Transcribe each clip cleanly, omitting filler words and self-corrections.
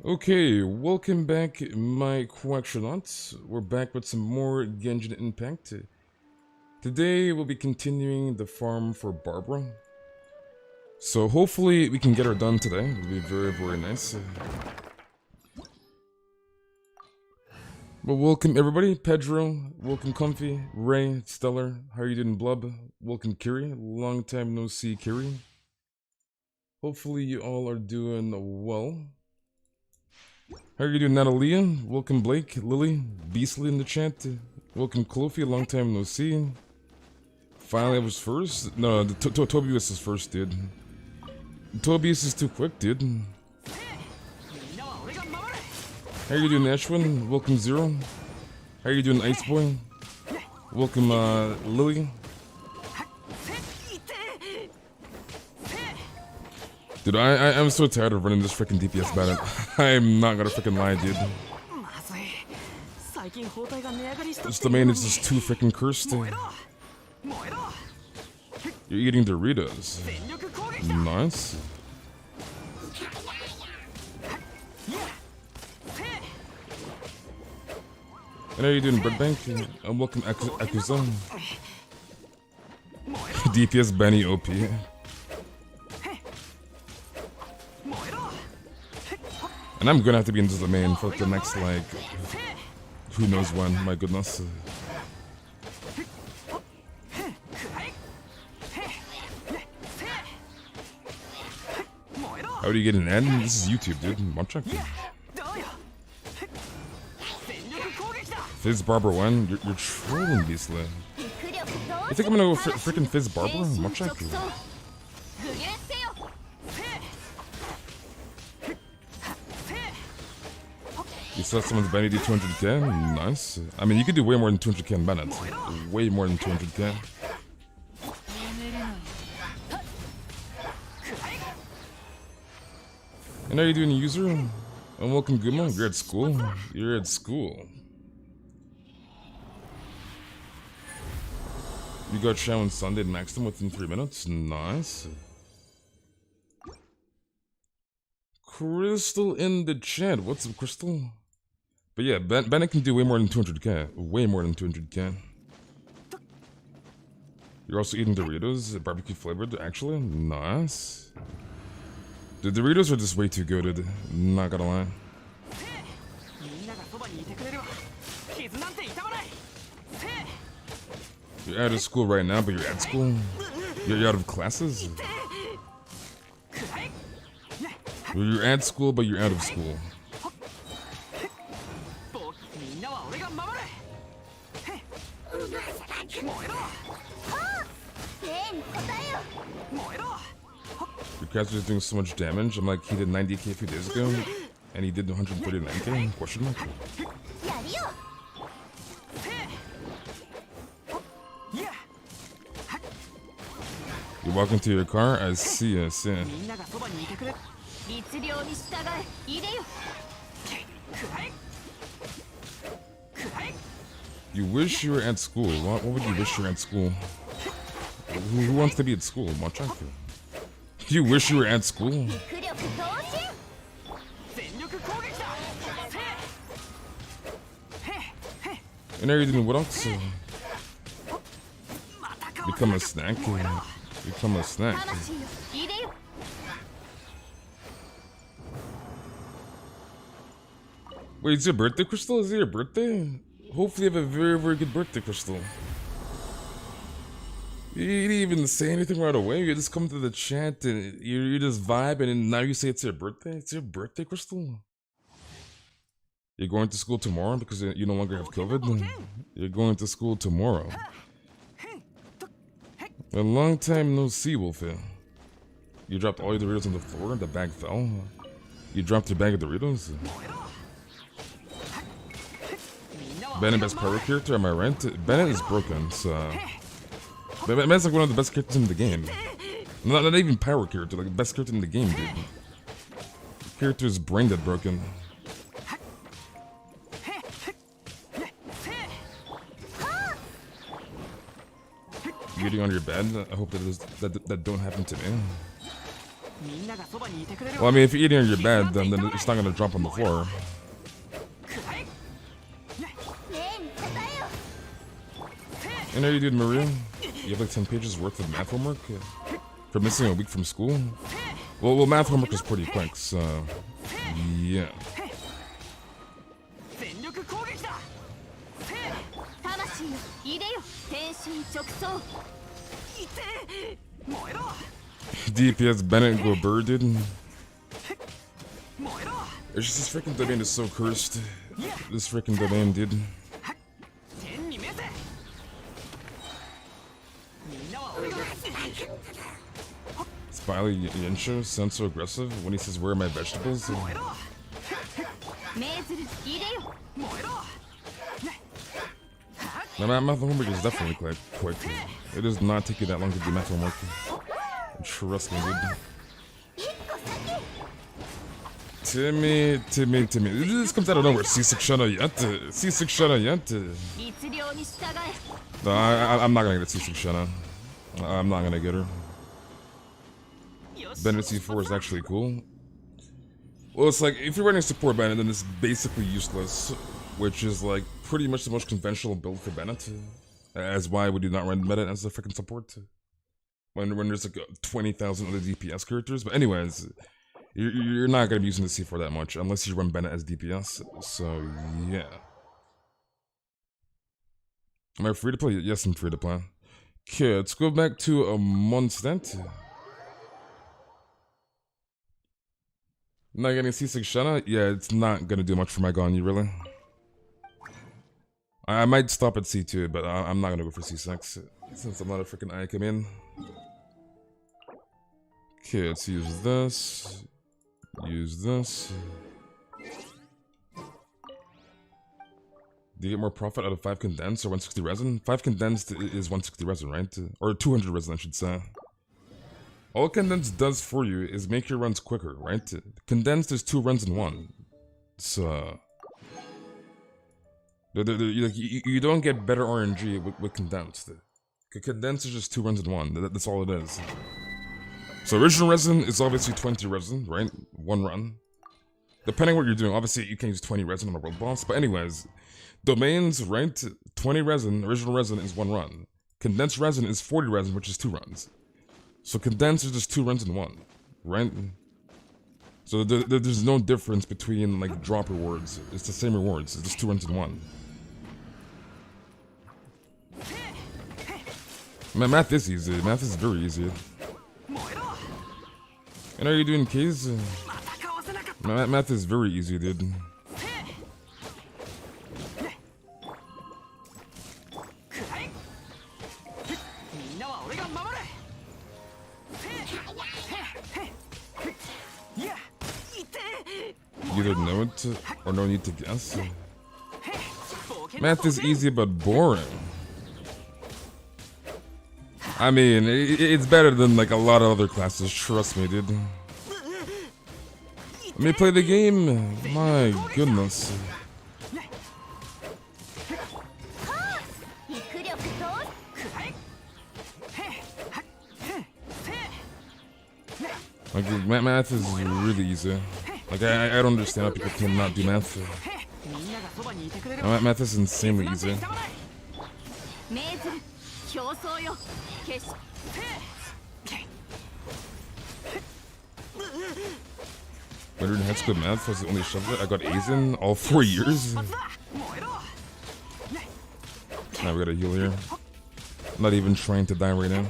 Okay, welcome back, my Quactionauts. We're back with some more Genshin Impact. Today, we'll be continuing the farm for Barbara. So hopefully we can get her done today. It'll be very, very nice. But welcome everybody. Pedro, welcome Comfy, Ray, Stellar, how are you doing Blub? Welcome Kiri, long time no see Kiri. Hopefully you all are doing well. How are you doing, Natalia? Welcome, Blake, Lily, Beastly in the chat. Welcome, Clofi, long time no see. Finally, I was first. No, Tobias is first, dude. Tobias is too quick, dude. How are you doing, Ashwin? Welcome, Zero. How are you doing, Ice Boy? Welcome, Lily. Dude, I'm so tired of running this freaking DPS Bennett. I'm not gonna freaking lie, dude. This domain is just too freaking cursed. You're eating Doritos. Nice. And how are you doing, Bread Bank? And welcome, Akuzan. DPS Benny OP. And I'm gonna have to be in this domain for the next, like, who knows when, my goodness. How do you get an ad? This is YouTube, dude. I'm checking. Fizz Barber 1? You're trolling, Beastly. You think I'm gonna go freaking Fizz Barber? I'm checking. You saw someone's Bennett do 200k? Nice. I mean, you could do way more than 200k in Bennett. Way more than 200k. And how are you doing, user? And welcome, Guma. You're at school? You're at school. You got Shao on Sunday and maxed them within 3 minutes? Nice. Crystal in the chat. What's up, Crystal? But yeah, Bennett can do way more than 200k. Way more than 200k. You're also eating Doritos, barbecue flavored, actually? Nice. The Doritos are just way too good, dude. Not gonna lie. You're out of school right now, but you're at school? You're out of classes? You're at school, but you're out of school. Your caster is doing so much damage. I'm like, he did 90k a few days ago, and he did 139k? Question mark? You walk into your car? I see, I see. You wish you were at school. What would you wish you were at school? Who wants to be at school? Do you wish you were at school? And are you doing what else? Become a snack? Become a snack. Wait, it's your birthday, Crystal? Is it your birthday? Hopefully you have a very, very good birthday, Crystal. You didn't even say anything right away. You just come to the chat and you just vibe, and now you say it's your birthday? It's your birthday, Crystal? You're going to school tomorrow because you no longer have COVID? You're going to school tomorrow. A long time no see, Wolfie. You dropped all your Doritos on the floor and the bag fell? You dropped your bag of Doritos? Bennett best power character, am I right? Bennett is broken, so... Bennett's like one of the best characters in the game. Not even power character, like the best character in the game, dude. The character is brain dead broken. You eating on your bed? I hope that don't happen to me. Well, I mean, if you're eating on your bed, then it's not gonna drop on the floor. You know, you dude, Maria, you have like 10 pages worth of math homework for missing a week from school. Well, math homework is pretty quick, so yeah. DPS Bennett go bird, dude. It's just this freaking domain is so cursed. This freaking domain, dude. Smiley Yensho sounds so aggressive when he says, "Where are my vegetables?" My math homework is definitely quite quick. It does not take you that long to do math homework. Trust me, dude. Timmy. This comes out of nowhere. C6 Shana yet? C6 Shana yet? No, I'm not gonna get a C6 Shana. I'm not gonna get her. Bennett C4 is actually cool. Well, it's like, if you're running support Bennett, then it's basically useless. Which is like, pretty much the most conventional build for Bennett. As why would you not run Bennett as a freaking support? When there's like 20,000 other DPS characters. But anyways, you're not gonna be using the C4 that much, unless you run Bennett as DPS. So, yeah. Am I free to play? Yes, I'm free to play. Okay, let's go back to a Mondstadt. Not getting C6 Shana? Yeah, it's not gonna do much for my Ganyu, really. I might stop at C2, but I'm not gonna go for C6, since I'm not a freaking icon in. Okay, let's use this. Use this. Do you get more profit out of 5 condensed or 160 resin? 5 condensed is 160 resin, right? Or 200 resin, I should say. All condensed does for you is make your runs quicker, right? Condensed is 2 runs in 1. So... you don't get better RNG with condensed. Condensed is just 2 runs in 1. That's all it is. So original resin is obviously 20 resin, right? 1 run. Depending on what you're doing, obviously you can use 20 resin on a world boss. But anyways, domains, right? 20 resin, original resin is 1 run. Condensed resin is 40 resin, which is 2 runs. So condensed is just 2 runs in 1, right? So there's no difference between like drop rewards. It's the same rewards. It's just 2 runs in 1. Man, math is easy. Math is very easy. And are you doing keys? Math is very easy, dude. Either know it or no need to guess. Math is easy but boring. I mean, it's better than like a lot of other classes, trust me, dude. Let me play the game. My goodness. Like, math is really easy. Like, I don't understand how people cannot do math. Math is insanely easy. When in high school math was the only subject I got A's in all 4 years. Now we gotta heal here. I'm not even trying to die right now.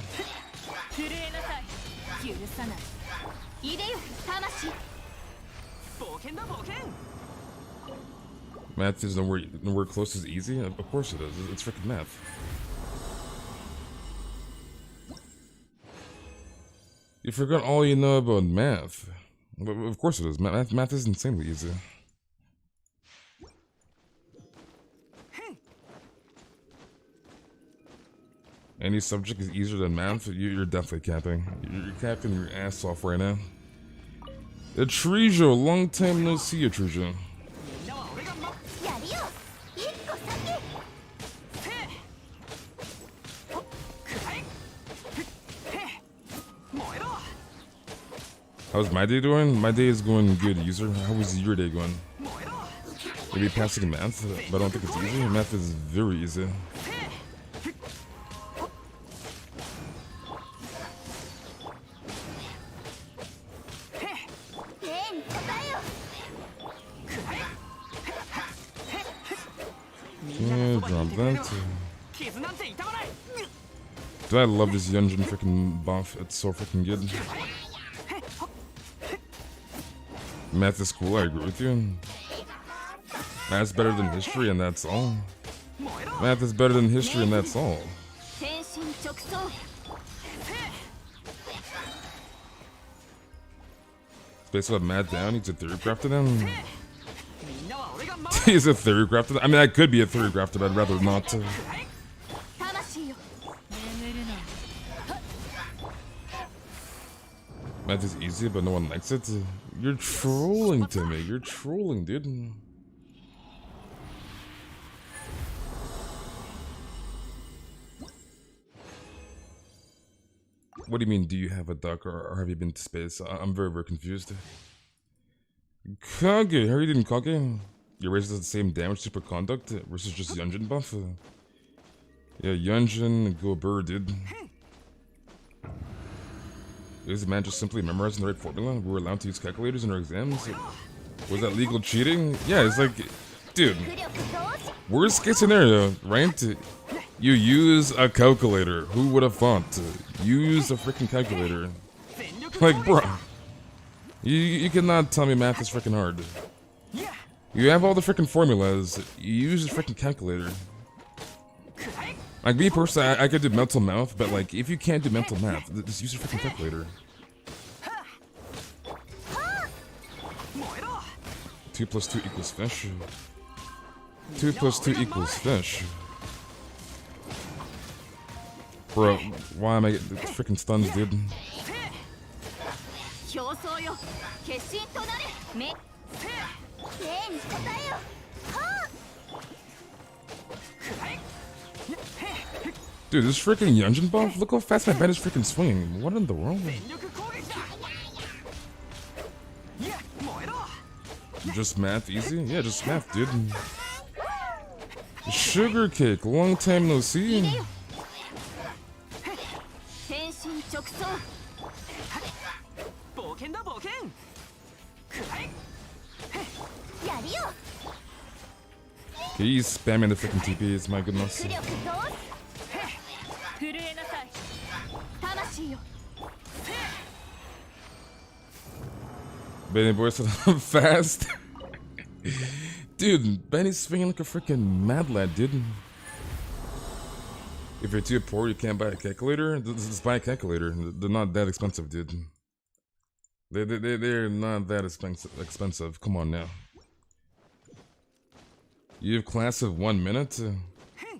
Math is nowhere close as easy? Of course it is. It's freaking math. You forgot all you know about math. But of course it is. Math is insanely easy. Any subject is easier than math? You're definitely capping. You're capping your ass off right now. Atrijo, long time no see, Atrijo. How's my day doing? My day is going good, user. How was your day going? Maybe passing math, but I don't think it's easy. Math is very easy. Yeah, drop that. Do I love this Genshin freaking buff? It's so freaking good. Math is cool, I agree with you. Math's better than history, and that's all. Math is better than history, and that's all. Space will have Matt down, he's a theory crafted him. He's a theory crafted. I mean, I could be a theory crafted, but I'd rather not. Math is easy, but no one likes it. You're trolling to me. You're trolling, dude. What do you mean, do you have a duck, or have you been to space? I'm very, very confused. Kage, how are you doing, Kage? Your race does the same damage superconduct versus just Yunjin buff? Yeah, Yunjin, go bird, dude. Is the man just simply memorizing the right formula? We were allowed to use calculators in our exams? Was that legal cheating? Yeah, it's like, dude, worst case scenario, right? You use a calculator. Who would have thought? Use a freaking calculator. Like, bro, you cannot tell me math is freaking hard. You have all the freaking formulas. You use a freaking calculator. Like, me personally, I could do mental math, but like, if you can't do mental math, just use a freaking calculator. 2 plus 2 equals fish. 2 plus 2 equals fish. Bro, why am I getting freaking stuns, dude? Dude, this freaking Yunjin buff? Look how fast my Bennett is freaking swinging. What in the world? Just math easy? Yeah, just math, dude. Sugar cake, long time no see. Okay, he's spamming the freaking TPs, my goodness. Benny boy said I'm fast. Dude, Benny's swinging like a freaking mad lad, dude. If you're too poor, you can't buy a calculator. Just buy a calculator. They're not that expensive, dude. They're not that expensive. Come on now. You have class of 1 minute?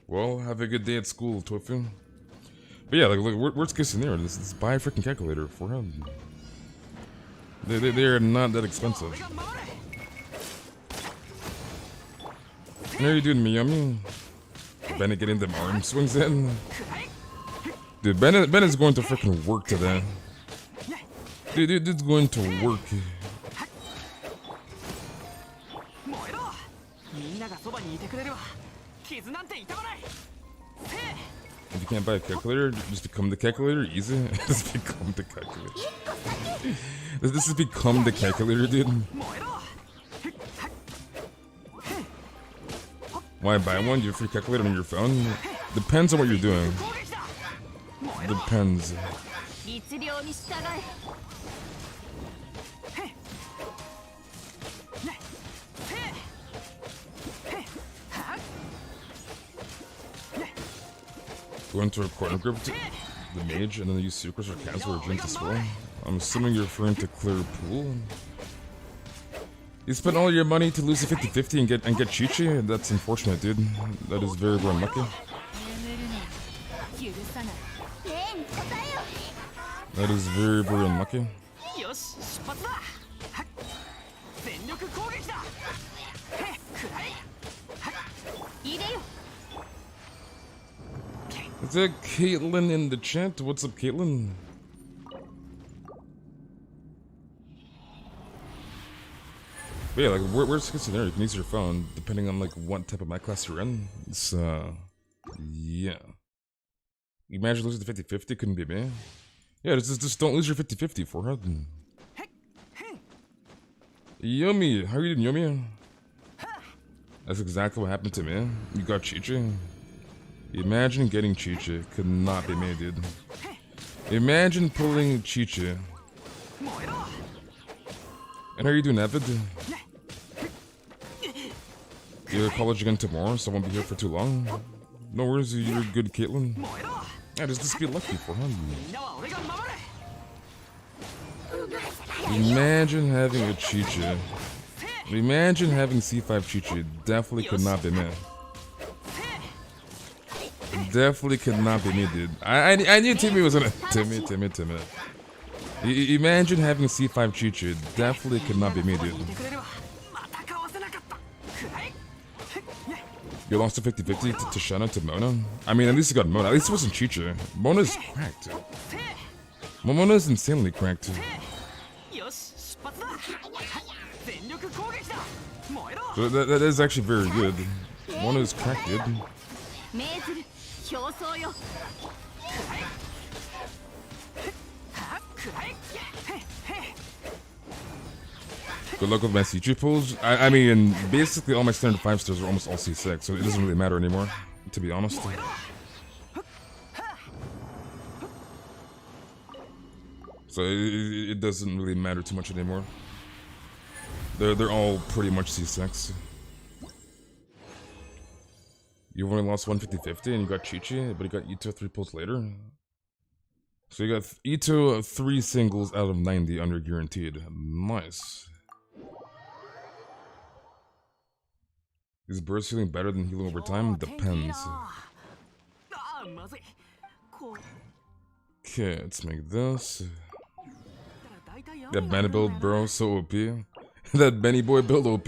Well, have a good day at school, Tofu. But yeah, like, look, worst case scenario, just buy a freaking calculator for him. They're not that expensive. How are you doing, Miyami? Bennett getting them arm swings in. Dude, Bennett's going to freaking work today. Dude's going to work. If you can't buy a calculator, just become the calculator. Easy. Just become the calculator. This has become the calculator, dude. Why buy one? You have a free calculator on your phone? Depends on what you're doing. Depends. Go into a corner group, the mage, and then use secrets or cancel or drink as well. I'm assuming you're referring to clear pool. You spent all your money to lose a 50-50 and get Chi-Chi? That's unfortunate, dude. That is very, very unlucky. That is very, very unlucky. Is that Caitlin in the chat? What's up, Caitlin? But yeah, like, worst case scenario, you can use your phone, depending on, like, what type of my class you're in. So, yeah. Imagine losing the 50-50, couldn't be me. Yeah, just don't lose your 50-50, forehead. Yummy, how are you doing, Yummy? That's exactly what happened to me. You got Chichi. Imagine getting Chichi. Could not be me, dude. Imagine pulling Chichi. And how are you doing, Evid? You're at college again tomorrow, so I won't be here for too long. No worries, you're good, Caitlin. Yeah, just be lucky for him. Imagine having a Chichi. Imagine having C5 Chichi. Definitely could not be me. Definitely could not be me, dude. I knew Timmy was gonna. Timmy. Imagine having C5 Chichi. Definitely could not be me, dude. You lost to 50-50 to Shanna to Mona? I mean, at least you got Mona. At least it wasn't Chichi. Mona's cracked. Mona's insanely cracked. So that is actually very good. Mona's cracked, dude. Good luck with my C3 pulls. I mean, basically all my standard 5 stars are almost all C6, so it doesn't really matter anymore, to be honest. So it doesn't really matter too much anymore. They're all pretty much C6. You've only lost 150-50 and you got Chichi, but you got Ito 3 pulls later. So you got Ito 3 singles out of 90 under guaranteed. Nice. Is burst healing better than healing over time? Depends. Okay, let's make this. That Bennett build, bro, so OP. That Benny boy build OP.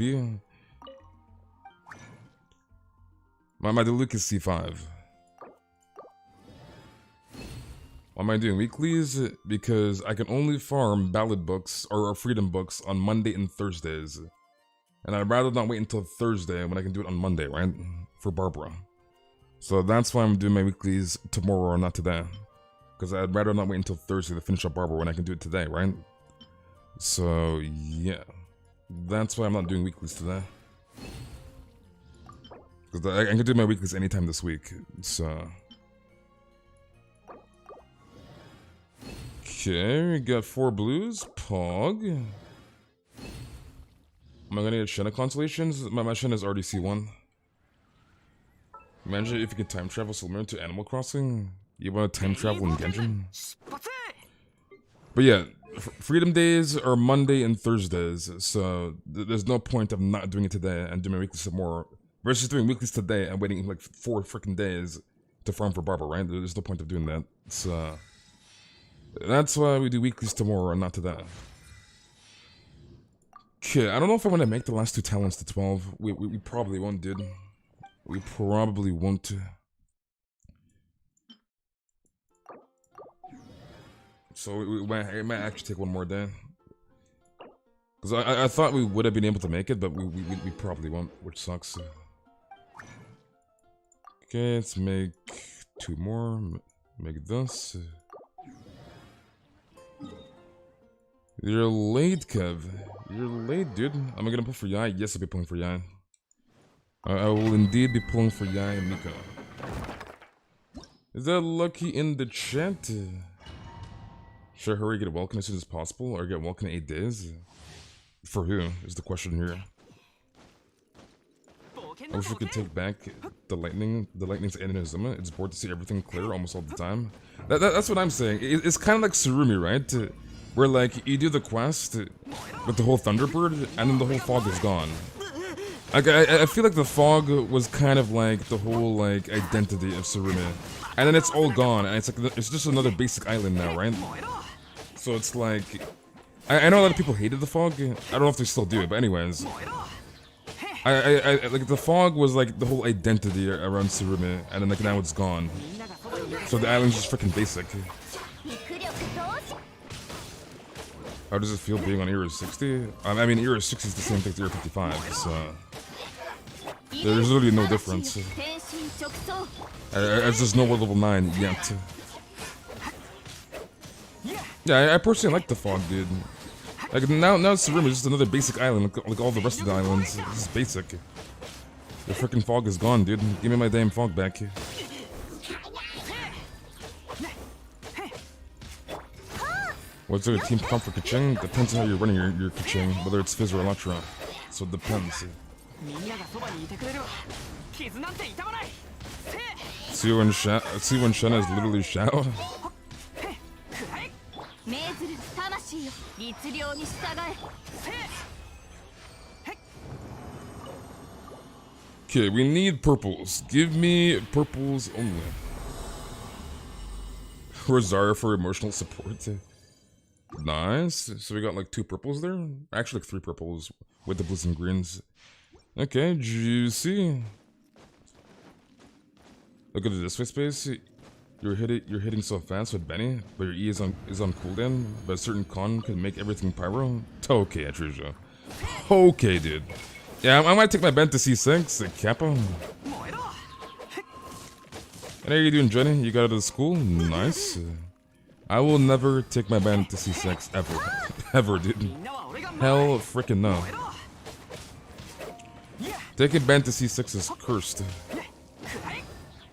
My Diluc is C5. Why am I doing weeklies? Because I can only farm ballad books or freedom books on Monday and Thursdays. And I'd rather not wait until Thursday when I can do it on Monday, right? For Barbara. So that's why I'm doing my weeklies tomorrow or not today. Because I'd rather not wait until Thursday to finish up Barbara when I can do it today, right? So, yeah. That's why I'm not doing weeklies today. Because I can do my weeklies anytime this week, so... Okay, we got 4 blues, Pog. Am I gonna get Shenna constellations? My Shenna is already C1. Imagine if you could time travel similar to Animal Crossing. You wanna time travel in Genshin? But yeah, Freedom Days are Monday and Thursdays, so there's no point of not doing it today and doing my weeklies tomorrow. Versus doing weeklies today and waiting like 4 freaking days to farm for Barbara, right? There's no point of doing that. So that's why we do weeklies tomorrow and not today. Okay, I don't know if I want to make the last 2 talents to 12. We probably won't, dude. We probably won't. So it might actually take 1 more day. Because I thought we would have been able to make it, but we probably won't, which sucks. Okay, let's make 2 more. Make this. You're late, Kev. You're late, dude. Am I gonna pull for Yai? Yes, I'll be pulling for Yai. I will indeed be pulling for Yai and Mika. Is that Lucky in the chat? Should I hurry get Welkin as soon as possible, or get Welkin in 8 days? For who, is the question here. I wish we could take back the lightning's end in Azuma. It's bored to see everything clear almost all the time. That's what I'm saying. It's kind of like Surumi, right? Where like, you do the quest with the whole Thunderbird, and then the whole fog is gone. Like, I feel like the fog was kind of like the whole like identity of Surumi. And then it's all gone, and it's like, it's just another basic island now, right? So it's like, I know a lot of people hated the fog. I don't know if they still do, but anyways. Like, the fog was like the whole identity around Surumi, and then like now it's gone. So the island's just freaking basic. How does it feel being on AR60? I mean, AR60 is the same thing as AR55, so there's literally no difference. As there's no level 9 yet. Yeah, I personally like the fog, dude. Like now it's just another basic island, like all the rest of the islands. This is basic. The freaking fog is gone, dude. Give me my damn fog back. What's your team comp for Kaching? Depends on how you're running your Kaching, whether it's Fizz or Electro. So it depends. See when Shenna is literally Shao? Okay, we need purples. Give me purples only. Rosaria for emotional support. Nice. So we got like 2 purples there? Actually like 3 purples with the blues and greens. Okay, juicy. Look at the display space. You're hitting so fast with Benny, but your E is on cooldown, but a certain con can make everything pyro. Okay, Atrisha. Okay, dude. Yeah, I might take my Ben to C6, Kappa. And how you doing, Jenny? You got out of school? Nice. I will never take my Ben to C6 ever. Ever, dude. Hell freaking no. Taking Ben to C6 is cursed.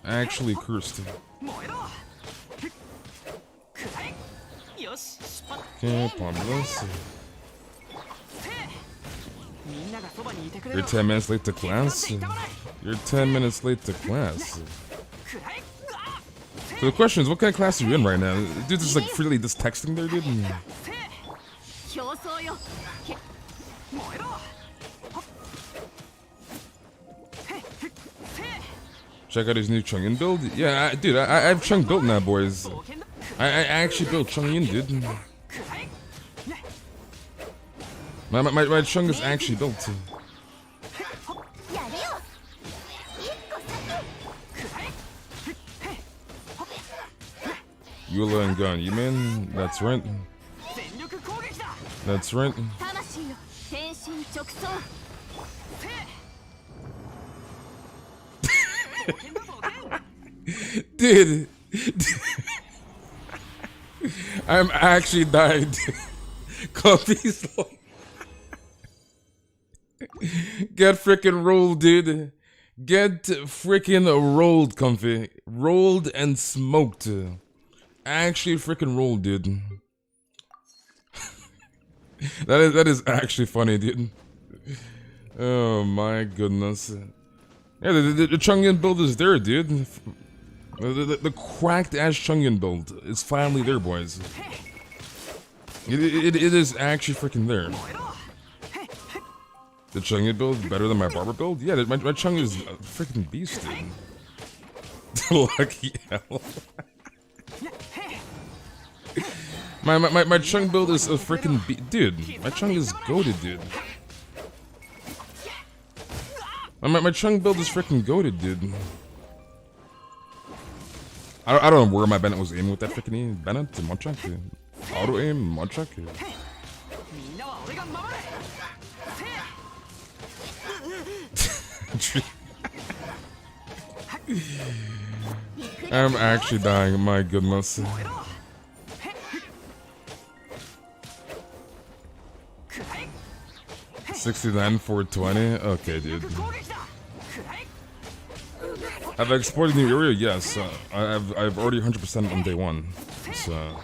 Actually cursed. Okay, Pomulus. You're 10 minutes late to class? You're 10 minutes late to class. So the question is, what kind of class are you in right now? Dude, just like freely just texting there, dude? Check out his new Chungin build? Yeah, dude, I have Chung built now, boys. I actually built Chungin, dude. My Chung is actually built. Eula and Gun, you mean? That's right. That's right. Dude. I'm actually dying. Coffee's like... Get frickin' rolled, dude. Get frickin' rolled, Comfy. Rolled and smoked. Actually frickin' rolled, dude. that is actually funny, dude. Oh my goodness. Yeah, the Chungin build is there, dude. The cracked ass Chungin build is finally there, boys. It is actually freaking there. The Chungin build better than my barber build? Yeah, my Chung is a freaking beast, dude. Lucky hell. my Chung build is a freaking dude. My Chung is goated, dude. My Chung build is freaking goated, dude. I don't know where my Bennett was aiming with that freaking aim. Bennett to Monchak? Auto aim? Monchak? I'm actually dying, my goodness. $69 for 20? Okay, dude. Have I explored a new area? Yes. I've already 100% on day 1. So.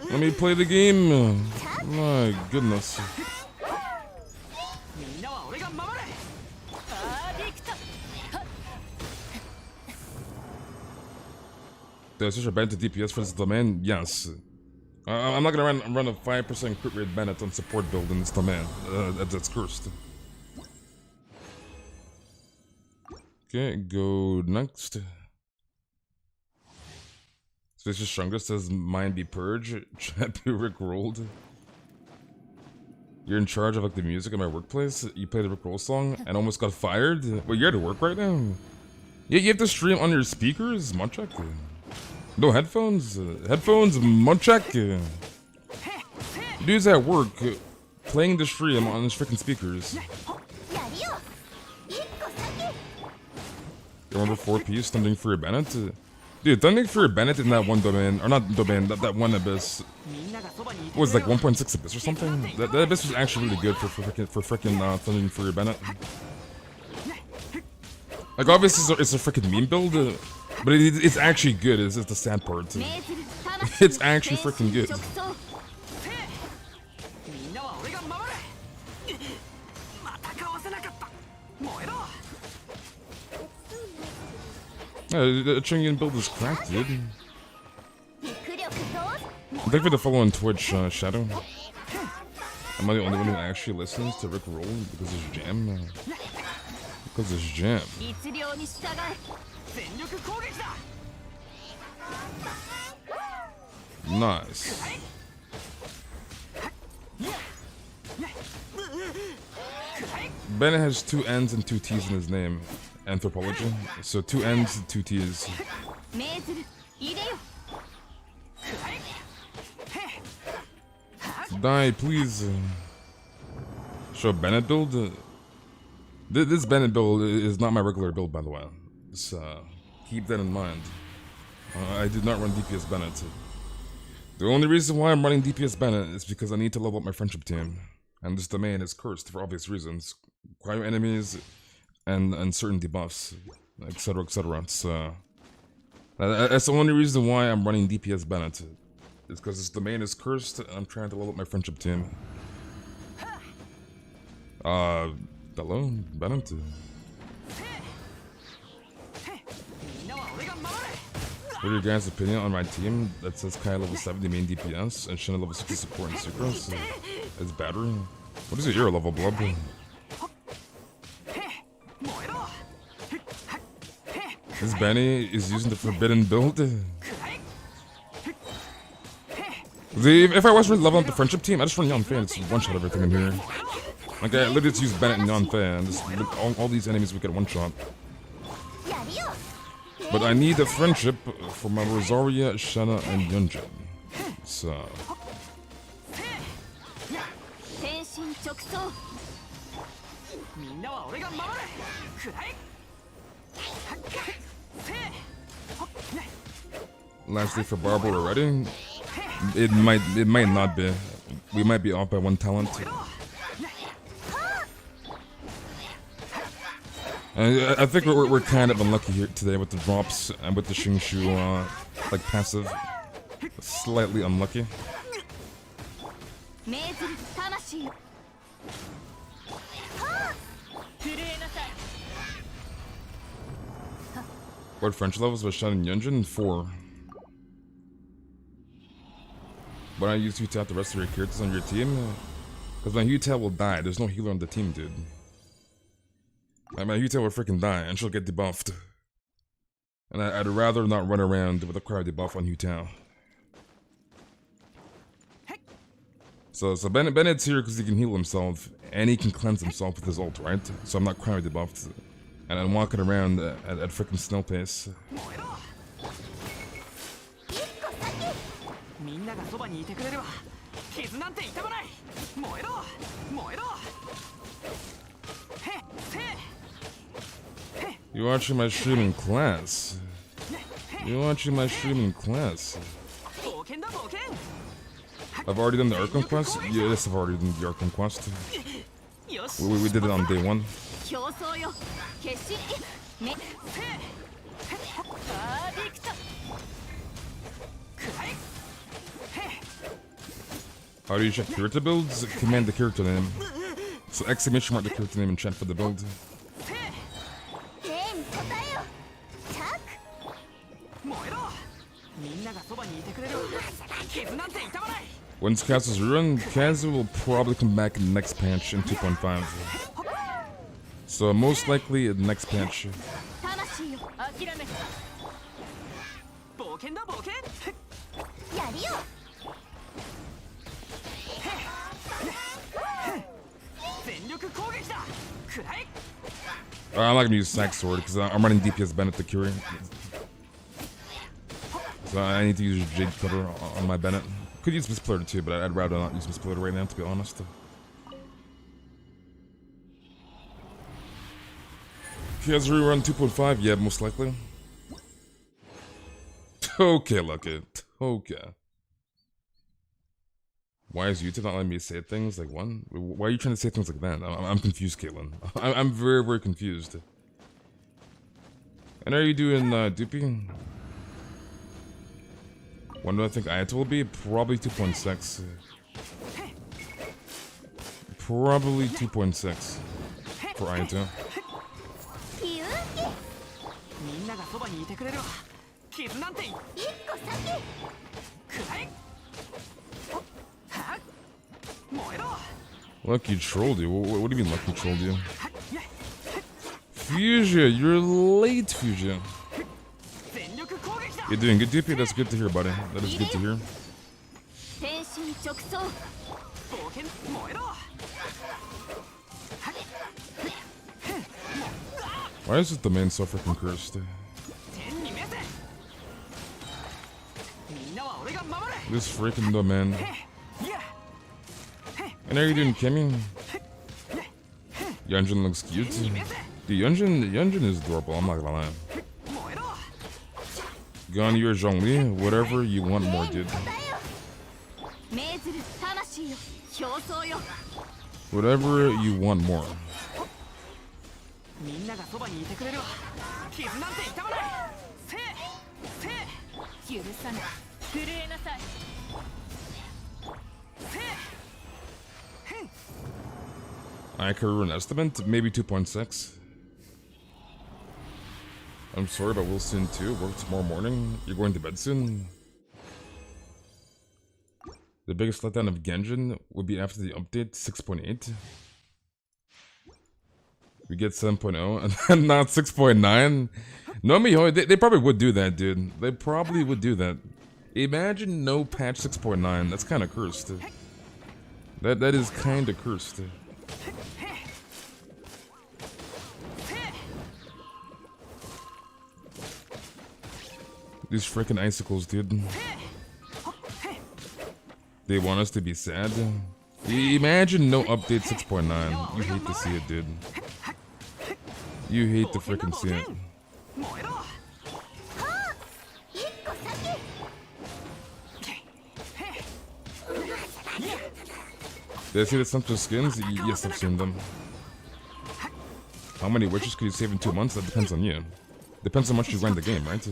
Let me play the game. My goodness. Did I switch a Bennett to DPS for this domain? Yes. I'm not gonna run a 5% crit rate Bennett on support build in this domain. That's cursed. Okay, go next. Spacious Shunga says, mine be purge. Chat be Rick rolled. You're in charge of like the music at my workplace. You play the Rick Roll song and almost got fired. Well, you're at work right now. Yeah, you have to stream on your speakers? Munchak? No headphones? Headphones? Munchak? Dude's at work, playing the stream on his freaking speakers. You remember 4P standing for your Bennett? Dude, standing for your Bennett in that one domain, or not domain, that one abyss, was like 1.6 abyss or something? That abyss was actually really good for freaking standing for your Bennett. Like, obviously it's a freaking meme build, but it's actually good, is the sad part. It's actually freaking good. Yeah, the Chingian build is cracked, dude. Thank you for the follow on Twitch, Shadow. Am I the only one who actually listens to Rick Roll because it's jam? Because it's jam. Nice. Bennett has 2 N's and 2 T's in his name. Anthropology. So 2 N's and 2 T's. Die, please. Show Bennett build? This Bennett build is not my regular build, by the way. So keep that in mind. I did not run DPS Bennett. The only reason why I'm running DPS Bennett is because I need to level up my friendship team. And this domain is cursed for obvious reasons. Cryo enemies and certain debuffs, etc, etc. So that's the only reason why I'm running DPS Bennett. It's because this domain is cursed and I'm trying to level up my friendship team. Hello, Bennett? What are your guys' opinion on my team that says Kai level 70 main DPS and Shinna level 60 support and Sucrose? It's battery. What is your level, Blub? This Benny is using the forbidden build. If I was really leveling up the friendship team, I just run Yon Fan. It's one-shot everything in here. Like, I literally just use Bennett and Yon Fan. Just all these enemies we get one-shot. But I need a friendship for my Rosaria, Shanna, and Yunjin. So... Last day for Barber already? It might not be. We might be off by 1 talent. I think we're kind of unlucky here today with the drops and with the Shingshu like passive. Slightly unlucky. What French levels was Shan and Yunjin? 4. Why don't you use Utah the rest of your characters on your team? Because my Utah will die. There's no healer on the team, dude. My Utah will freaking die, and she'll get debuffed. And I'd rather not run around with a cryo debuff on Utah. So Bennett's here because he can heal himself, and he can cleanse himself with his ult, right? So I'm not cryo debuffed. And I'm walking around at freaking snail pace. You watching my streaming class? You watching my streaming class? I've already done the Arkham quest? Yes, I've already done the Arkham quest. We did it on day 1. How do you check character builds? Command the character name. So exclamation mark the character name and chat for the build. Once Kaz is ruined, Kaz will probably come back in the next patch in 2.5. So most likely in the next patch. I'm not gonna use Sack Sword because I'm running DPS Bennett to Curie. So I need to use Jade Cutter on my Bennett. Could use Missplitter too, but I'd rather not use Missplitter right now, to be honest. Okay, has rerun 2.5? Yeah, most likely. Okay, look it. Okay. Why is YouTube not letting me say things like one? Why are you trying to say things like that? I'm confused, Caitlin. I'm very, very confused. And are you doing Doopy? When do I think Ayato will be? Probably 2.6. Probably 2.6 for Ayato. Lucky trolled you? What do you mean Lucky trolled you? Fuchsia, you're late, Fuchsia. You're doing good, DP? That's good to hear, buddy. That is good to hear. Why is the main so freaking cursed? This freaking domain. And are you doing Kimmy? Yunjin looks cute. Dude, Yunjin is adorable, I'm not gonna lie. Ganyu or Zhongli, whatever you want more, dude. Whatever you want more. I could run estimate, maybe 2.6. I'm sorry, but we'll soon too. Work tomorrow morning. You're going to bed soon. The biggest letdown of Genshin would be after the update 6.8. We get 7.0 and then not 6.9. No, they probably would do that, dude. They probably would do that. Imagine no patch 6.9. That's kind of cursed. That is kind of cursed. These freaking icicles, dude. They want us to be sad. Imagine no update 6.9. You hate to see it, dude. You hate to freaking see it. Did I see the Sumptuous skins? Yes, I've seen them. How many witches could you save in 2 months? That depends on you. Depends on how much you grind the game, right?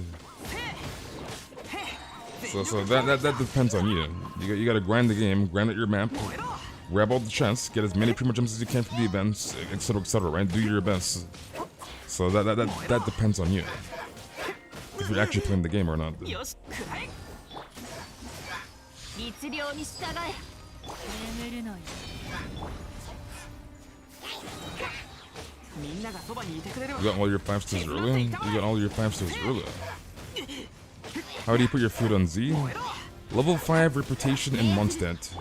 So that depends on you. You gotta grind the game, grind out your map, grab all the chests, get as many primo gems as you can for the events, etc., right? Do your best. So that depends on you. If you're actually playing the game or not. You got all your 5 stars early? You got all your 5 stars early. How do you put your food on Z? Level 5 reputation in Mondstadt.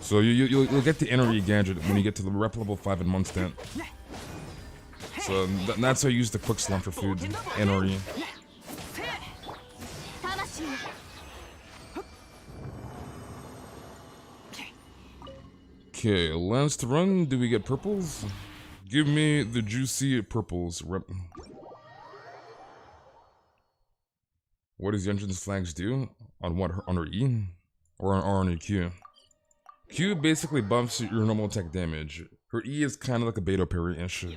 So you'll get the NRE gadget when you get to the rep level 5 in Mondstadt. So that's how you use the quick slot for food, NRE. Okay, last run, do we get purples? Give me the juicy purples. What does Yunjin's flags do? On what? On her E? Or on her Q? Q basically buffs your normal attack damage. Her E is kind of like a Beto parry-ish. It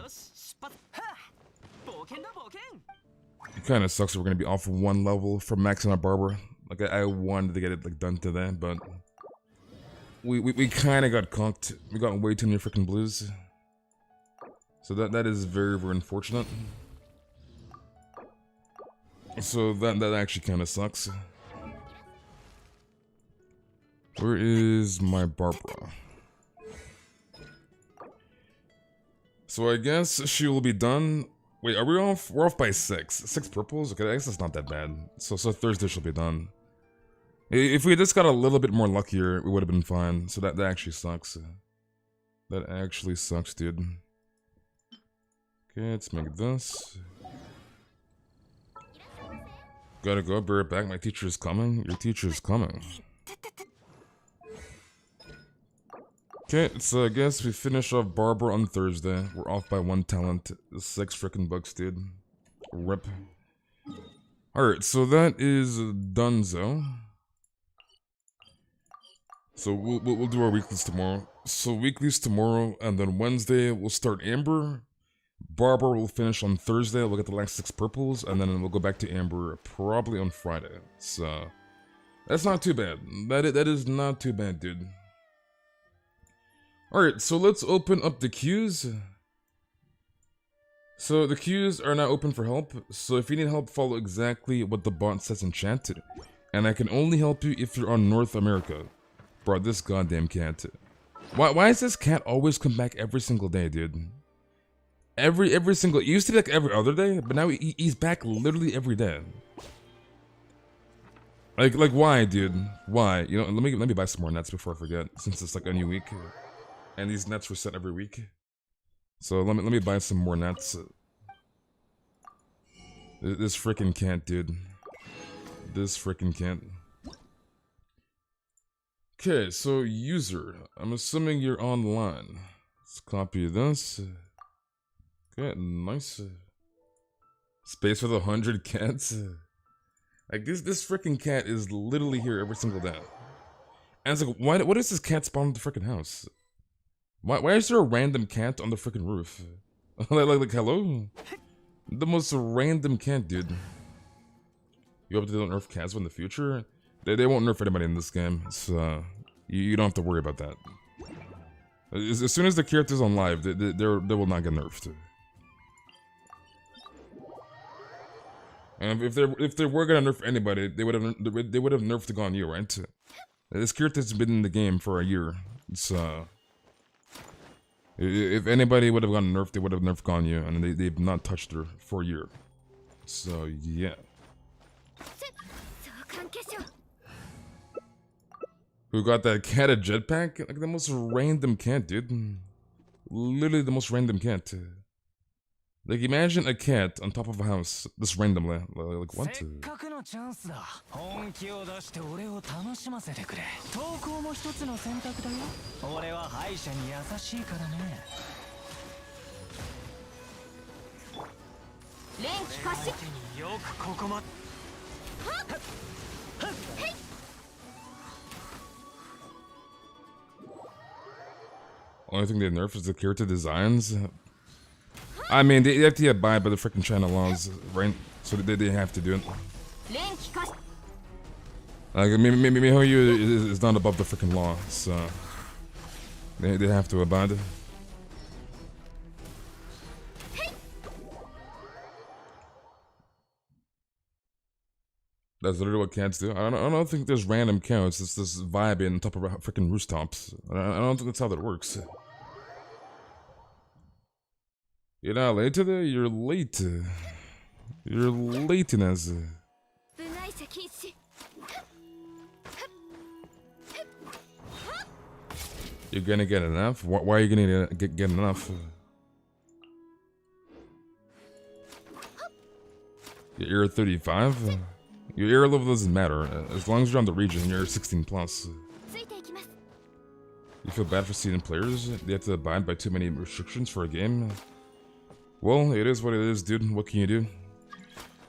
kind of sucks that we're going to be off 1 level from maxing out Barber. Like, I wanted to get it like done today, but... We kind of got conked. We got way too many freaking blues. So that is very, very unfortunate. So that actually kind of sucks. Where is my Barbara? So I guess she will be done. Wait, are we off? We're off by 6. 6 purples? Okay, I guess that's not that bad. So Thursday she'll be done. If we just got a little bit more luckier, we would have been fine. So that actually sucks. That actually sucks, dude. Okay, let's make this. Gotta go, be right back. My teacher is coming. Your teacher is coming. Okay, so I guess we finish off Barber on Thursday. We're off by 1 talent. 6 frickin' bucks, dude. Rip. Alright, so that is donezo. So we'll do our weeklies tomorrow. So weeklies tomorrow, and then Wednesday we'll start Amber. Barber will finish on Thursday. We'll get the last 6 purples, and then we'll go back to Amber probably on Friday. So that's not too bad. That is not too bad, dude. Alright, so let's open up the queues. So the queues are now open for help. So if you need help, follow exactly what the bot says in chat. And I can only help you if you're on North America. Bro, this goddamn cat. Why does this cat always come back every single day, dude? Every single... It used to be like every other day, but now he's back literally every day. Like why, dude? Why? You know, let me buy some more nets before I forget, since it's like a new week. And these nets reset every week. So let me buy some more nets. This freaking cat, dude. This freaking cat. Okay, so user. I'm assuming you're online. Let's copy this. Okay, nice. Space for the 100 cats. Like this freaking cat is literally here every single day. And it's like, what is this cat spawn in the freaking house? Why is there a random cat on the freaking roof? like hello? The most random cat, dude. You hope they don't nerf cats in the future? They won't nerf anybody in this game, so you don't have to worry about that. As soon as the character's on live, they will not get nerfed. And if they were gonna nerf anybody, they would have nerfed Ganyu, right? This character's been in the game for a year, so if anybody would have gotten nerfed, they would have nerfed Ganyu, and they've not touched her for a year. So yeah. Who got that cat a jetpack? Like the most random cat, dude. Literally the most random cat. Like imagine a cat on top of a house, just randomly. Like what? Only thing they nerf is the character designs. I mean, they have to abide by the freaking China laws, right? So they have to do it. Like, Mihoyu is not above the freaking law, so they have to abide. That's literally what cats do. I don't think there's random counts. It's this vibe on top of freaking rooftops. I don't think that's how that works. You're not late today? You're late. You're lateness. You're gonna get enough? Why are you gonna get enough? You're 35? Your ear level doesn't matter. As long as you're on the region, you're 16 plus. You feel bad for seeding players? They have to abide by too many restrictions for a game? Well, it is what it is, dude. What can you do?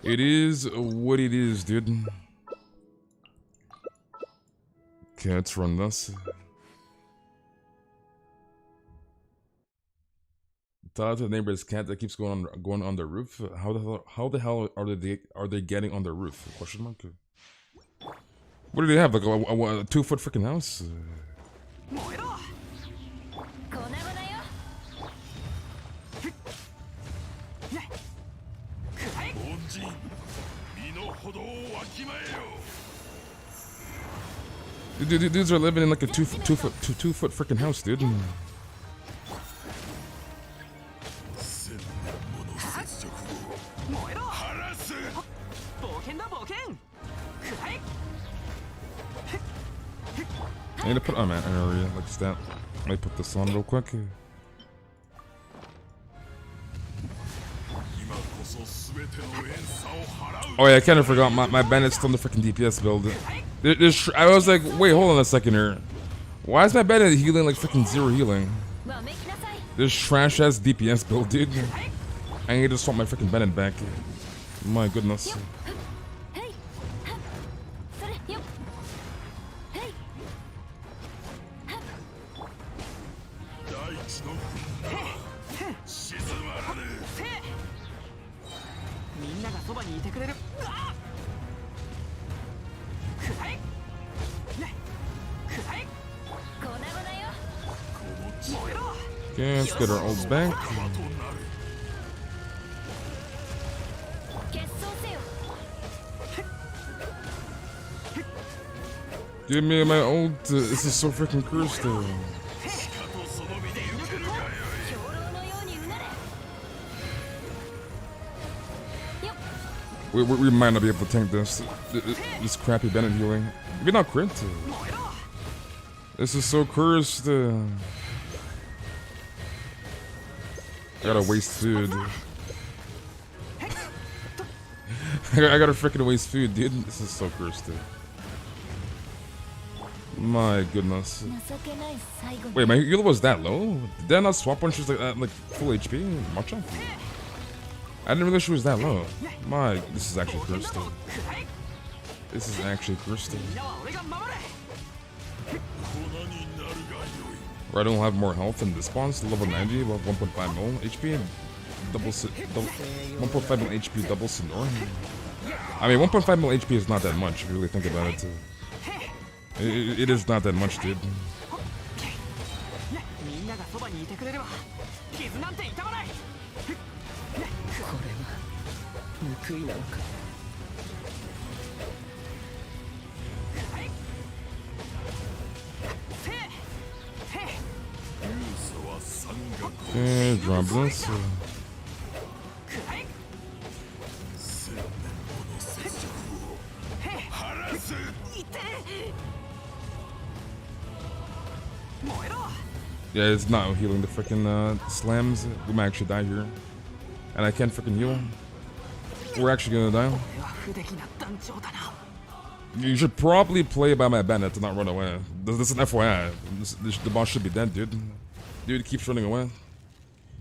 It is what it is, dude. Okay, let's run this. Tell to the neighbor's cat that keeps going on their roof. How the hell are they getting on their roof? Question mark. What do they have? Like a 2-foot freaking house? Dudes are living in like a two foot freaking house, dude. I need to put on an area like that. Let me put this on real quick. Oh yeah, I kind of forgot my Bennett's still in the freaking DPS build. I was like, wait, hold on a second here. Why is my Bennett healing like freaking 0 healing? This trash ass DPS build, dude. I need to swap my freaking Bennett back. My goodness. Okay, let's get our ults back. Give me my ult. This is so freaking cursed. We might not be able to tank this. This crappy Bennett healing. Maybe not crit. This is so cursed. I gotta waste food. I gotta freaking waste food, dude. This is so cursed. My goodness. Wait, my heal was that low? Did I not swap when she was like full HP? Matcha? I didn't realize she was that low. This is actually cursed. This is actually cursed. Where I don't have more health and this spawns level 90, well 1.5 mil HP, 1.5 mil HP double Sinor. I mean 1.5 mil HP is not that much if you really think about it. It is not that much, dude. Okay, drop this. Yeah, it's not healing the freaking slams. We might actually die here. And I can't freaking heal. We're actually gonna die. You should probably play by my Bennett to not run away. This is an FYI. The boss should be dead, dude. Dude keeps running away.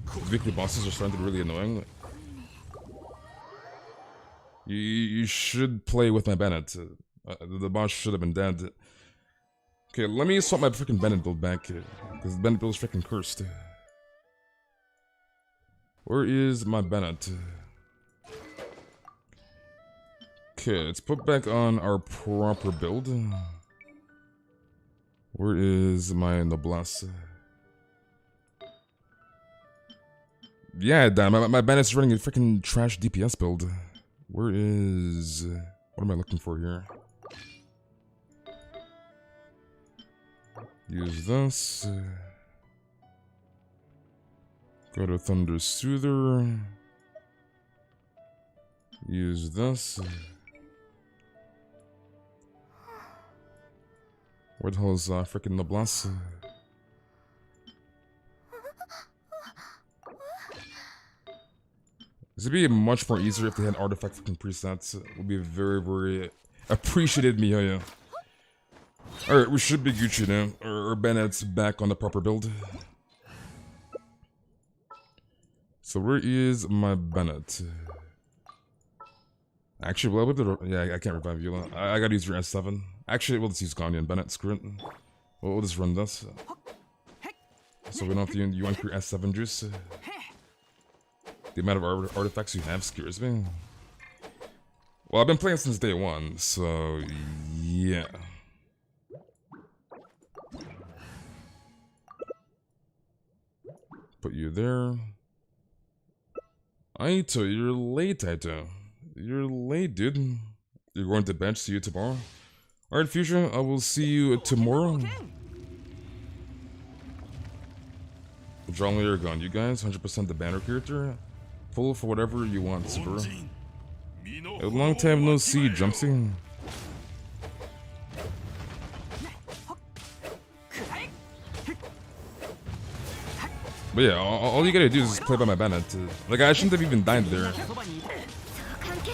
The weekly bosses are starting to be really annoying. You should play with my Bennett. The boss should have been dead. Okay, let me swap my freaking Bennett build back, because the Bennett build is freaking cursed. Where is my Bennett? Okay, let's put back on our proper build. Where is my Noblesse? Yeah, damn, my Bennett's running a freaking trash DPS build. Where is... What am I looking for here? Use this. Go to Thunder Soother. Use this. Where the hell is freaking Noblesse? This would be much more easier if they had artifact freaking presets. It would be very, very appreciated, Mihoya. Alright, we should be Gucci now. Or Bennett's back on the proper build. So where is my Bennett? Actually, well, yeah, I can't revive you. I gotta use your S7. Actually, we'll just use Ganyu and Bennett. Screw it. We'll just run this. So we don't have to use your S7 juice. The amount of artifacts you have scares me. Well, I've been playing since day one, so yeah. Put you there. Aito, you're late, Aito. You're late, dude. You're going to bench. See you tomorrow. Alright, Fusion, I will see you tomorrow. John Lear gone. You guys, 100% the banner character. Full for whatever you want, bro. A long time no see, Jumpsy. But yeah, all you gotta do is play by my Bennett. Like, I shouldn't have even died there.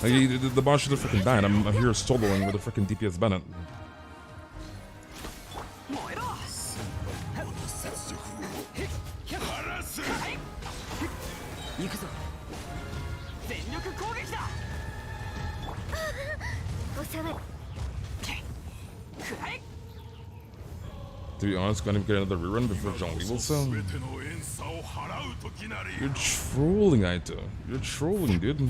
Like, the boss should have freaking died. I'm here soloing with a freaking DPS Bennett. To be honest, gonna get another rerun before John Lee will sell. You're trolling, Aito. You're trolling, dude. Do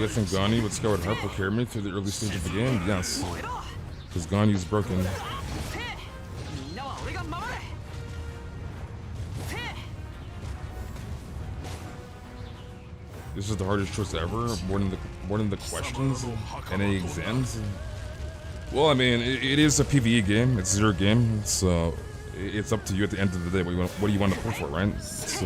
you think Ganyu with Skyward Harp will carry me through the early stage of the game? Yes. Because Ganyu's broken. This is the hardest choice ever, more than the questions and any exams. Well, I mean, it is a PvE game. It's your game. So it's up to you at the end of the day. What do you want to pull for, right? It's,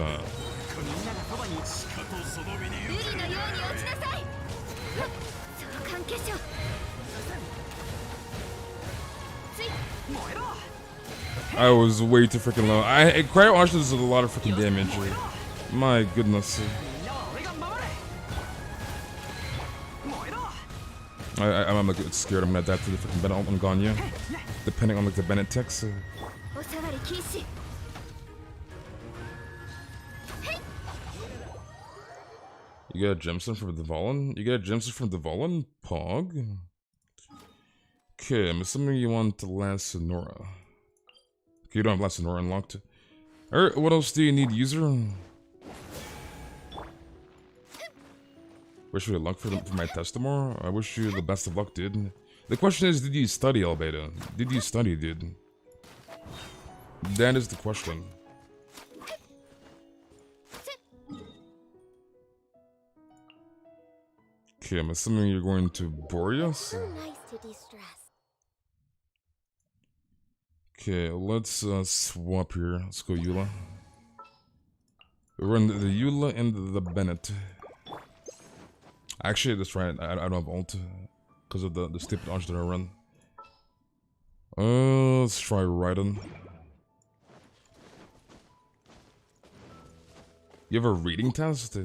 I was way too freaking low. Cryo Archer does a lot of freaking damage. My goodness. I'm like scared I'm gonna die to the freaking Bennett on Ganyu. Depending on like the Bennett text. You got a gemstone from the Valen? You got a gemstone from the Valen? Pog? Okay, I'm assuming you want the last Sonora. Okay, you don't have last Sonora unlocked. Alright, what else do you need, user? Wish you luck for my test tomorrow. I wish you the best of luck, dude. The question is, did you study, Albeta? Did you study, dude? That is the question. Okay, I'm assuming you're going to Boreas. Okay, let's swap here. Let's go Eula. We run the Eula and the Bennett. Actually, that's right. I don't have ult because of the stupid launch that I run. Let's try Resin. You have a reading test?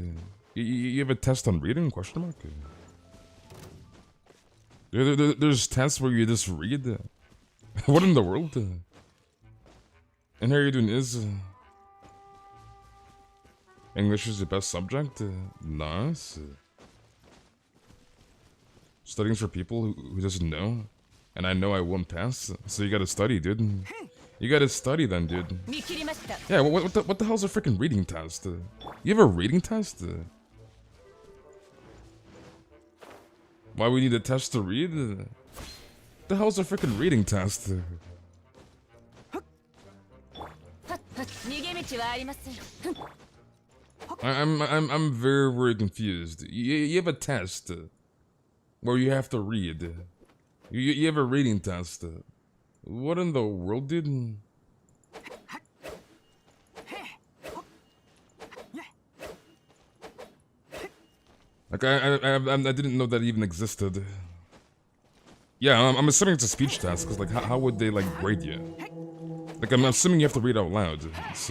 You have a test on reading? Question mark. There's tests where you just read. What in the world? And how are you doing? Is English is the best subject? Nice. Studying for people who doesn't know, and I know I won't pass. So you gotta study, dude. You gotta study then, dude. Yeah, what the hell's a freaking reading test? You have a reading test? Why we need a test to read? The hell's a freaking reading test? I'm very confused. You have a test where you have to read. You have a reading test. What in the world, dude? Like I didn't know that even existed. Yeah, I'm assuming it's a speech test, cause like how would they like grade you? Like I'm assuming you have to read out loud. It's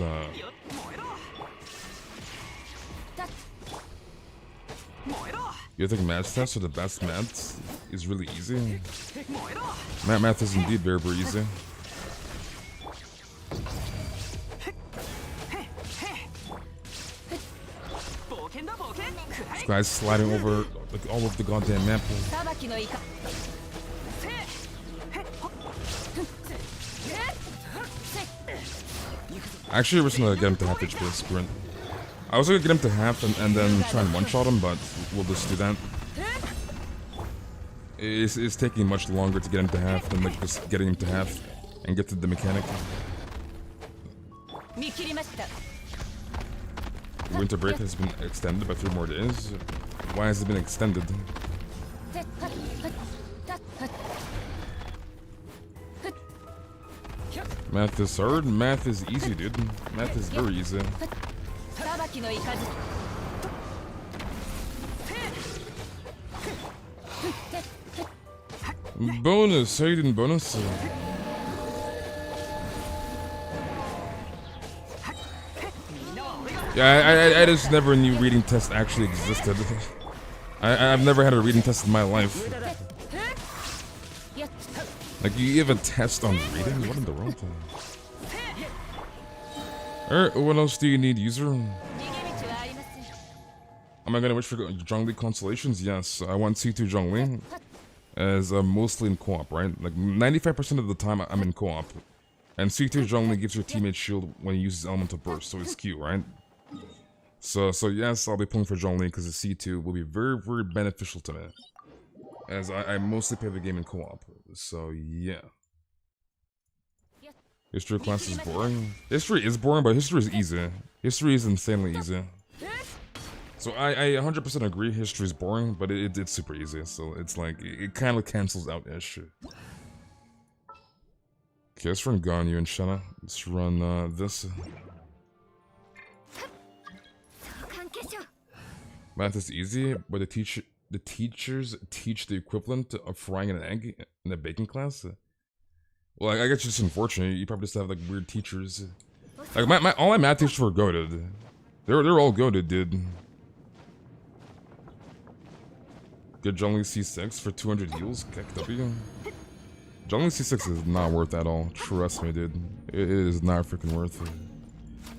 You think math tests are the best? Math is really easy. Math is indeed very easy. This guy's sliding over like all of the goddamn map. Actually, we're just gonna get him to half HP sprint. I was gonna get him to half and then try and one-shot him, but we'll just do that. It's taking much longer to get him to half than like just getting him to half and get to the mechanic. Winter break has been extended by 3 more days. Why has it been extended? Math is hard. Math is easy, dude. Math is very easy. Bonus, how you doing, bonus? Yeah, I just never knew reading tests actually existed. I've never had a reading test in my life. Like, you give a test on reading? What in the world? Alright, what else do you need, user? Am I gonna wish for Zhongli constellations? Yes, I want C2 Zhongli. As mostly in co-op, right? Like 95% of the time I'm in co-op. And C2 Zhongli gives your teammate shield when he uses elemental burst, so it's Q, right? So yes, I'll be pulling for Zhongli because the C2 will be very, very beneficial to me. As I mostly play the game in co-op. So yeah. History class is boring. History is boring, but history is easy. History is insanely easy. So I 100% agree history is boring, but it's super easy. So it's like, it kind of cancels out ish. Okay, let's run Ganyu and Shanna. Let's run this. Math is easy, but the teachers teach the equivalent of frying an egg in a baking class. Well, I guess it's just unfortunate. You probably just have like weird teachers. Like all my math teachers were goated. They're all goated, dude. Get Zhongli C6 for 200 heals. KW. Zhongli C6 is not worth at all. Trust me, dude. It is not freaking worth it.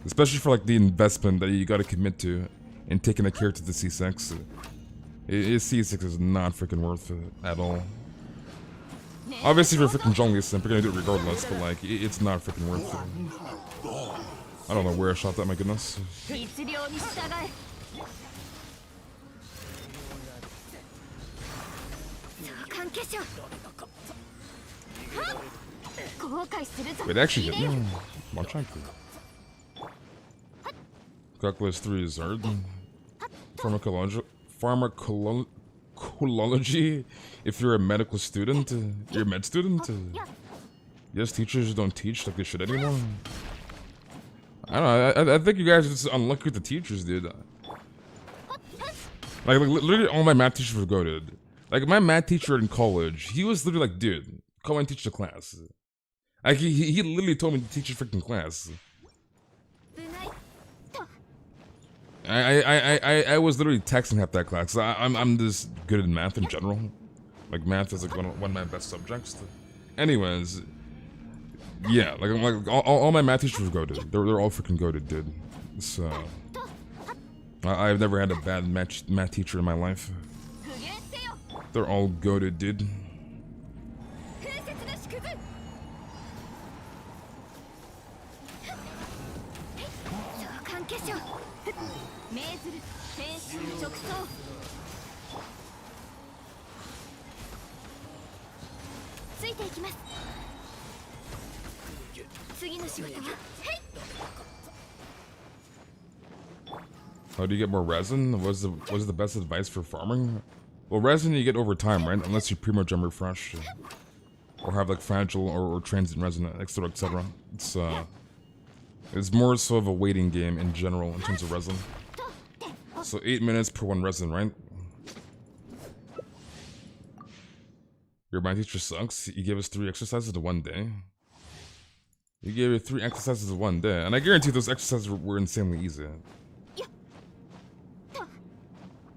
Especially for like the investment that you gotta commit to in taking a character to C6. C6 is not freaking worth it at all. Obviously, if you're freaking Zhongli simp, you're gonna do it regardless, but like, it's not freaking worth it. I don't know where I shot that, my goodness. Wait, actually hit me. Come on, try to. Calculus 3 is hard. Pharmacology, if you're a medical student, you're a med student. Yes, teachers don't teach like they should anymore. I don't know, I think you guys are just unlucky with the teachers, dude. Like literally all my math teachers were goated. Like my math teacher in college, he was literally like, dude, come and teach the class. Like he literally told me to teach a freaking class. I was literally texting half that class. I'm just good at math in general. Like math is like one of my best subjects. Anyways, yeah, like all my math teachers were goated. They're all freaking goated, dude. So I've never had a bad math teacher in my life. They're all goated, dude. How do you get more resin? What's the best advice for farming? Well, resin you get over time, right? Unless you Primogem refresh. Or have like fragile or transient resin, etc, etc. It's more so of a waiting game in general in terms of resin. So 8 minutes per one resin, right? Your math teacher sucks. He gave us 3 exercises in 1 day. You gave it 3 exercises in 1 day, and I guarantee those exercises were insanely easy.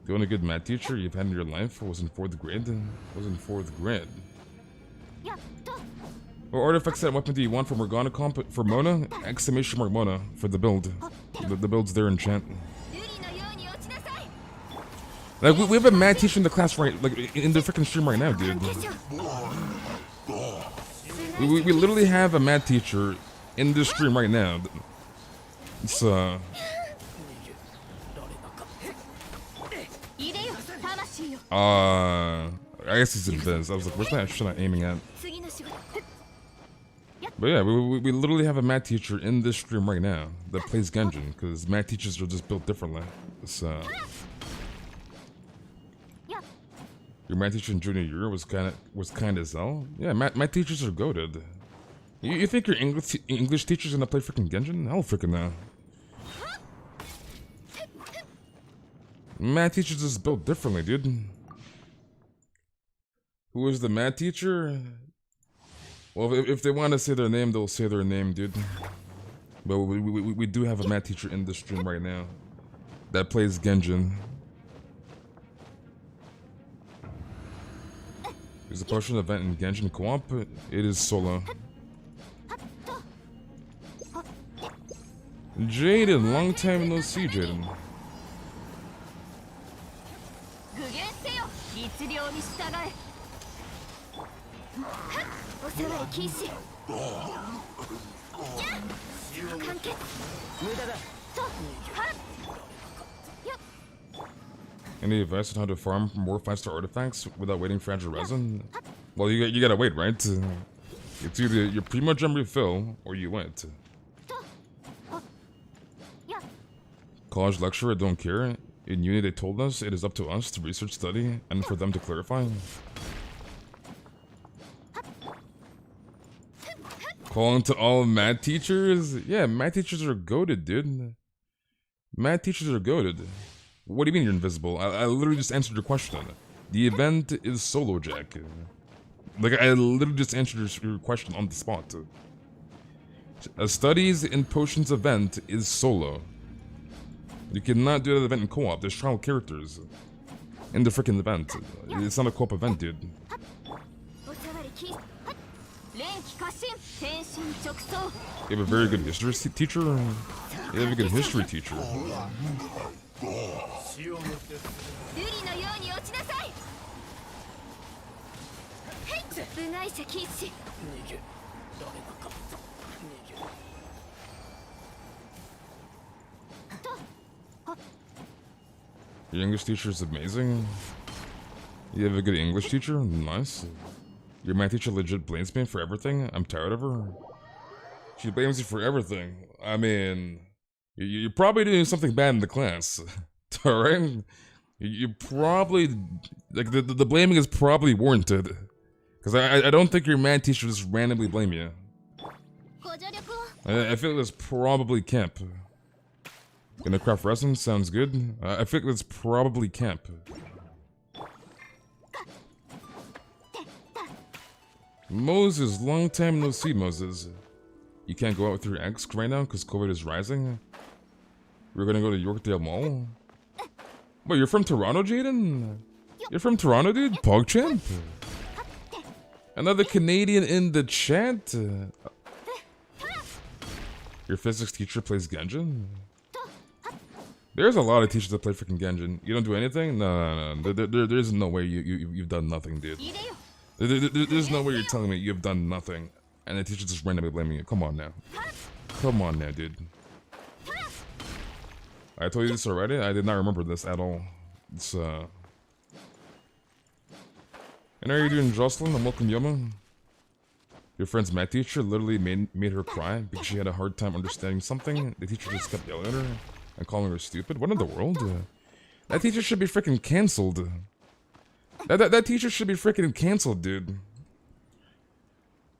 The only good math teacher you've had in your life was in 4th grade? Was in 4th grade. What artifact set weapon do you want for Morgana comp? For Mona? Exclamation mark Mona for the build. The build's there in chat. Like we have a math teacher in the class right, like in the freaking stream right now, dude. We literally have a math teacher in this stream right now. It's I guess he's in Viz. I was like, where's that shit I'm aiming at? But yeah, we literally have a math teacher in this stream right now that plays Genshin, because math teachers are just built differently. Your math teacher in junior year was kind of Zell. Yeah, my teachers are goated. You think your English teacher's gonna play freaking Genshin? Hell freaking no. Math teachers is built differently, dude. Who is the math teacher? Well, if they want to say their name, they'll say their name, dude. But we do have a math teacher in the stream right now that plays Genshin. Is a potion event in Genshin co-op? It is solo. Jaden, long time no see, Jaden. Any advice on how to farm more 5-star artifacts without waiting for fragile resin? Well, you gotta wait, right? It's either you pretty much refill or you wait. College lecturer, I don't care. In uni, they told us it is up to us to research, study, and for them to clarify. Calling to all math teachers? Yeah, math teachers are goated, dude. Math teachers are goated. What do you mean you're invisible? I literally just answered your question. The event is solo, Jack. Like, I literally just answered your question on the spot. A studies in potions event is solo. You cannot do that event in co-op. There's trial characters in the freaking event. It's not a co-op event, dude. You have a very good history teacher? You have a good history teacher. Your English teacher is amazing. You have a good English teacher? Nice. Your math teacher legit blames me for everything? I'm tired of her. She blames you for everything. I mean, you're probably doing something bad in the class. Alright? You probably... Like, the blaming is probably warranted. Because I don't think your math teacher just randomly blame you. I feel like that's probably camp. Gonna craft resin? Sounds good. I feel like that's probably camp. Moses, long time no see, Moses. You can't go out with your ex right now because COVID is rising? We're gonna go to Yorkdale Mall? Wait, you're from Toronto, Jaden? You're from Toronto, dude? PogChamp? Another Canadian in the chat? Your physics teacher plays Genshin? There's a lot of teachers that play freaking Genshin. You don't do anything? No. There's no way you've done nothing, dude. There's no way you're telling me you've done nothing, and the teacher just randomly blaming you. Come on now. Come on now, dude. I told you this already? I did not remember this at all. It's, And how are you doing, Jocelyn? And welcome, Yoma. Your friend's math teacher literally made her cry because she had a hard time understanding something. The teacher just kept yelling at her and calling her stupid. What in the world? That teacher should be freaking cancelled. That teacher should be freaking cancelled, dude.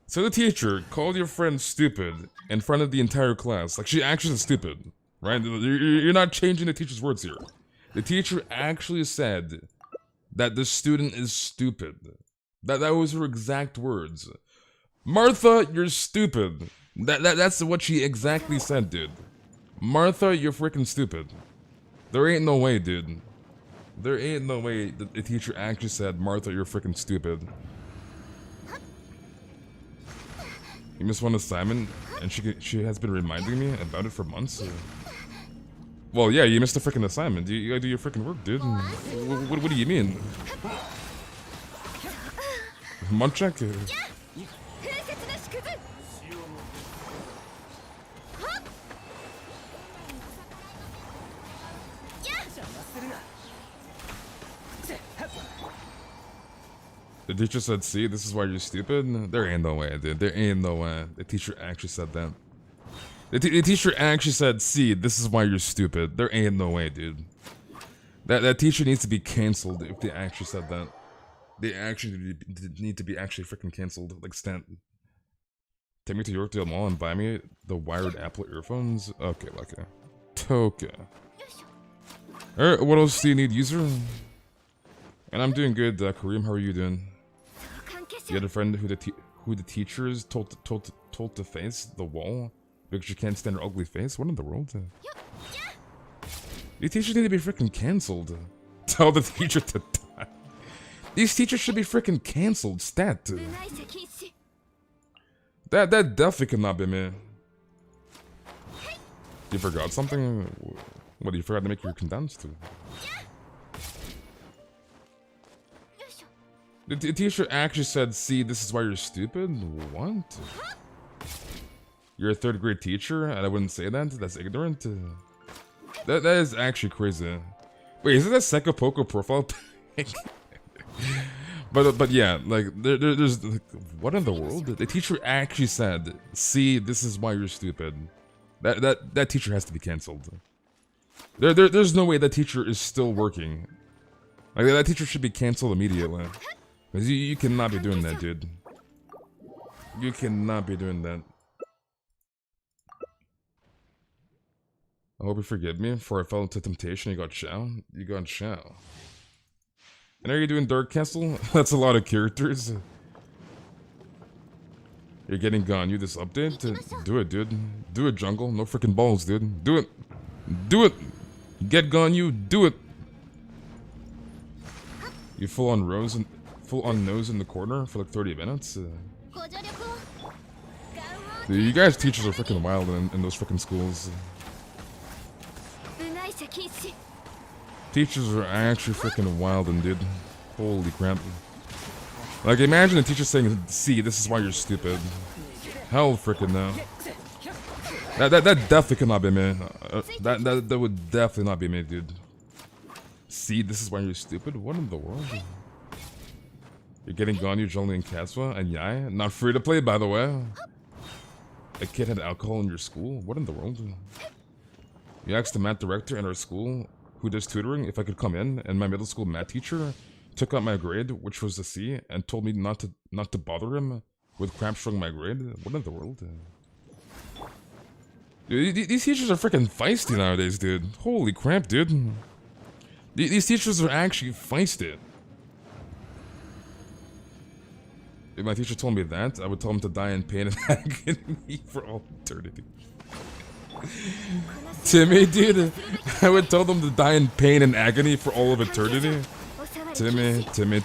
So the teacher called your friend stupid in front of the entire class. Like, she actually is stupid, right? You're not changing the teacher's words here. The teacher actually said that the student is stupid. That was her exact words. Martha, you're stupid. That's what she exactly said, dude. Martha, you're freaking stupid. There ain't no way, dude. There ain't no way that the teacher actually said, Martha, you're freaking stupid. You missed one assignment, and she has been reminding me about it for months. Well, yeah, you missed a freaking assignment. You gotta do your freaking work, dude. What do you mean? Munchak? The teacher said, see, this is why you're stupid? There ain't no way, dude. There ain't no way. The teacher actually said that. The teacher actually said, see, this is why you're stupid. There ain't no way, dude. That teacher needs to be cancelled if they actually said that. They actually need to be actually freaking cancelled. Like, Stanton. Take me to Yorkdale Mall and buy me the wired Apple earphones? Okay, okay. Okay. Alright, what else do you need, user? And I'm doing good, Kareem. How are you doing? You had a friend who the teachers told to face the wall because she can't stand her ugly face. What in the world? These teachers need to be freaking cancelled. Tell the teacher to die. These teachers should be freaking cancelled. Stat. That definitely cannot be me. You forgot something? What, you forgot to make your condensed? The teacher actually said, see, this is why you're stupid? What? You're a 3rd grade teacher and I wouldn't say that? That's ignorant? That is actually crazy. Wait, is it a second Poco profile pic? but yeah, like, there's, like, what in the world? The teacher actually said, see, this is why you're stupid. That teacher has to be cancelled. There's no way that teacher is still working. Like, that teacher should be cancelled immediately. Because you cannot be doing that, dude. You cannot be doing that. I hope you forgive me for I fell into temptation. You got Shao. You got Shao. And are you doing Dark Castle? That's a lot of characters. You're getting Ganyu this update? Do it, dude. Do it, jungle. No freaking balls, dude. Do it. Do it. Get Ganyu. Do it. You full on nose in the corner for like 30 minutes. Dude, you guys teachers are freaking wild in those freaking schools. Teachers are actually freaking wild, and dude, holy crap! Like, imagine a teacher saying, "See, this is why you're stupid." Hell, freaking no. That definitely cannot be me. That would definitely not be me, dude. See, this is why you're stupid. What in the world? You're getting Ganyu, Jolly, and Kaswa, and Yai. Not free to play, by the way. A kid had alcohol in your school. What in the world? You asked the math director in our school, who does tutoring, if I could come in, and my middle school math teacher took out my grade, which was a C, and told me not to bother him with crap showing my grade. What in the world? Dude, these teachers are freaking feisty nowadays, dude. Holy crap, dude. These teachers are actually feisty. If my teacher told me that, I would tell him to die in pain and agony for all eternity. Timmy, dude, I would tell them to die in pain and agony for all of eternity. Timmy, dude.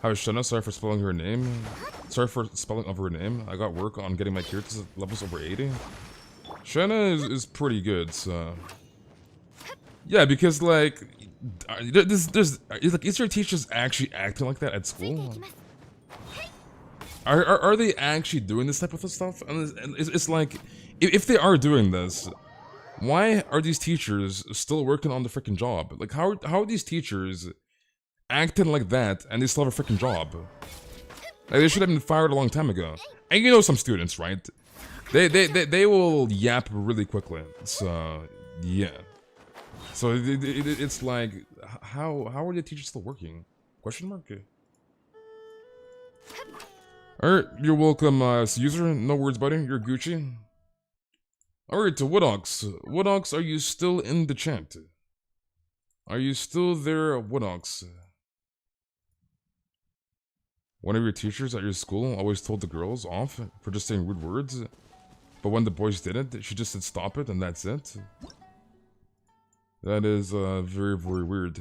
How's Shana? Sorry for spelling her name. Sorry for spelling of her name. I got work on getting my character levels over 80. Shana is pretty good, so... Yeah, because, like, is your teachers actually acting like that at school? Are they actually doing this type of stuff? And it's like, if they are doing this, why are these teachers still working on the freaking job? Like, how are these teachers acting like that and they still have a freaking job? Like, they should have been fired a long time ago. And you know some students, right? They will yap really quickly. So, yeah. So it's like, how are the teachers still working? Question mark? Alright, you're welcome, user. No words, buddy. You're Gucci. Alright, to Woodox. Woodox, are you still in the chat? Are you still there, Woodox? One of your teachers at your school always told the girls off for just saying rude words, but when the boys didn't, she just said stop it and that's it. That is very, very weird.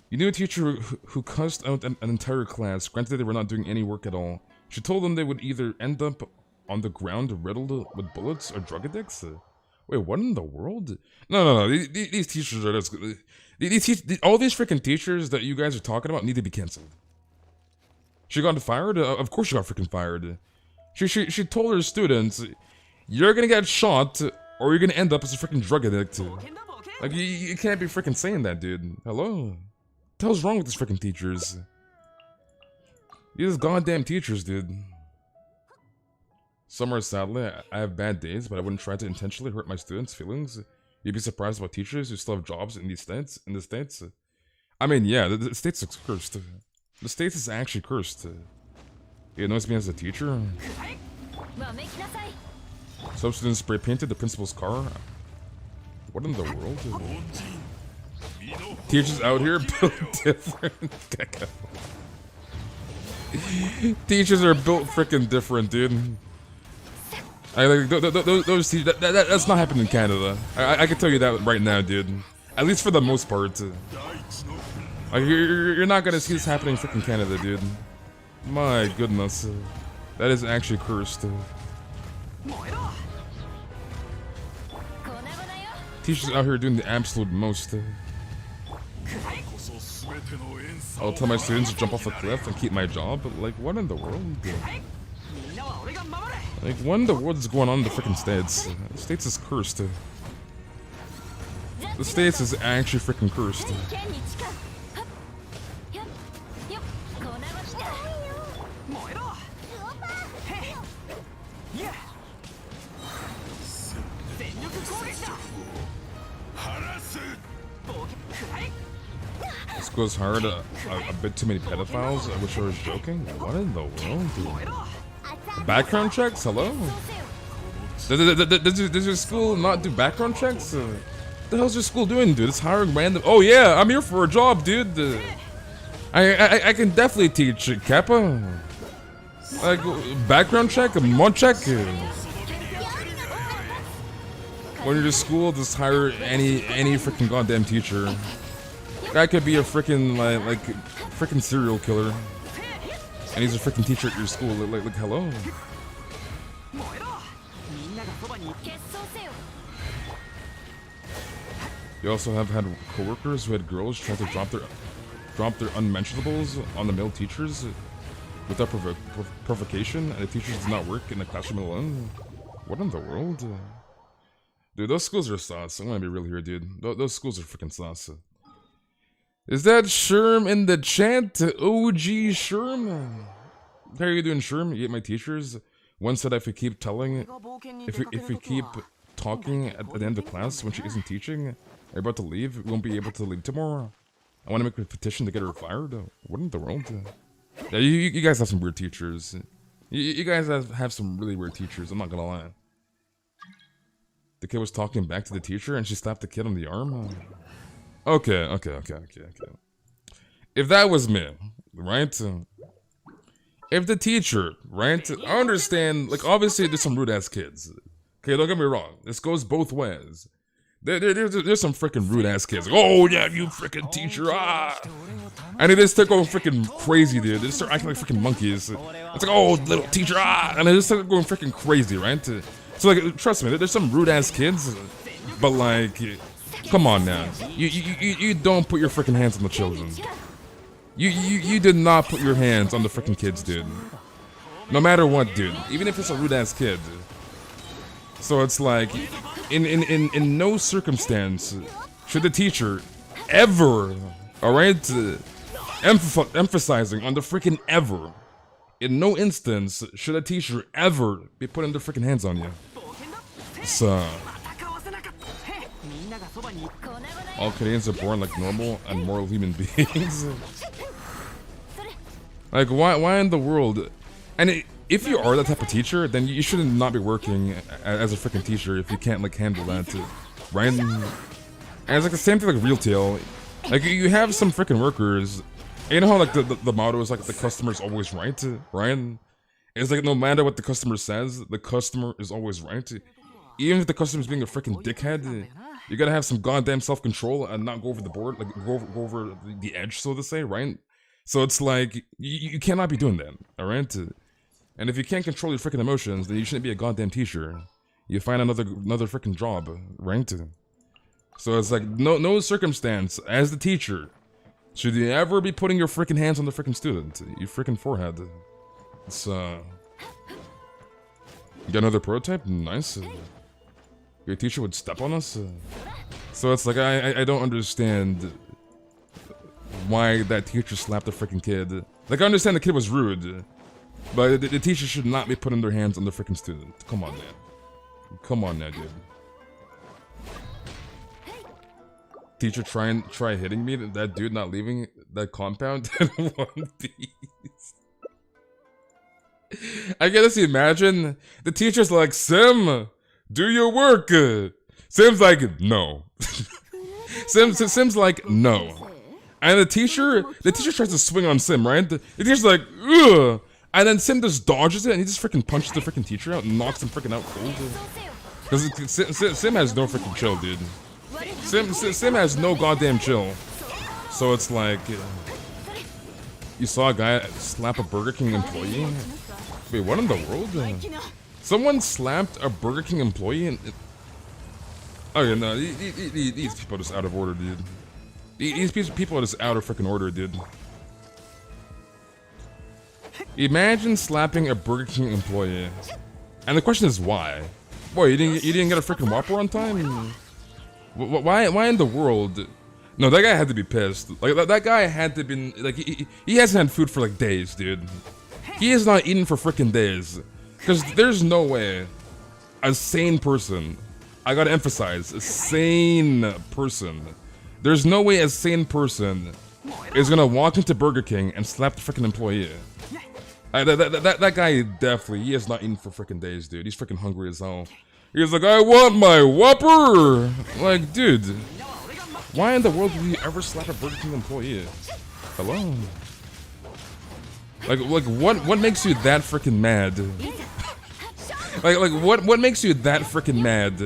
You knew a teacher who cussed out an entire class, granted they were not doing any work at all. She told them they would either end up on the ground riddled with bullets or drug addicts. Wait, what in the world? No. These teachers are just... all these freaking teachers that you guys are talking about need to be cancelled. She got fired? Of course she got freaking fired. She told her students, you're gonna get shot, or you're gonna end up as a freaking drug addict. Like, you can't be freaking saying that, dude. Hello? What the hell's wrong with these freaking teachers? These goddamn teachers, dude. Somewhere, sadly, I have bad days, but I wouldn't try to intentionally hurt my students' feelings. You'd be surprised about teachers who still have jobs in the States. I mean, yeah, the States is cursed. The States is actually cursed. It annoys me as a teacher. Some students spray painted the principal's car. What in the world? Teachers out here built different. Teachers are built freaking different, dude. I like those teachers. That's not happening in Canada. I can tell you that right now, dude. At least for the most part. Like you're not gonna see this happening in freaking Canada, dude. My goodness, that is actually cursed. Teachers out here doing the absolute most. I'll tell my students to jump off a cliff and keep my job, but like, what in the world? Like, what in the world is going on in the freaking States? The States is cursed. The States is actually freaking cursed. This goes hard. A bit too many pedophiles. I wish I was joking. What in the world, dude? Background checks? Hello? Does your school not do background checks? What the hell's your school doing, dude? It's hiring random. Oh yeah, I'm here for a job, dude. I can definitely teach Kappa. Like background check, a mod check. When you're to school, just hire any freaking goddamn teacher. Guy could be a freaking like freaking serial killer, and he's a freaking teacher at your school. Like hello. You also have had coworkers who had girls try to drop their unmentionables on the male teachers without provocation, and the teachers did not work in the classroom alone. What in the world? Dude, those schools are sauce. I'm gonna be real here, dude. Those schools are freaking sauce. Is that Sherm in the chat? OG Sherm? How are you doing, Sherm? You get my teachers? One said if we keep telling, if we keep talking at the end of class when she isn't teaching, are about to leave, we won't be able to leave tomorrow. I want to make a petition to get her fired. What in the world? Yeah, you guys have some weird teachers. You guys have some really weird teachers, I'm not gonna lie. The kid was talking back to the teacher and she slapped the kid on the arm. Okay. If that was me, right? If the teacher, right? I understand, like, obviously there's some rude-ass kids. Okay, don't get me wrong. This goes both ways. There's some freaking rude-ass kids. Like, oh, yeah, you freaking teacher, ah! And they just start going freaking crazy, dude. They start acting like freaking monkeys. It's like, oh, little teacher, ah! And they just start going freaking crazy, right? So, like, trust me, there's some rude-ass kids, but, like, come on now. You don't put your freaking hands on the children. You did not put your hands on the freaking kids, dude. No matter what, dude. Even if it's a rude-ass kid. So it's like, in no circumstance should the teacher ever, alright, emphasizing on the freaking ever. In no instance should a teacher ever be putting their freaking hands on you. So, all Canadians are born like normal and moral human beings. Like, why in the world? And if you are that type of teacher, then you should not be working as a freaking teacher if you can't like handle that, right? And it's like the same thing like retail. Like you have some freaking workers. You know how like the motto is like the customer's always right, right? It's like no matter what the customer says, the customer is always right. Even if the customer's being a freaking dickhead, you gotta have some goddamn self-control and not go over the board, like go over the edge, so to say, right? So it's like you cannot be doing that, all right? And if you can't control your freaking emotions, then you shouldn't be a goddamn teacher. You find another freaking job, right? So it's like no circumstance as the teacher should you ever be putting your freaking hands on the freaking student, you freaking forehead. It's you got another prototype? Nice. Your teacher would step on us? So it's like I don't understand why that teacher slapped the freaking kid. Like I understand the kid was rude, but the teacher should not be putting their hands on the freaking student. Come on, man. Come on now, dude. Teacher try hitting me. That dude not leaving that compound in one piece. I can just imagine the teacher's like, Sim, do your work. Sim's like, no. Sim's like, no. And the teacher tries to swing on Sim, right? The teacher's like, ugh. And then Sim just dodges it and he just freaking punches the freaking teacher out and knocks him freaking out cold. Because Sim has no freaking chill, dude. Sim has no goddamn chill. So it's like, you saw a guy slap a Burger King employee? Wait, what in the world? Someone slapped a Burger King employee and... Oh yeah, no, these people are just out of order, dude. These people are just out of freaking order, dude. Imagine slapping a Burger King employee. And the question is why? Boy, you didn't get a freaking Whopper on time? Why in the world? No, that guy had to be pissed. Like that guy had to be like he hasn't had food for like days, dude. He has not eaten for freaking days. Cause there's no way a sane person, I gotta emphasize, a sane person. There's no way a sane person is gonna walk into Burger King and slap the freaking employee. That guy definitely, he has not eaten for freaking days, dude. He's freaking hungry as hell. He's like, I want my Whopper! Like, dude, why in the world would you ever slap a Burger King employee? Hello? Like what makes you that freaking mad? like what makes you that freaking mad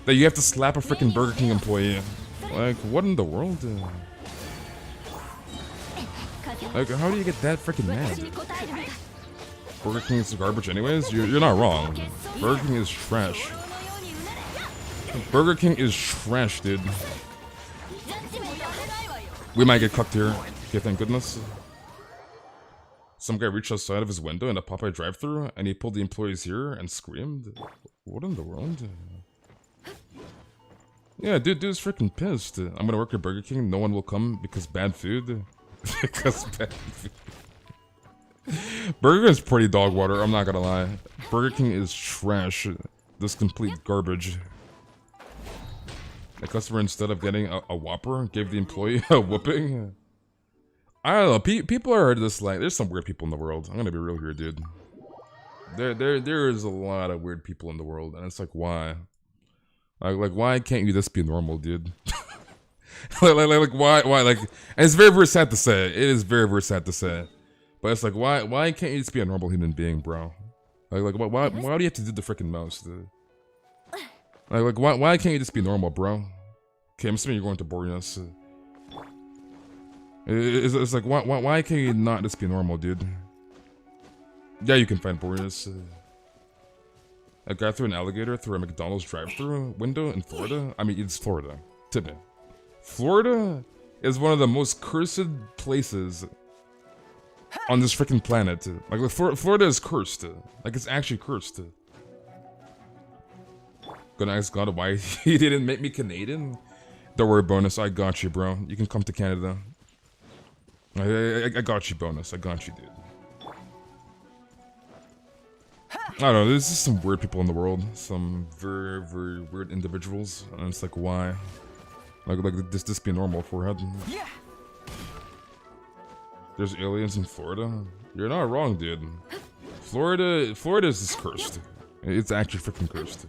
that you have to slap a freaking Burger King employee? Like, what in the world? Like, how do you get that freaking mad? Burger King is garbage anyways? You're not wrong. Burger King is trash. Burger King is trash, dude. We might get cooked here. Okay, thank goodness. Some guy reached outside of his window in a Popeye drive-thru and he pulled the employees here and screamed. What in the world? Yeah, dude's freaking pissed. I'm gonna work at Burger King, no one will come because bad food. Because bad food. Burger King is pretty dog water, I'm not gonna lie. Burger King is trash. This complete garbage. The customer, instead of getting a Whopper, gave the employee a whooping. I don't know, people are just like, there's some weird people in the world. I'm gonna be real here, dude. There is a lot of weird people in the world, and it's like, why? Like why can't you just be normal, dude? like why? Like, and it's very, very sad to say. It is very, very sad to say. But it's like, why can't you just be a normal human being, bro? Like why do you have to do the freaking most, dude? Like why can't you just be normal, bro? Okay, I'm assuming you're going to Boreas. It's like, why can't you not just be normal, dude? Yeah, you can find Boreas. A guy threw an alligator through a McDonald's drive-thru window in Florida. I mean, it's Florida. Tip me. Florida is one of the most cursed places on this freaking planet. Like, Florida is cursed. Like, it's actually cursed. Gonna ask God why he didn't make me Canadian? Don't worry, Bonus. I got you, bro. You can come to Canada. I got you, Bonus. I got you, dude. I don't know, there's just some weird people in the world. Some very, very weird individuals. And it's like, why? Like this be normal, forehead. There's aliens in Florida? You're not wrong, dude. Florida is just cursed. It's actually freaking cursed.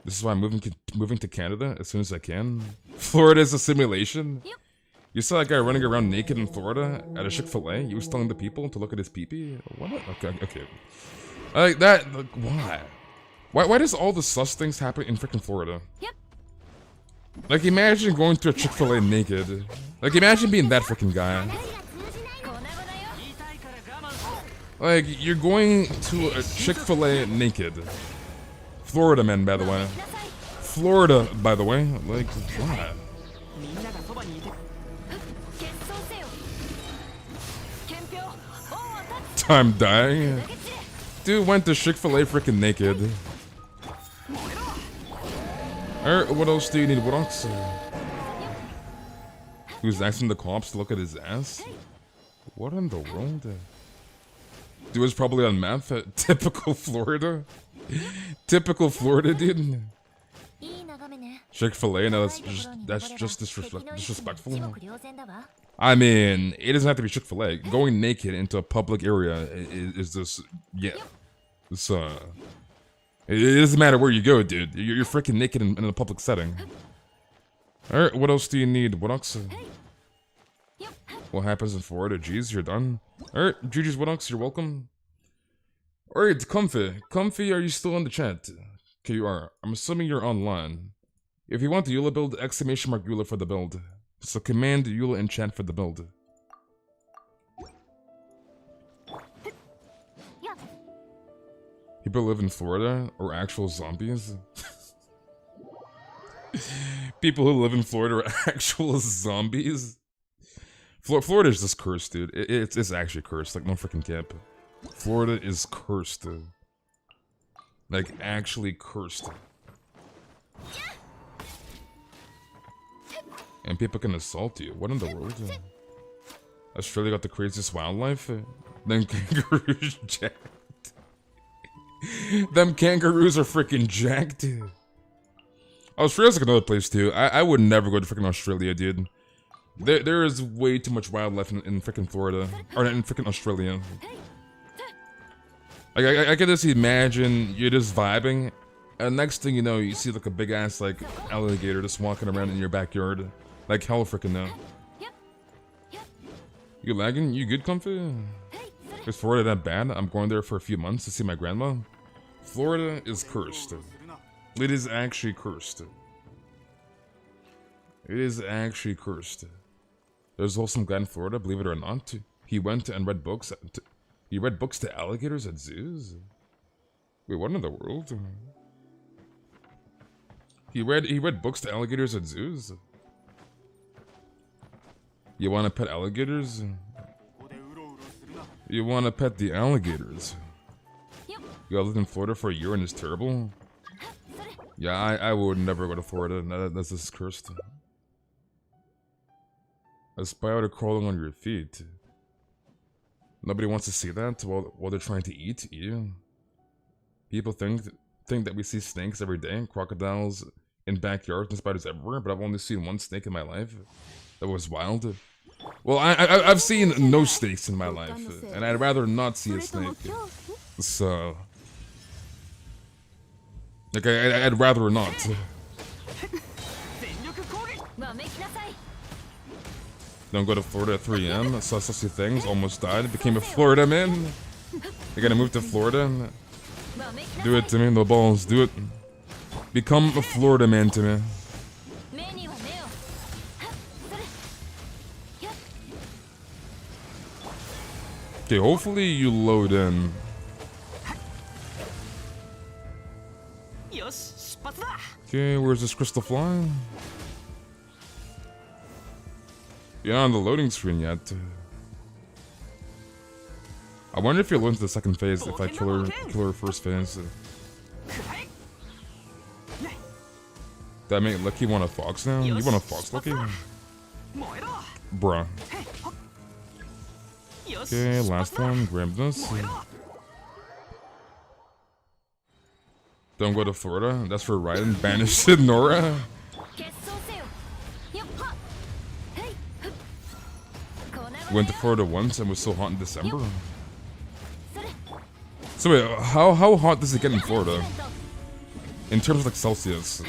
This is why I'm moving to Canada as soon as I can. Florida is a simulation? You saw that guy running around naked in Florida at a Chick-fil-A? He was telling the people to look at his pee-pee? What? Okay. Like that, like, why? Why does all the sus things happen in freaking Florida? Like, imagine going to a Chick-fil-A naked. Like, imagine being that freaking guy. Like, you're going to a Chick-fil-A naked. Florida, man, by the way. Florida, by the way. Like, why? I'm dying. Dude went to Chick-fil-A freaking naked. What else do you need? What else? He was asking the cops to look at his ass? What in the world? Dude was probably on meth. Typical Florida. Typical Florida, dude. Chick-fil-A, no, that's just disrespectful. I mean, it doesn't have to be Chick-fil-A. Going naked into a public area is just, yeah. It's, it doesn't matter where you go, dude. You're freaking naked in a public setting. Alright, what else do you need? What else? What happens in Florida? Jeez, you're done. Alright, GG's, what else? You're welcome. Alright, Comfy. Comfy, are you still in the chat? Okay, you are. I'm assuming you're online. If you want the Eula build, exclamation mark Eula for the build. So command Eula in chat for the build. People live in Florida or actual zombies? People who live in Florida are actual zombies? Florida's just cursed, dude. It's actually cursed, like no freaking cap. Florida is cursed, dude. Like, actually cursed. And people can assault you. What in the world? Australia got the craziest wildlife? Then kangaroos jacked. Them kangaroos are freaking jacked. Australia's like another place too. I would never go to freaking Australia, dude. There is way too much wildlife in freaking Florida. Or in freaking Australia. Like, I can just imagine you're just vibing, and next thing you know, you see like a big ass like alligator just walking around in your backyard. Like hell freaking no. You lagging? You good, Comfy? Is Florida that bad? I'm going there for a few months to see my grandma. Florida is cursed. It is actually cursed. It is actually cursed. There's also some guy in Florida, believe it or not. He went and read books. He read books to alligators at zoos? Wait, what in the world? He read books to alligators at zoos? You wanna pet alligators? You wanna pet the alligators? You lived in Florida for a year and it's terrible? Yeah, I would never go to Florida. That's just cursed. A spider crawling on your feet. Nobody wants to see that while they're trying to eat you. People think that we see snakes every day, crocodiles in backyards and spiders everywhere, but I've only seen one snake in my life. That was wild. Well, I've seen no snakes in my life, and I'd rather not see a snake. So, like, I'd rather not. Don't go to Florida at 3 AM. Saw sussy things, almost died, became a Florida man. I gotta move to Florida. Do it to me, the balls, do it. Become a Florida man to me. Okay, hopefully you load in. Okay, where's this crystal fly? You're not on the loading screen yet. I wonder if you'll load into the second phase if I kill her first phase. That make Lucky want a fox now? You want a fox, Lucky? Bruh. Okay, last one. Grab this. Don't go to Florida. That's for Raiden. Banished Nora. Went to Florida once and was so hot in December. So wait, how hot does it get in Florida? In terms of like Celsius.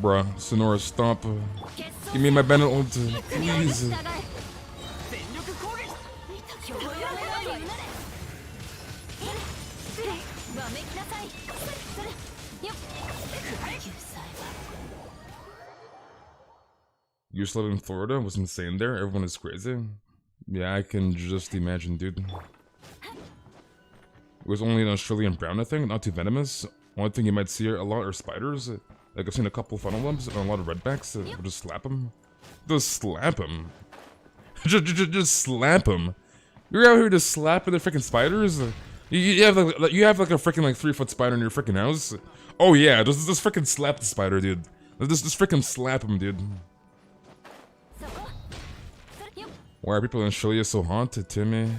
Bruh, Sonora, stop. Give me my Bennett ult, please. You used to live in Florida? Was insane there? Everyone is crazy? Yeah, I can just imagine, dude. It was only an Australian brown, I think, not too venomous. One thing you might see a lot are spiders. Like, I've seen a couple funnel lumps and a lot of redbacks. We'll just slap them. Just slap them. just slap them. You're out here just slapping the freaking spiders? You have like a freaking like 3-foot spider in your freaking house? Oh yeah, just freaking slap the spider, dude. Just freaking slap him, dude. Why are people in Australia so hot? Timmy.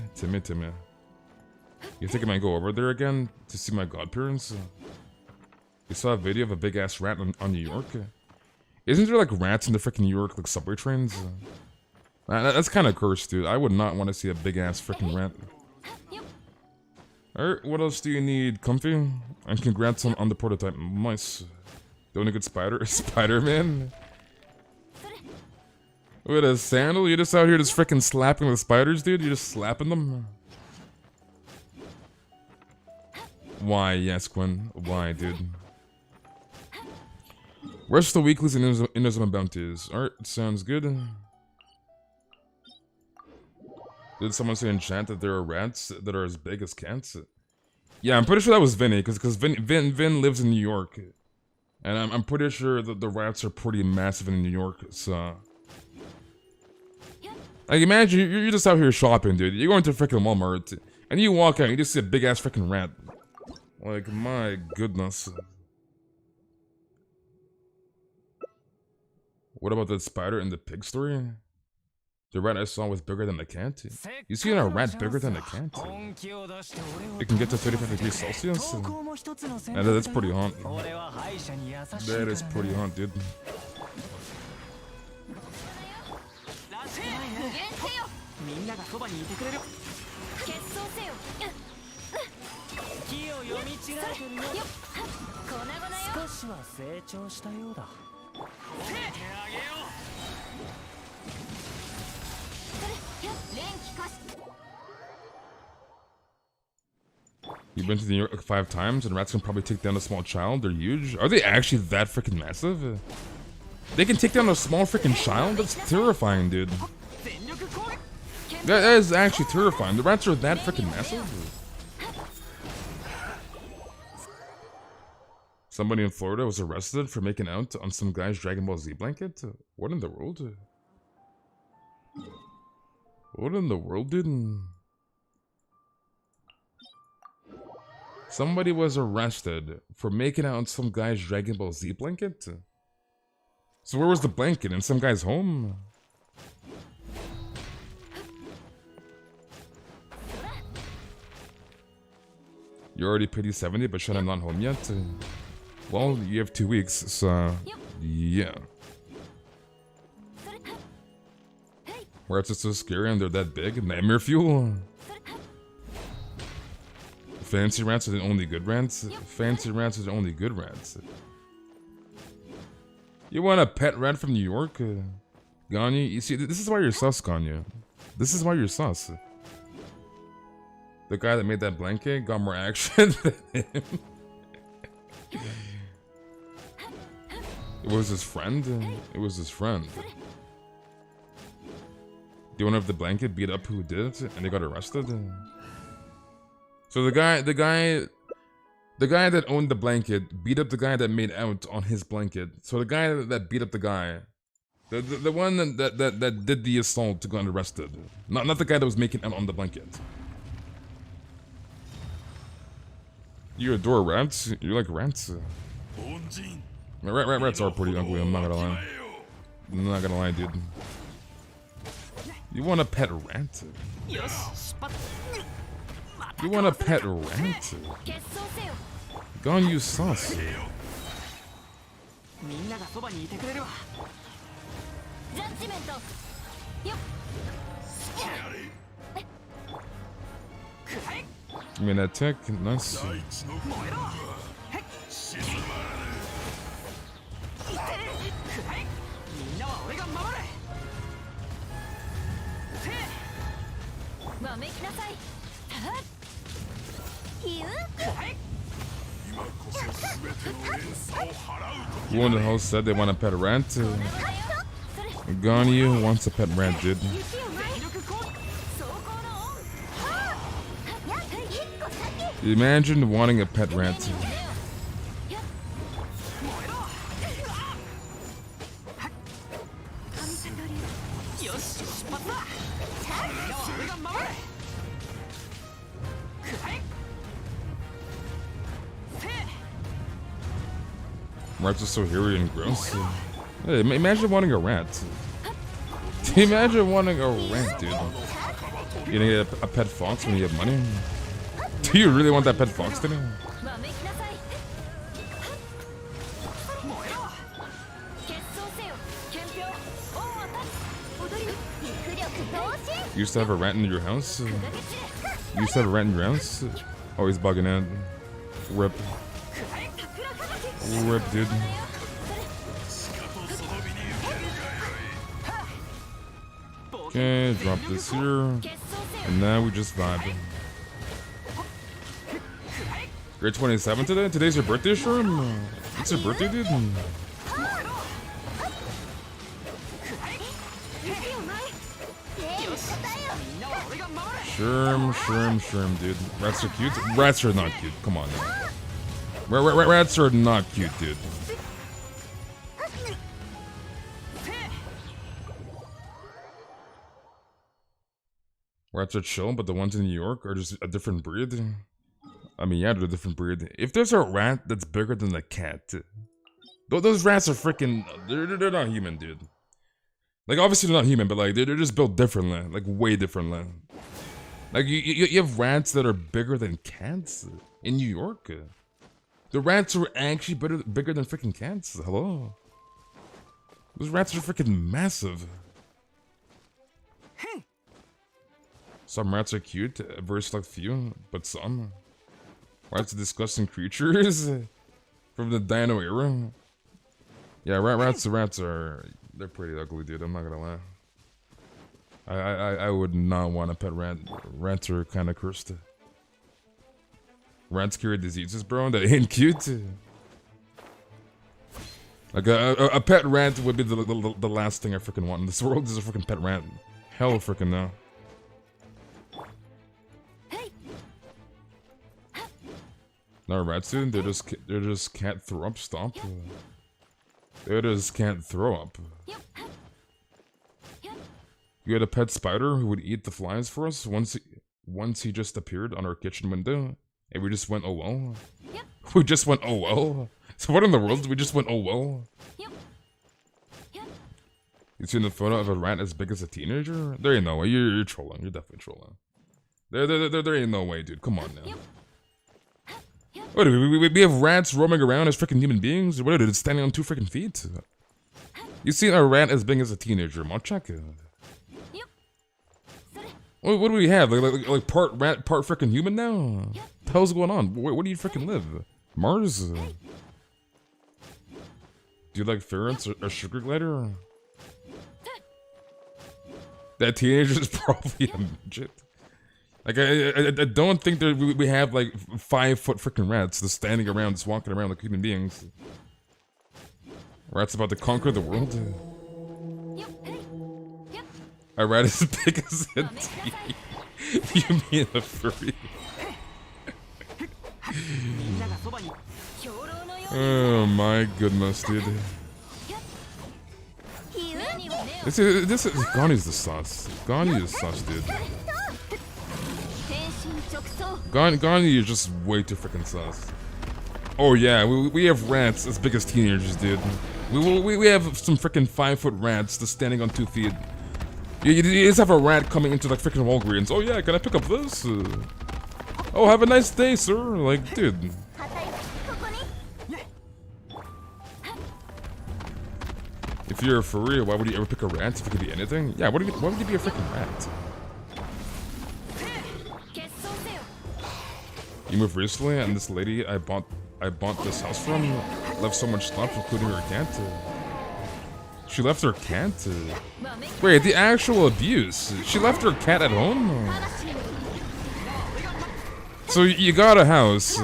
You think I might go over there again to see my godparents? You saw a video of a big ass rat on New York? Isn't there like rats in the freaking New York like subway trains? That's kind of cursed, dude. I would not want to see a big ass freaking rat. Alright, what else do you need, Comfy? And congrats on the prototype. Nice. Doing a good Spider-Man? With a sandal? You're just out here just freaking slapping the spiders, dude? You're just slapping them? Why, yes, Quinn. Why, dude? Rest of the weeklies and Inazuma bounties. Alright, sounds good. Did someone say in chat that there are rats that are as big as cats? Yeah, I'm pretty sure that was Vinny, because Vin lives in New York. And I'm pretty sure that the rats are pretty massive in New York, so... Like, imagine, you're just out here shopping, dude. You're going to freaking Walmart, and you walk out, you just see a big-ass freaking rat. Like, my goodness. What about that spider in the pig story? The rat I saw was bigger than the cat? You seen a rat bigger than a cat? It can get to 35 degrees Celsius? That's pretty hot. That is pretty hot, dude. You've been to New York like 5 times, and rats can probably take down a small child. They're huge. Are they actually that freaking massive? They can take down a small freaking child? That's terrifying, dude. That is actually terrifying. The rats are that freaking massive? Somebody in Florida was arrested for making out on some guy's Dragon Ball Z blanket? What in the world? What in the world, dude? Somebody was arrested for making out on some guy's Dragon Ball Z blanket? So where was the blanket? In some guy's home? You already paid 70, but shit, I'm not home yet? Well, you have 2 weeks, so... yeah. Rats are so scary and they're that big? Nightmare fuel? Fancy rats are the only good rats? Fancy rats are the only good rats. You want a pet rat from New York? Ganyu? You see, this is why you're sus, Ganyu. This is why you're sus. The guy that made that blanket got more action than him. It was his friend? It was his friend. The owner of the blanket beat up who did it, and they got arrested? So the guy that owned the blanket beat up the guy that made out on his blanket. So the guy that beat up the guy, the one that did the assault got arrested. Not the guy that was making out on the blanket. You adore rats? You like rats? Rats are pretty ugly, I'm not gonna lie. I'm not gonna lie, dude. You want a pet rat? You want a pet rat? Ganyu sus. I mean, that tech, nice. Who in the house said they want a pet rat? Ganyu wants a pet rat, dude. Imagine wanting a pet rat. Rats are so hairy and gross. Hey, imagine wanting a rat. Imagine wanting a rat, dude. You gonna get a pet fox when you have money? Do you really want that pet fox today? You used to have a rat in your house? You used to have a rat in your house? Oh, he's bugging out. Rip. Rip, dude. Okay, drop this here. And now we just vibe. You're 27 today? Today's your birthday, Sherm? It's your birthday, dude? Sherm, dude. Rats are cute? Rats are not cute. Come on now. Rats are not cute, dude. Rats are chill, but the ones in New York are just a different breed. I mean, yeah, they're a different breed. If there's a rat that's bigger than a cat, those rats are freaking. They're not human, dude. Like, obviously they're not human, but like they're just built differently, like way differently. Like you have rats that are bigger than cats in New York. The rats are actually bigger than freaking cats. Hello. Those rats are freaking massive. Some rats are cute, a very select few, but some. Rats are disgusting creatures from the dino era. Yeah, rats are they're pretty ugly, dude. I'm not gonna lie. I would not want a pet rat. Rats are kind of cursed. Rats carry diseases, bro. That ain't cute. Like a pet rat would be the last thing I freaking want in this world. Is a freaking pet rat. Hell, freaking no. No rats, dude. They just can't throw up. Stop. They just can't throw up. You had a pet spider who would eat the flies for us once he just appeared on our kitchen window, and we just went, oh well. We just went, oh well. So what in the world? We just went, oh well. You seen the photo of a rat as big as a teenager? There ain't no way. You're trolling. You're definitely trolling. There ain't no way, dude. Come on now. What, we have rats roaming around as freaking human beings? What are they, standing on 2 freaking feet? You seen a rat as big as a teenager, Mochak? What do we have? Like part rat, part freaking human now? What the hell's going on? Where do you freaking live? Mars? Do you like ferrets or sugar glider? That teenager is probably a midget. Like, I don't think that we have, like, 5-foot freaking rats just standing around, just walking around like human beings. Rats about to conquer the world. A rat as big as a T. You mean a furry? Oh my goodness, dude. This is Ganyu's the sauce. Ganyu is sauce, dude. Ganyu is just way too freaking sus. Oh yeah, we have rats as big as teenagers, dude. We have some freaking 5-foot rats just standing on 2 feet. You just have a rat coming into like freaking Walgreens. Oh yeah, can I pick up this? Oh, have a nice day, sir. Like, dude. If you're a furry, why would you ever pick a rat if it could be anything? Yeah, why would you be a freaking rat? You moved recently, and this lady I bought this house from left so much stuff, including her cat. She left her cat? Wait, the actual abuse. She left her cat at home? So you got a house,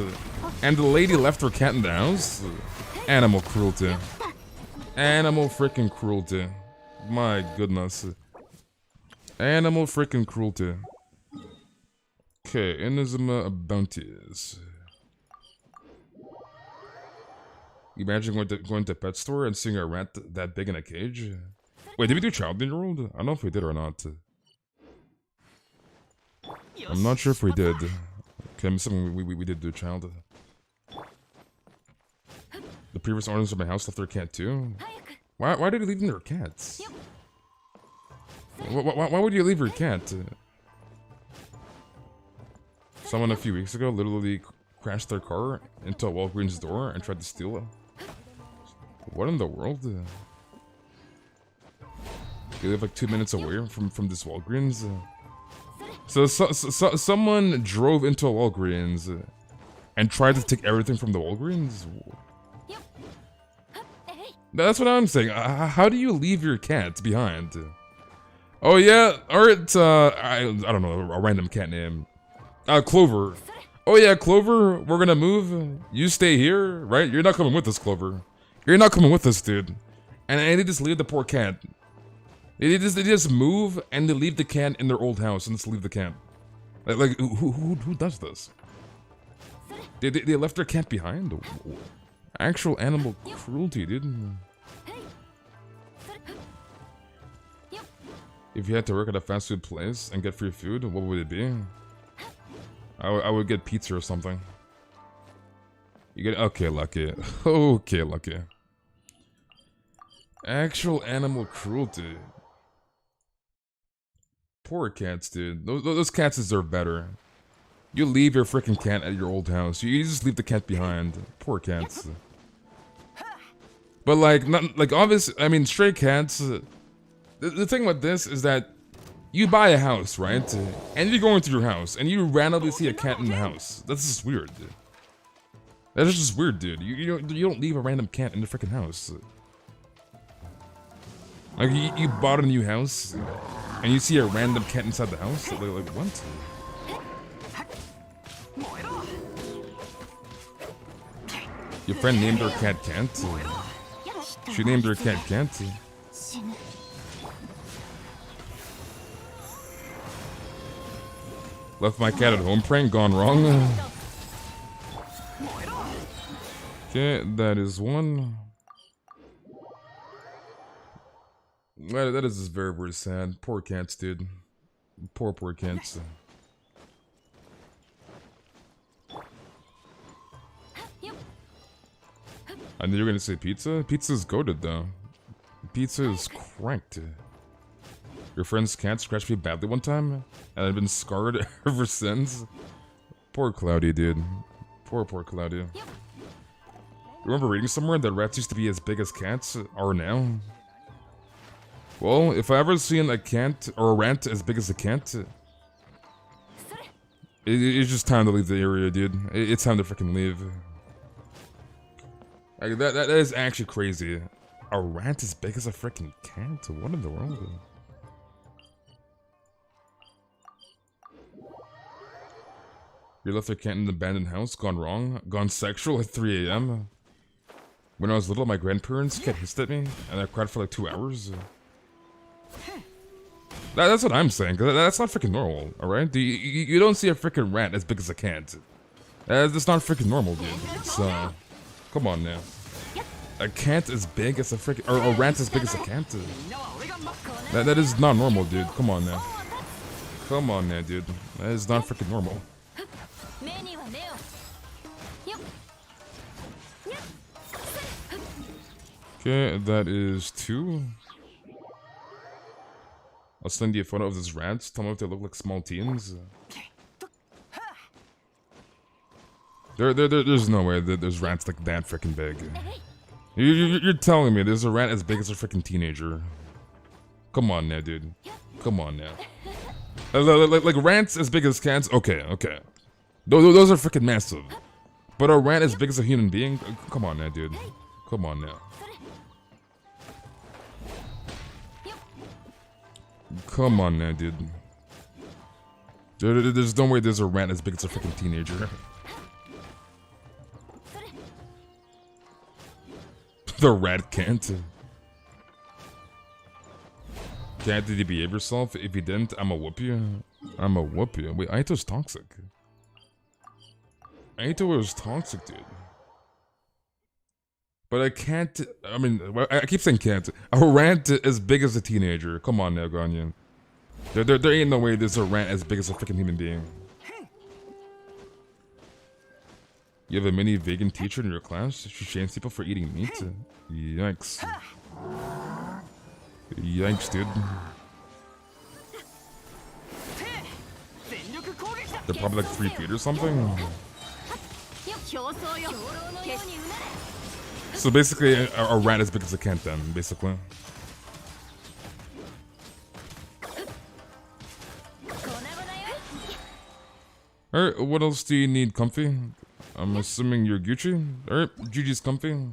and the lady left her cat in the house? Animal cruelty. Animal freaking cruelty. My goodness. Animal freaking cruelty. Okay, Inazuma bounties. Imagine going to a pet store and seeing a rat that big in a cage. Wait, did we do child in the world? I don't know if we did or not. I'm not sure if we did. Okay, I'm assuming we did do child. The previous owners of my house left their cat too. Why did they leave their cats? Why would you leave your cat? Someone a few weeks ago literally crashed their car into a Walgreens door and tried to steal it. What in the world? You live like 2 minutes away from this Walgreens. So someone drove into a Walgreens and tried to take everything from the Walgreens? That's what I'm saying. How do you leave your cat behind? Oh yeah, alright, I don't know, a random cat name. Clover. Oh yeah, Clover, we're gonna move. You stay here, right? You're not coming with us, Clover. You're not coming with us, dude. And they just leave the poor cat. They just move and they leave the cat in their old house and just leave the cat. Like who does this? They left their cat behind? Actual animal cruelty, dude. If you had to work at a fast food place and get free food, what would it be? I would get pizza or something. You get okay, Lucky. Okay, Lucky. Actual animal cruelty. Poor cats, dude. Those cats deserve better. You leave your freaking cat at your old house. You just leave the cat behind. Poor cats. But like, not like obvious. I mean, stray cats. The thing with this is that you buy a house, right? And you go into your house and you randomly see a cat in the house. That's just weird, dude. That's just weird, dude. You don't leave a random cat in the freaking house. Like you bought a new house and you see a random cat inside the house. Like what? Your friend named her cat Kant. She named her cat Kant. Left my cat at home praying, gone wrong. Okay, that is one. That is just very, very sad. Poor cats, dude. Poor cats. I knew you were gonna say pizza. Pizza's goated though. Pizza is cranked. Your friend's cat scratched me badly one time, and I've been scarred ever since. Poor Cloudy, dude. Poor Cloudy. Remember reading somewhere that rats used to be as big as cats are now? Well, if I ever seen a cat or a rat as big as a cat, it's just time to leave the area, dude. It's time to freaking leave. Like, that is actually crazy. A rat as big as a freaking cat? What in the world? You left your cat in an abandoned house, gone wrong, gone sexual at 3 AM. When I was little, my grandparents' cat hissed at me, and I cried for like 2 hours. That's what I'm saying, cause that's not freaking normal, alright? You don't see a freaking rat as big as a cat. That's not freaking normal, dude. So, come on now. A cat as big as a freaking, or a rat as big as a cat? That is not normal, dude. Come on now. Come on now, dude. That is not freaking normal. Okay, that is 2. I'll send you a photo of these rats. Tell me if they look like small teens. There's no way that there's rats like that freaking big. You're telling me there's a rat as big as a freaking teenager? Come on now, dude. Come on now. Like rats as big as cats? Okay. Those are freaking massive. But a rat as big as a human being? Come on now, dude. Come on now. Come on now, dude. There's no way there's a rat as big as a freaking teenager. The rat can't. Cat, did you behave yourself? If you didn't, I'ma whoop you. I'ma whoop you. Wait, Aito's toxic. Aito is toxic, dude. But I can't. I mean, I keep saying can't. A rat as big as a teenager. Come on now, Ganyu. There ain't no way there's a rat as big as a freaking human being. You have a mini vegan teacher in your class? She shames people for eating meat? Yikes. Yikes, dude. they're probably like 3 feet or something. So basically, a rat as big as a cat then, basically. Alright, what else do you need, Comfy? I'm assuming you're Gucci? Alright, GG's Comfy.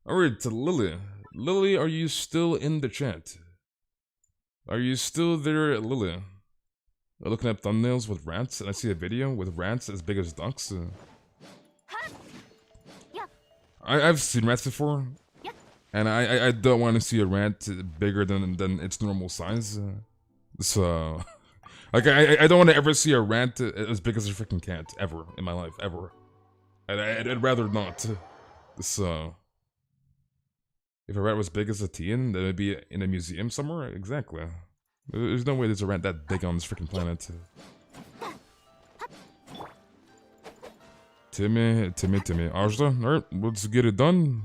Alright, to Lily. Lily, are you still in the chat? Are you still there, Lily? I'm looking at thumbnails with rats, and I see a video with rats as big as ducks. I've seen rats before, and I don't want to see a rat bigger than its normal size. So, like I don't want to ever see a rat as big as a freaking cat ever in my life, ever. I'd rather not. So, if a rat was big as a teen, then it'd be in a museum somewhere. Exactly. There's no way there's a rat that big on this freaking planet. Timmy. Ajda, alright, let's get it done.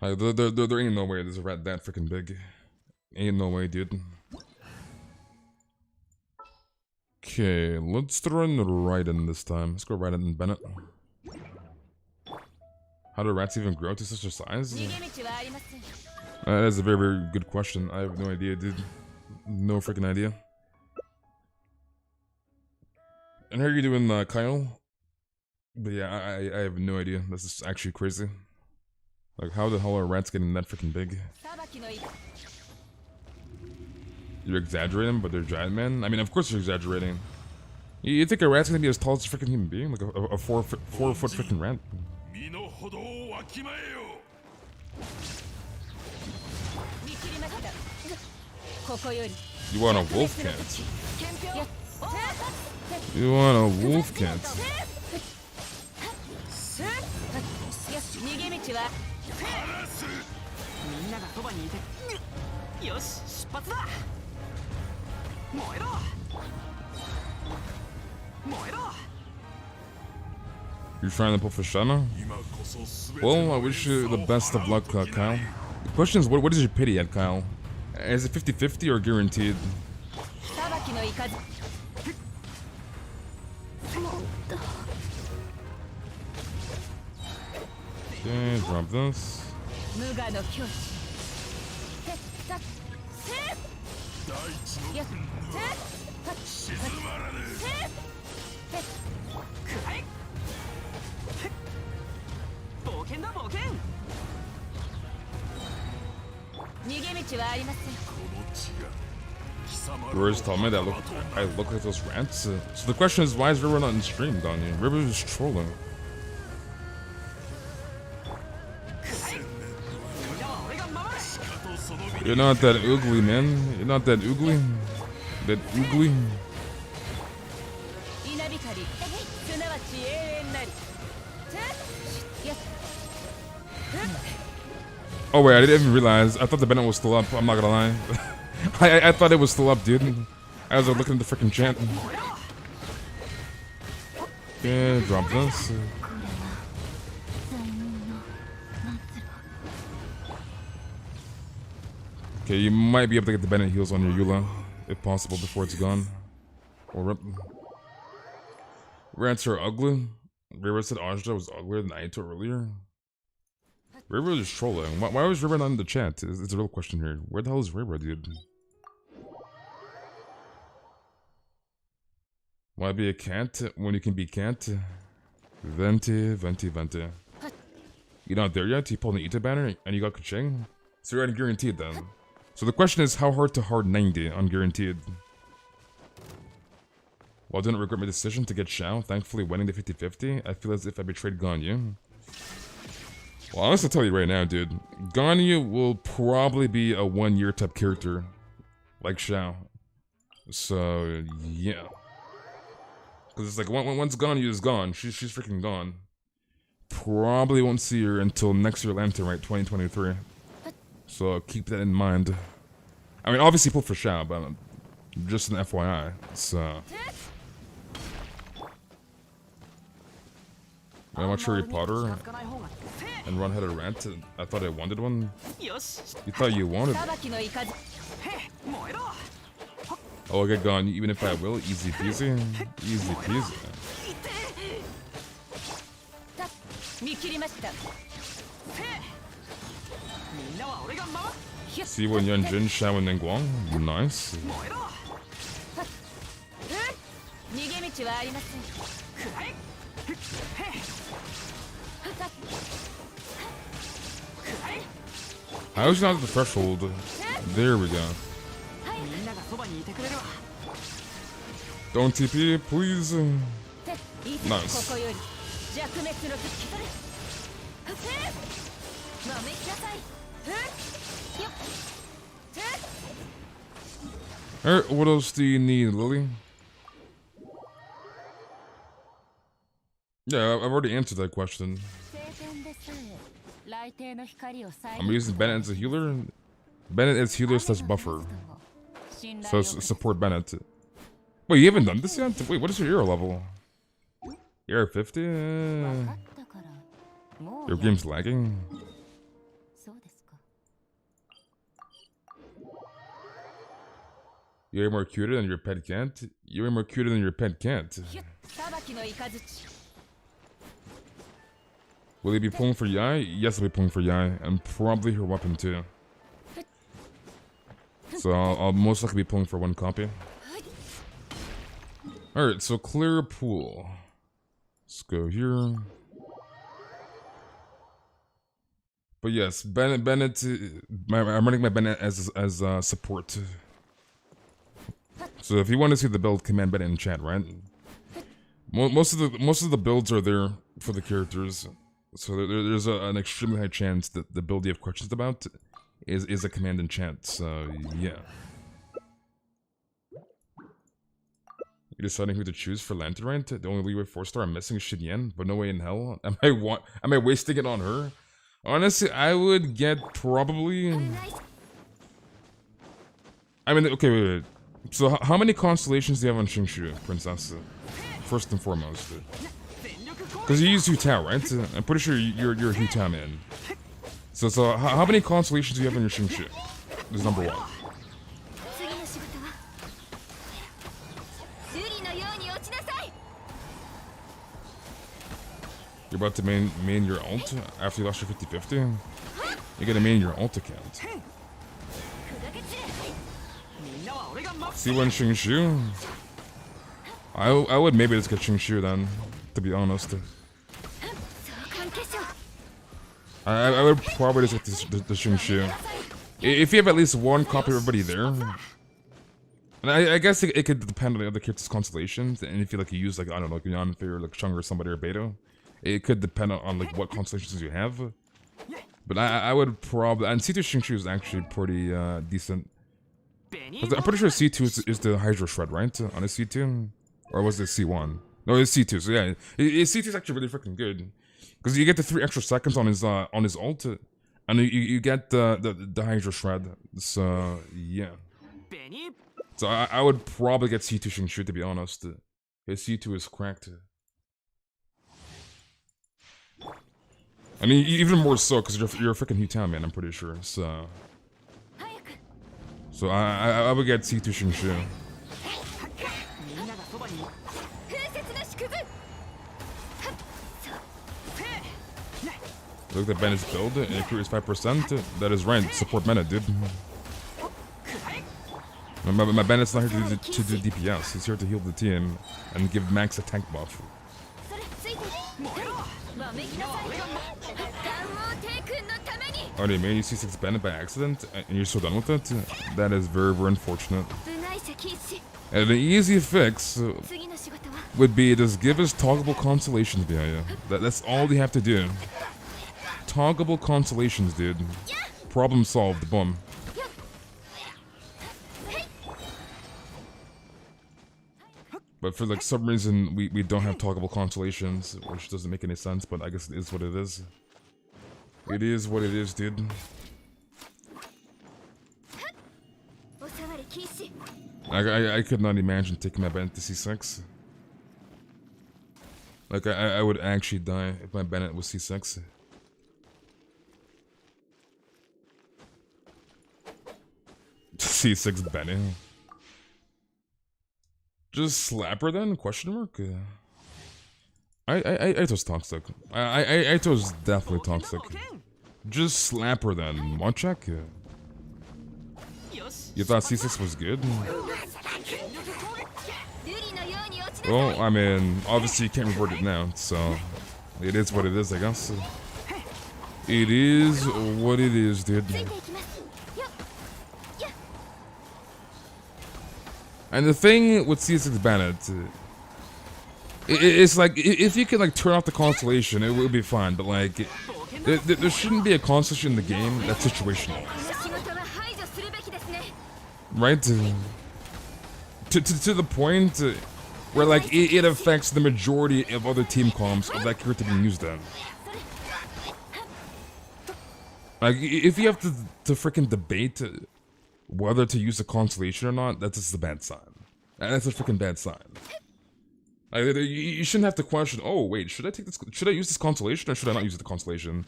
There ain't no way there's a rat that freaking big. Ain't no way, dude. Okay, let's throw in the Raiden this time. Let's go Raiden and Bennett. How do rats even grow to such a size? That is a very, very good question. I have no idea, dude. No freaking idea. And how are you doing, Kyle? But yeah, I have no idea. This is actually crazy. Like, how the hell are rats getting that freaking big? You're exaggerating, but they're giant, man? I mean, of course you're exaggerating. You think a rat's gonna be as tall as a freaking human being? Like a 4 foot freaking rat? You want a wolf cat? You want a wolf cat? You're trying to pull for Shana? Well, I wish you the best of luck, Kyle. The question is, what is your pity at, Kyle? Is it 50-50 or guaranteed? Okay, drop this. Rivers told me that I look like those rats. So the question is, why is River not in stream, Ganyu? River is trolling. You're not that oogly, man. You're not that oogly. That oogly. Oh wait, I didn't even realize. I thought the Bennett was still up. I'm not gonna lie. I thought it was still up, dude. I was looking at the freaking chat. Yeah, drop this. Okay, you might be able to get the Bennett heals on your Eula, if possible, before it's gone. Or rip. Rats are ugly. River said Ajda was uglier than Aito earlier. River is trolling. Why was River not in the chat? It's a real question here. Where the hell is River, dude? Why be a cat when you can be cat? Venti. You're not there yet? You pulled an Ita banner and you got Kaching? So you're at guaranteed then. So the question is, how hard to hard 90 on guaranteed? While I didn't regret my decision to get Shao, thankfully winning the 50-50, I feel as if I betrayed Ganyu. Well, honestly, I'll tell you right now, dude. Ganyu will probably be a 1-year type character. Like Shao. So, yeah. Because it's like, once Ganyu is gone, she's freaking gone. Probably won't see her until next year Lantern, right? 2023. So keep that in mind. I mean, obviously pull for Shao, but just an FYI. So. I watch Harry Potter and Ron had a rant. I thought I wanted one. You thought you wanted one. Oh, I'll get gone even if I will. Easy peasy. Easy peasy. C1 Yunjin, Shaman and Guang. Nice. How is she not at the threshold? There we go. Don't TP, please. Nice. Alright, what else do you need, Lily? Yeah, I've already answered that question. I'm using Bennett as a healer. Bennett is healer / buffer. So support Bennett. Wait, you haven't done this yet? Wait, what is your hero level? You're 50? Your game's lagging? You're more cuter than your pet can't? You're more cuter than your pet can't. Will he be pulling for Yai? Yes, I'll be pulling for Yai, and probably her weapon too. So I'll most likely be pulling for one copy. Alright, so clear a pool. Let's go here. But yes, Bennett, I'm running my Bennett as support. So if you want to see the build, command Bennett in chat, right? Most of the builds are there for the characters. So there's an extremely high chance that the build you have questions about is a command in chat, so yeah. You're deciding who to choose for Lantern? The only leeway 4-star I'm missing is Shinyan, but no way in hell. Am I wasting it on her? Honestly, I would get probably... I mean, okay, wait. So how many constellations do you have on Xingshu, Princess? First and foremost. Because you use Hu Tao, right? I'm pretty sure you're a Hu Tao man. So how many constellations do you have on your Xingshu? This is number 1. You're about to main your ult after you lost your 50-50? You're gonna main your ult account. C1 Xingshu? I would maybe just get Xingshu then, to be honest. I would probably just get the Xingshu. If you have at least one copy of everybody there. And I guess it could depend on the other characters' constellations, and if you you use I don't know, Yanfei or Chung or somebody or Beto. It could depend on what constellations you have. But I would probably, and C2 Xingshu is actually pretty decent. I'm pretty sure C2 is the Hydro Shred, right? On a C2? Or was it C1? No, it's C2, so yeah. C2 is actually really freaking good. Because you get the 3 extra seconds on his ult, and you get the Hydro Shred. So yeah. So I would probably get C2 Xingshu, to be honest. His C2 is cracked. I mean, even more so, because you're a freaking Hu Tao man, I'm pretty sure, so... So I would get C2 Xingshu. Look at Bennett's build, and accurate is 5%. That is right, support Bennett, dude. My Bennett's not here to do DPS, he's here to heal the team and give Max a tank buff. Oh, they made you C6 Bennett by accident, and you're so done with it? That is very, very unfortunate. And an easy fix would be just give us toggleable constellations behind you. That's all you have to do. Toggleable constellations, dude. Problem solved, boom. But for some reason, we don't have toggleable constellations, which doesn't make any sense, but I guess it is what it is. It is what it is, dude. I could not imagine taking my Bennett to C6. I would actually die if my Bennett was C6. C6 Bennett. Just slap her then? Question mark? Aito's toxic. Aito's definitely toxic. Just slap her then. One check? You thought C6 was good? Well, I mean, obviously you can't revert it now, so it is what it is, I guess. It is what it is, dude. And the thing with C6 Bennett, it's like, if you could like turn off the constellation, it would be fine, but like, there shouldn't be a constellation in the game that's situational. Right? To the point where like, it affects the majority of other team comps of that character being used then. Like, if you have to freaking debate whether to use a constellation or not, that's just a bad sign. That's a freaking bad sign. Like, you shouldn't have to question, oh wait, should I use this constellation or should I not use the constellation?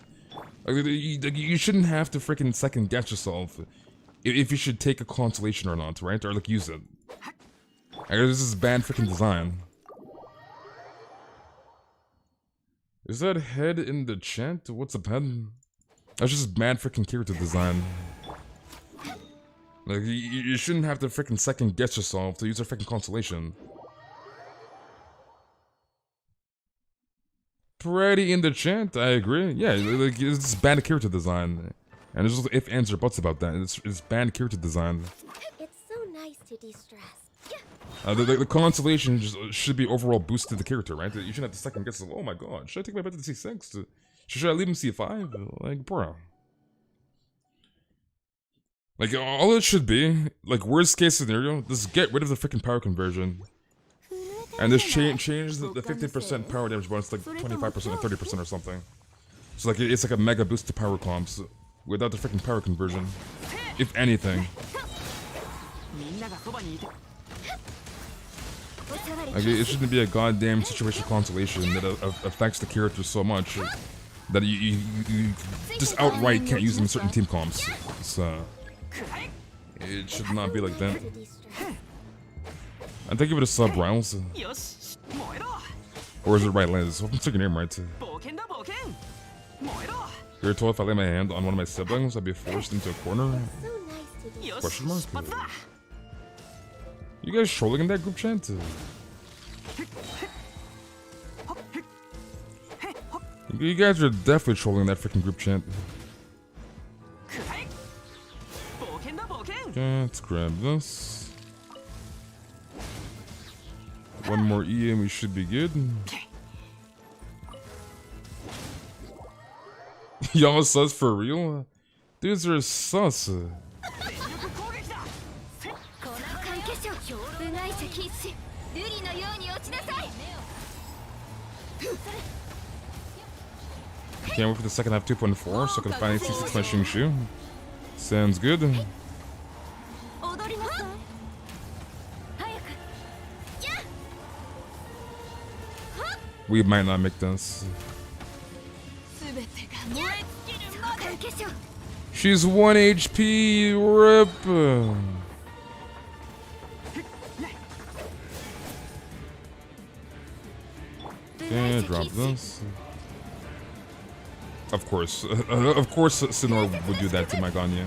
Like, you shouldn't have to freaking second guess yourself if you should take a constellation or not, right? Or like use it. Like, this is bad freaking design. Is that head in the chat? What's up, head? That's just bad freaking character design. Like, you shouldn't have to freaking second guess yourself to use a freaking constellation. Pretty in the chat, I agree. Yeah, like, it's bad character design. And there's just if, ands, or buts about that. It's bad character design. It's so nice to de-stress. The constellation just should be overall boosted to the character, right? You shouldn't have to second guess, oh my god, should I take my bet to C6? Should I leave him C5? Like, bro. Like, all it should be, like, worst case scenario, just get rid of the freaking power conversion. And just change the 15% power damage bonus to like 25% or 30% or something. So like, it's like a mega boost to power comps without the freaking power conversion. If anything. Like, it shouldn't be a goddamn situational constellation that affects the character so much that you just outright can't use them in certain team comps. So, it should not be like that. I think give it a sub, Riles. Or is it right lens? I'm taking your name right. You're told if I lay my hand on one of my siblings, I'd be forced into a corner? Question mark? You guys trolling in that group chat? You guys are definitely trolling in that freaking group chat. Okay, let's grab this. One more E and we should be good. Y'all sus for real? Dudes are sus. Can't wait for the second half 2.4 so I can finally C6 my Shingshu. Sounds good. We might not make this. She's 1 HP, rip. Okay, drop this. Of course, Sinor would do that to my Ganyu.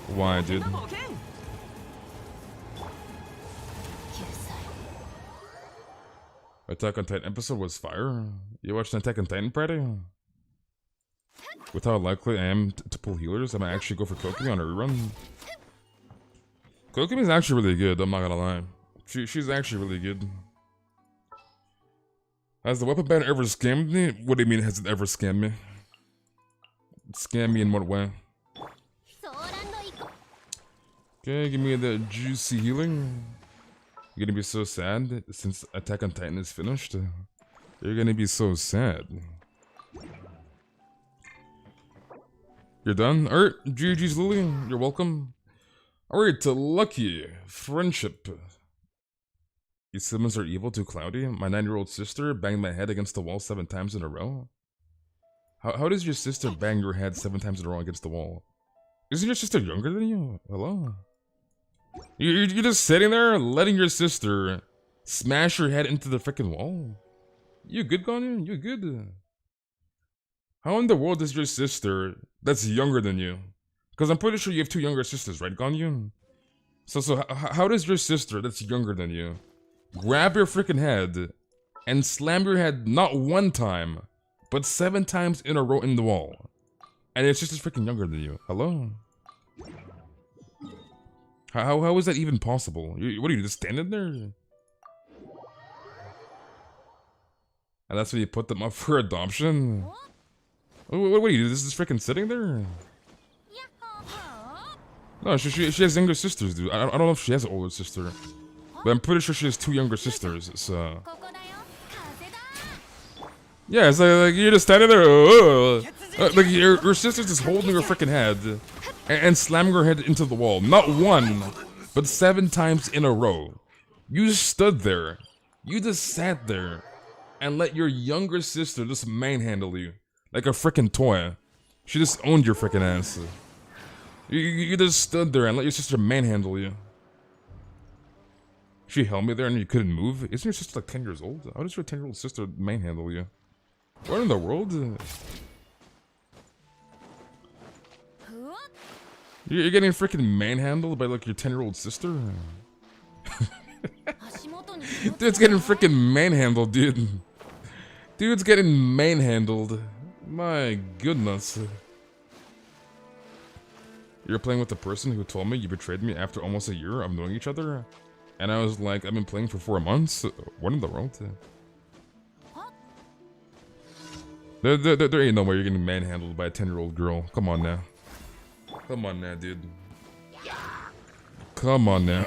Why, dude? Attack on Titan episode was fire. You watched Attack on Titan, Freddy? With how likely I am to pull healers, I might actually go for Kokumi on a rerun. Kokumi's actually really good, I'm not gonna lie. She's actually really good. Has the weapon ban ever scammed me? What do you mean, has it ever scammed me? Scam me in what way? Okay, give me the juicy healing. You're gonna be so sad since Attack on Titan is finished. You're gonna be so sad. You're done? Alright, GG's Lily, you're welcome. Alright, to Lucky, friendship. Your siblings are evil, too cloudy. My 9-year-old sister banged my head against the wall 7 times in a row. How does your sister bang your head 7 times in a row against the wall? Isn't your sister younger than you? Hello? You're just sitting there letting your sister Smash your head into the freaking wall. You good, Ganyu? You good? How in the world is your sister that's younger than you? Because I'm pretty sure you have 2 younger sisters, right, Ganyu? So how does your sister that's younger than you grab your freaking head and slam your head not 1 time, but 7 times in a row in the wall? And your sister's freaking younger than you. Hello? How is that even possible? What are you, just standing there? And that's when you put them up for adoption? What are you, this is freaking sitting there? No, she has younger sisters, dude. I don't know if she has an older sister. But I'm pretty sure she has 2 younger sisters, so... Yeah, it's like you're just standing there, like your sister's just holding her freaking head and slamming her head into the wall. Not 1, but 7 times in a row. You just stood there. You just sat there and let your younger sister just manhandle you like a freaking toy. She just owned your freaking ass. You just stood there and let your sister manhandle you. She held me there and you couldn't move? Isn't your sister like 10 years old? How does your 10-year-old sister manhandle you? What in the world? You're getting freaking manhandled by like your 10-year-old sister? Dude's getting freaking manhandled, dude. Dude's getting manhandled. My goodness. You're playing with the person who told me you betrayed me after almost a year of knowing each other? And I was like, I've been playing for 4 months? What in the world? There ain't no way you're getting manhandled by a 10-year-old girl. Come on now. Come on now, dude. Come on now.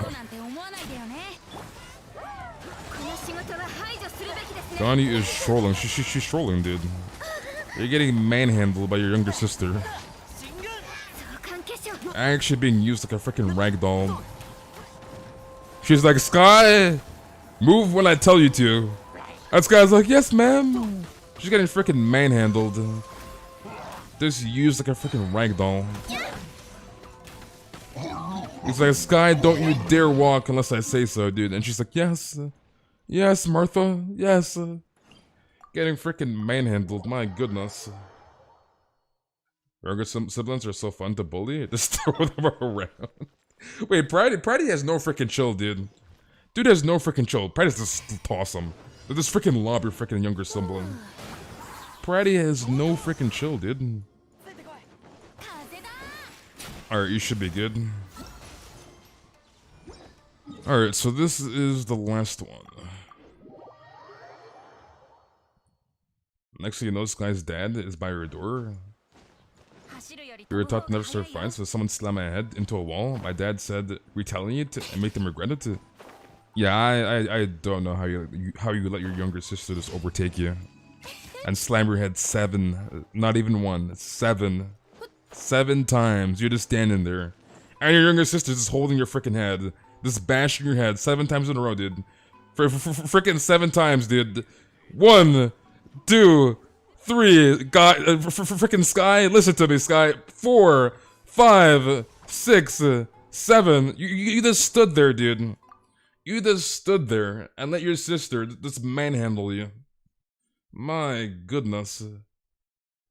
Ganyu is trolling. She's trolling, dude. You're getting manhandled by your younger sister. Actually being used like a freaking ragdoll. She's like, Sky, move when I tell you to. And Sky's like, yes, ma'am. She's getting freaking manhandled. Just used like a freaking ragdoll. He's like, Sky, don't you dare walk unless I say so, dude. And she's like, yes. Yes, Martha. Yes. Getting freaking manhandled. My goodness. Younger siblings are so fun to bully. Just throw them around. Wait, Pridey has no freaking chill, dude. Dude has no freaking chill. Pridey's just toss him. They just freaking lob your freaking younger sibling. Pridey has no freaking chill, dude. Alright, you should be good. Alright, so this is the last one. Next thing you know, this guy's dad is by your door. We were taught to never start fights, so someone slammed my head into a wall. My dad said, retaliate and make them regret it. Yeah, I don't know how you let your younger sister just overtake you and slam your head 7, not even 1, 7 times. You're just standing there, and your younger sister's just holding your freaking head, just bashing your head 7 times in a row, dude. Freaking 7 times, dude. 1, 2, 3, God, freaking Sky, listen to me, Sky. 4, 5, 6, 7. You just stood there, dude. You just stood there and let your sister just manhandle you. My goodness.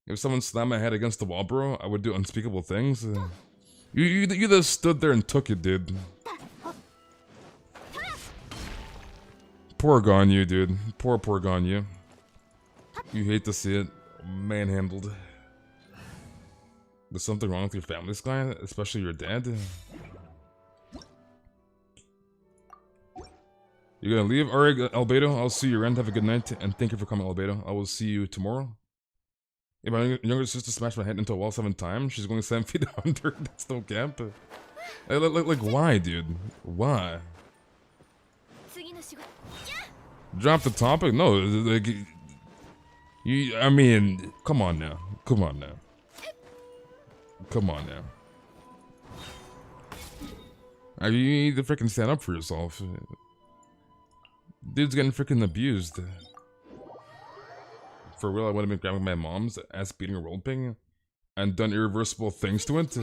If someone slammed my head against the wall, bro, I would do unspeakable things. You just stood there and took it, dude. Poor Ganyu, dude. Poor Ganyu. You hate to see it manhandled. There's something wrong with your family, Sky, especially your dad. You gonna leave? Alright, Albedo, I'll see you around. Have a good night, and thank you for coming, Albedo. I will see you tomorrow. If my younger sister smashed my head into a wall 7 times, she's going 7 feet under. That's no cap. Like, why, dude? Why? Drop the topic? No, like... I mean, come on now. Come on now. Come on now. You need to freaking stand up for yourself. Dude's getting freaking abused. For real, I would have been grabbing my mom's ass, beating a roll ping, and done irreversible things to it.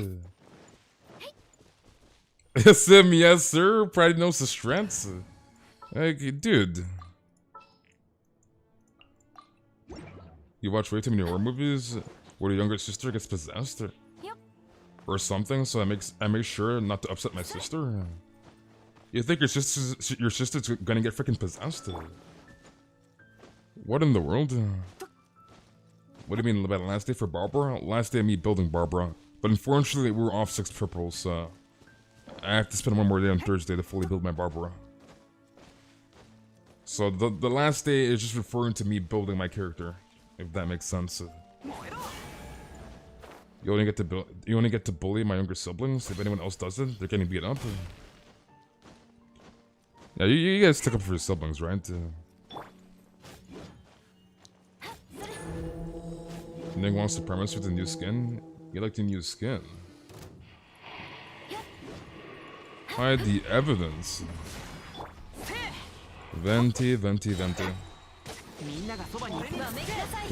Sim, yes sir. Pride knows the strengths. Like, dude. You watch way too many horror movies where the younger sister gets possessed or something, so I make sure not to upset my sister. You think your sister's gonna get freaking possessed? What in the world? What do you mean about the last day for Barbara? Last day of me building Barbara. But unfortunately we were off 6 purples, so I have to spend one more day on Thursday to fully build my Barbara. So the last day is just referring to me building my character, if that makes sense. You only get to bully my younger siblings. If anyone else does it, they're getting beat up. Yeah, you guys took up for your siblings, right? Ning wants to premise with the new skin. You like the new skin? Hide the evidence. Venti. Do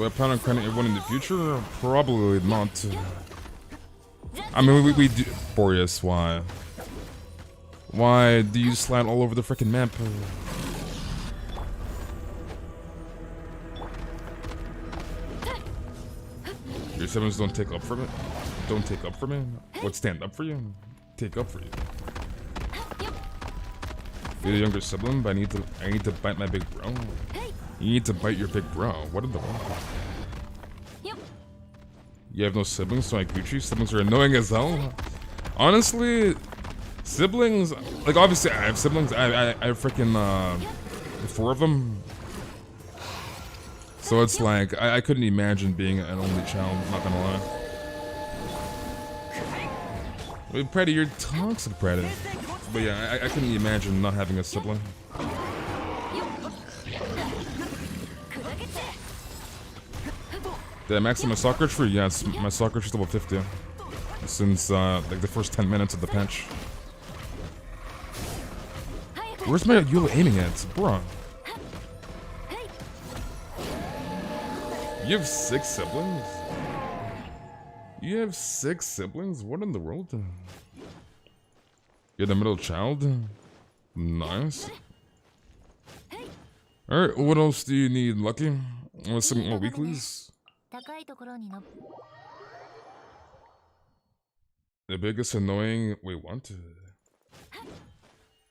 I plan on crediting everyone in the future? Probably not. I mean, we do. Boreas, why? Why do you slide all over the freaking map? Your siblings don't take up for me? Don't take up for me? What, stand up for you? Take up for you. You're the younger sibling, but I need to bite my big bro. You need to bite your big bro. What in the world? You have no siblings, so like Gucci. Siblings are annoying as hell. Honestly, siblings, like obviously I have siblings. I have freaking 4 of them. So it's like I couldn't imagine being an only child. I'm not gonna lie. Wait, Preddy, you're toxic, Preddy. But yeah, I couldn't imagine not having a sibling. Did I max my soccer tree? Yes, my soccer tree's level 50. Since like the first 10 minutes of the patch. Where's my Yula aiming at? Bruh. You have 6 siblings? You have 6 siblings? What in the world? You're the middle child? Nice. Alright, what else do you need, Lucky? Want some more weeklies? The biggest annoying... Wait, what?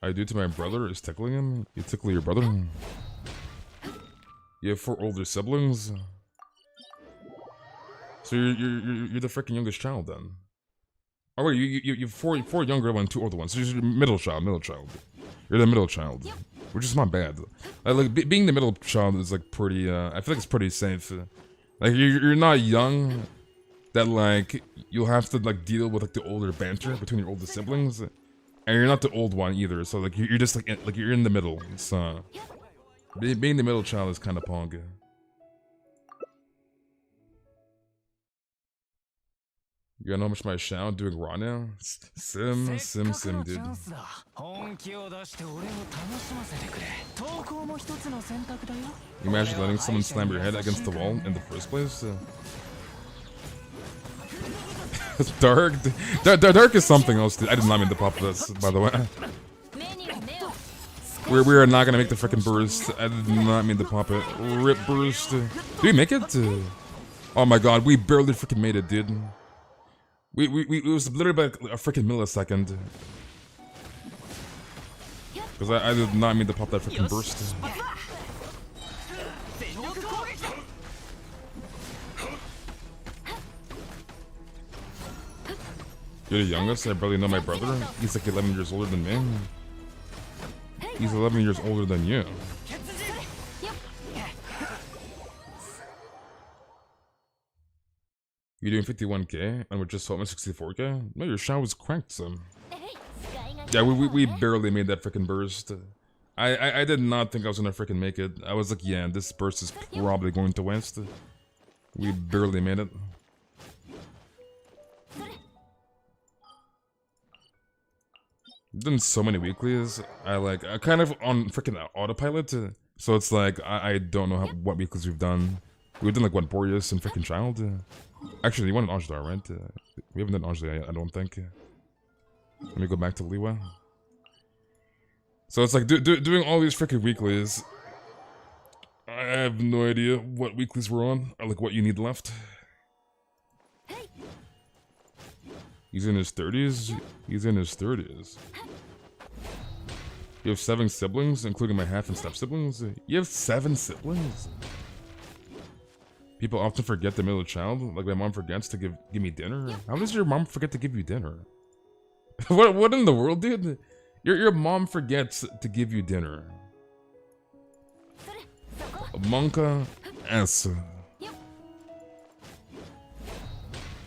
I do to my brother is tickling him? You tickle your brother? You have 4 older siblings? So you're the freaking youngest child then? Oh wait, you have four younger ones, 2 older ones. So you're the middle child. You're the middle child, which is not bad. Like being the middle child is like pretty. I feel like it's pretty safe. Like you're not young, that like you'll have to like deal with like the older banter between your older siblings, and you're not the old one either. So like you're just like you're in the middle. So being the middle child is kind of pong. You know how much my shout doing raw now? Sim, dude. You imagine letting someone slam your head against the wall in the first place? Dark? Dark is something else, dude. I did not mean to pop this, by the way. We are not gonna make the freaking burst. I did not mean to pop it. Rip burst. Did we make it? Oh my god, we barely freaking made it, dude. It was literally like a freaking millisecond. Because I did not mean to pop that freaking burst. You're the youngest? I barely know my brother. He's like 11 years older than me. He's 11 years older than you. You're doing 51k and we're just home at 64k? No, your shot was cranked, son. Yeah, we barely made that freaking burst. I did not think I was gonna freaking make it. I was like, yeah, this burst is probably going to waste. We barely made it. I've done so many weeklies. I kind of on freaking autopilot. So it's like I don't know what weeklies we've done. We've done like what, Boreas and freaking Child. Actually, you wanted Ajdar, right? We haven't done Ajdar yet, I don't think. Let me go back to Liwa. So it's like doing all these freaking weeklies. I have no idea what weeklies we're on, or like what you need left. He's in his 30s? He's in his 30s. You have 7 siblings, including my half and step siblings? You have 7 siblings? People often forget the middle child, like my mom forgets to give me dinner. How does your mom forget to give you dinner? What in the world, dude? Your mom forgets to give you dinner. Monka S.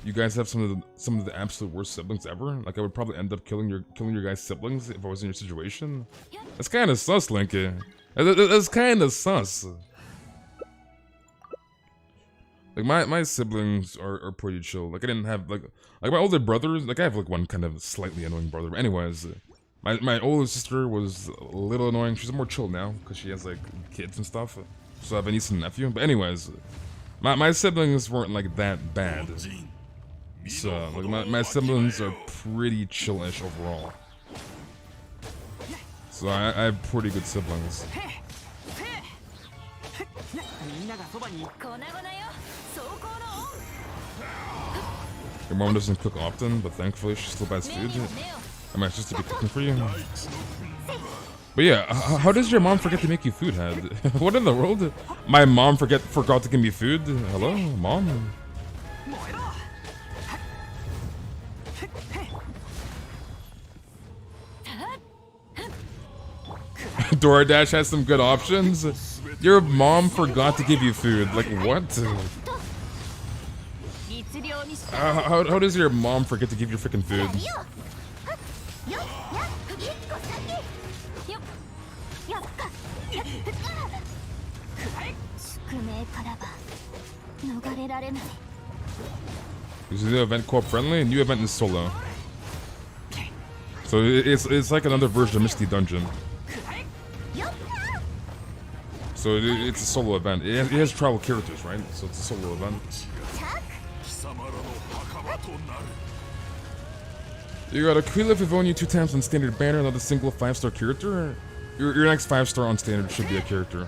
You guys have some of the absolute worst siblings ever. Like I would probably end up killing your guys' siblings if I was in your situation. That's kind of sus, Linky. That's kind of sus. Like my siblings are pretty chill. Like I didn't have like my older brothers. Like I have like one kind of slightly annoying brother. But anyways, my older sister was a little annoying. She's more chill now because she has like kids and stuff. So I have a niece and nephew. But anyways, my siblings weren't like that bad. So like my siblings are pretty chillish overall. So I have pretty good siblings. Your mom doesn't cook often, but thankfully she still buys food. I might just to be cooking for you. But yeah, how does your mom forget to make you food, Head? What in the world? My mom forgot to give me food? Hello, mom? DoorDash has some good options. Your mom forgot to give you food. Like what? How does your mom forget to give you freaking food? Is the new event co-op friendly? New event is solo. So it's like another version of Misty Dungeon. So it's a solo event. It has tribal characters, right? So it's a solo event. You got a Quilla if only 2 times on standard banner, not a single 5-star character. Your next 5-star on standard should be a character.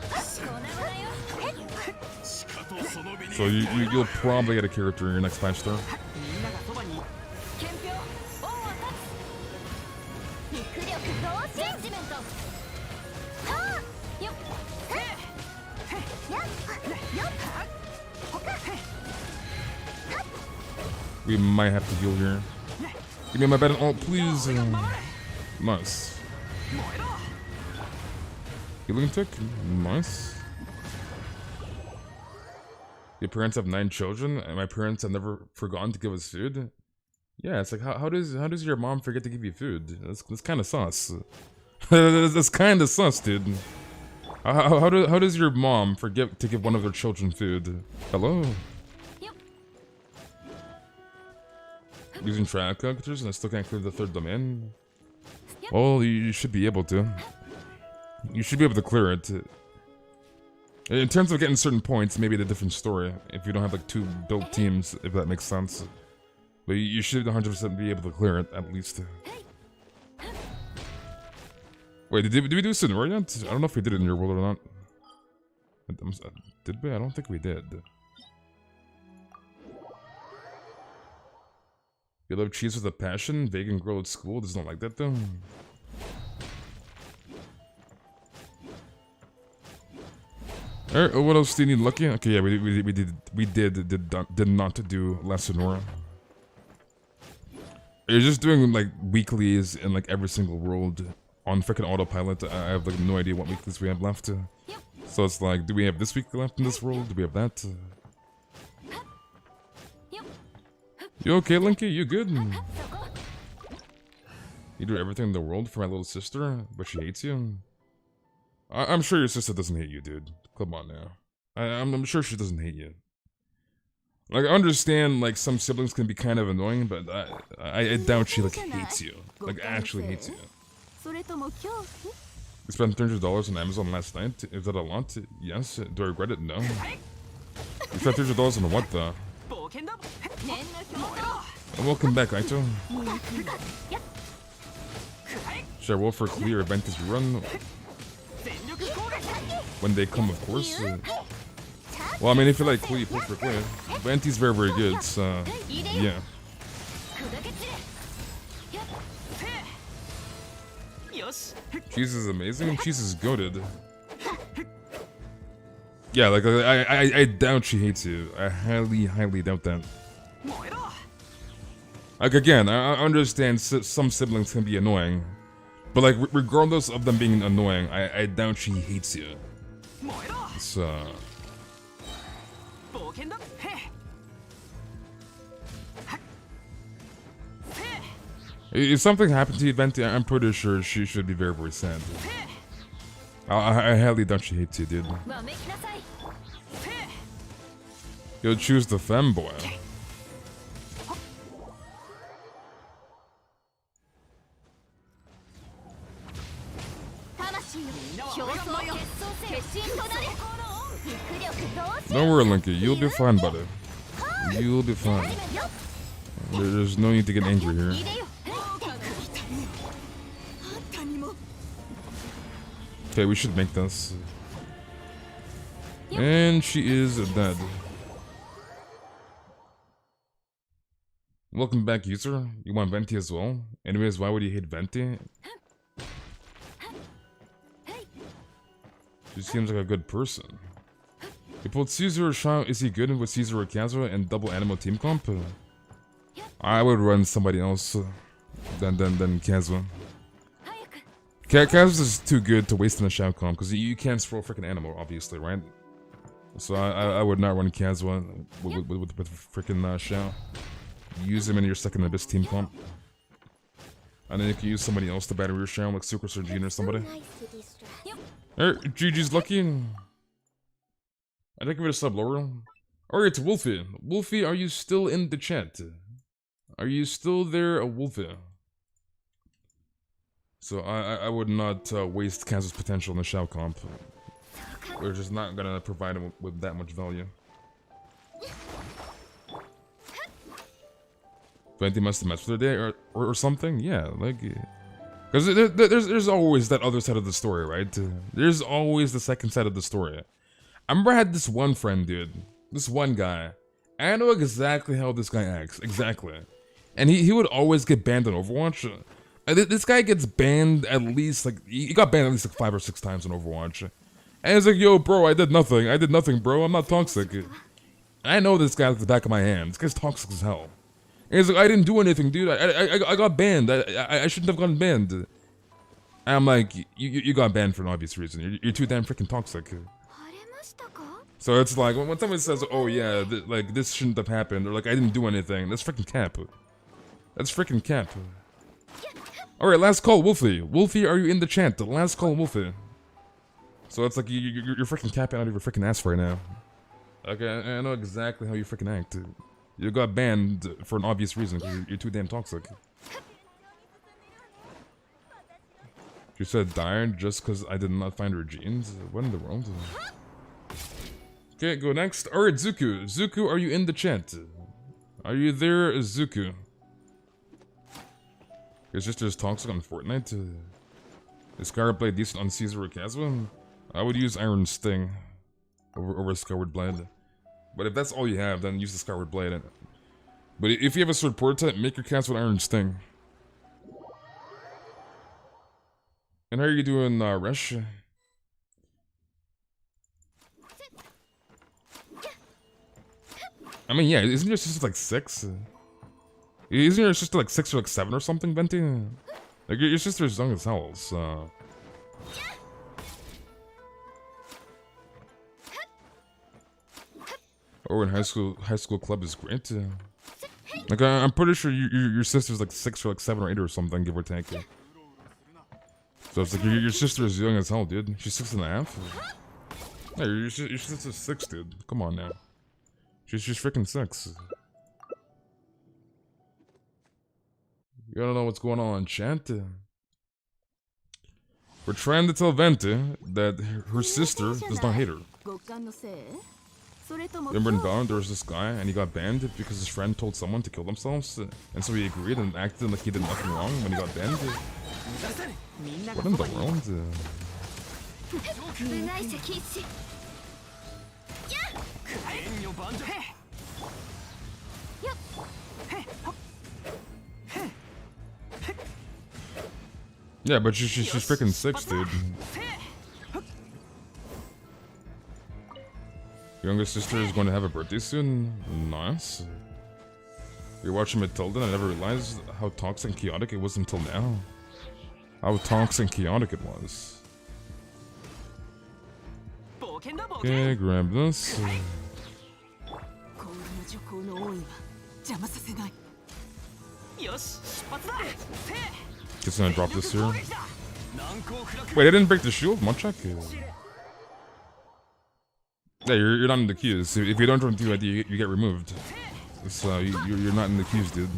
So you'll probably get a character in your next 5-star. We might have to heal here. Give me my bed and ult, please. Nice. Healing tick? Nice. Your parents have 9 children, and my parents have never forgotten to give us food? Yeah, it's like, how does your mom forget to give you food? That's kind of sus. That's kind of sus, dude. How does your mom forget to give one of their children food? Hello? Using trial characters and I still can't clear the 3rd domain? Well, you should be able to. You should be able to clear it. In terms of getting certain points, maybe it's a different story. If you don't have like 2 built teams, if that makes sense. But you should 100% be able to clear it, at least. Wait, did we do Sonora yet? I don't know if we did it in your world or not. Did we? I don't think we did. You love cheese with a passion? Vegan girl at school does not like that though. Alright, what else do you need? Lucky? Okay, yeah, we did not do La Sonora. You're just doing like weeklies in like every single world on freaking autopilot. I have like no idea what weeklies we have left. So it's like, do we have this week left in this world? Do we have that? You okay, Linky? You good? You do everything in the world for my little sister, but she hates you? I'm sure your sister doesn't hate you, dude. Come on now. I'm sure she doesn't hate you. Like, I understand, like, some siblings can be kind of annoying, but I doubt she, like, hates you. Like, actually hates you. You spent $300 on Amazon last night? Is that a lot? Yes. Do I regret it? No. You spent $300 on what, though? Welcome back, Aito. Should I roll for clear Venti's run? When they come, of course. Well, I mean, if you like clear, you pull for clear. Venti's very, very good, so yeah. Cheese is amazing. Cheese is goated. Yeah, like I doubt she hates you. I highly, highly doubt that. Like again, I understand some siblings can be annoying, but like regardless of them being annoying, I doubt she hates you. So. If something happened to you, Venti, I'm pretty sure she should be very, very sad. I highly doubt she hates you, dude. You'll choose the femboy. Don't worry, Linky. You'll be fine, buddy. You'll be fine. There's no need to get angry here. Okay, we should make this. And she is dead. Welcome back, user. You want Venti as well? Anyways, why would you hate Venti? She seems like a good person. You pulled Caesar or Shao. Is he good with Caesar or Kazuha and double animal team comp? I would run somebody else than Kazuha. Kazuha is too good to waste in a Shao comp because you can't throw a freaking animal, obviously, right? So I would not run Kazuha with freaking Shao. Use him in your second Abyss team comp. And then you can use somebody else to battle your Shao, like Super Surgeon or somebody. GG's lucky. I think give it a sub, Laurel. Alright, it's Wolfie. Wolfie, are you still in the chat? Are you still there, Wolfie? So I would not waste Kazu's potential in the Shao comp. We're just not gonna provide him with that much value. Venti must have messed with her day or something? Yeah, like... Because there's always that other side of the story, right? There's always the second side of the story. I remember I had this one friend, dude. This one guy. I know exactly how this guy acts. Exactly. And he would always get banned on Overwatch. This guy gets banned at least, like... He got banned at least like 5 or 6 times on Overwatch. And he's like, yo, bro, I did nothing. I did nothing, bro. I'm not toxic. I know this guy at the back of my hand. This guy's toxic as hell. And he's like, I didn't do anything, dude. I got banned. I shouldn't have gotten banned. And I'm like, you got banned for an obvious reason. You're too damn freaking toxic. So it's like, when somebody says, oh yeah, like, this shouldn't have happened, or like, I didn't do anything, that's freaking cap. That's freaking cap. Alright, last call, Wolfie. Wolfie, are you in the chat? The last call, Wolfie. So it's like, you're freaking capping out of your freaking ass right now. Okay, I know exactly how you freaking act. You got banned for an obvious reason, because you're too damn toxic. She said died just because I did not find her jeans? What in the world? Okay, go next. Alright, Zuku. Zuku, are you in the chat? Are you there, Zuku? Your sister's toxic on Fortnite? Is Skyward Blade decent on Caesar or Kazuha? I would use Iron Sting over Skyward Blade. But if that's all you have, then use the Skyward Blade. But if you have a sword prototype, make your cast with Iron Sting. And how are you doing, Resh? I mean, yeah, isn't your sister like 6? Isn't your sister like 6 or like 7 or something, Venti? Like, your sister's young as hell, so... Oh, and high school club is great. Like, I'm pretty sure your sister's like 6 or like 7 or 8 or something, give or take. So it's like, your sister is young as hell, dude. She's 6.5? Yeah, your sister's 6, dude. Come on now. She's freaking 6. You don't know what's going on in chat? We're trying to tell Venti that her sister does not hate her. Remember in Valorant there was this guy and he got banned because his friend told someone to kill themselves, and so he agreed and acted like he did nothing wrong when he got banned. What in the world? Yeah, but she's freaking 6, dude. Your younger sister is going to have a birthday soon? Nice. You're watching Matilda and I never realized how toxic and chaotic it was until now. How toxic and chaotic it was. Okay, grab this. Just gonna drop this here. Wait, I didn't break the shield? Munchak? Yeah, you're not in the queues. If you don't join the UID, you get removed. So you're not in the queues, dude.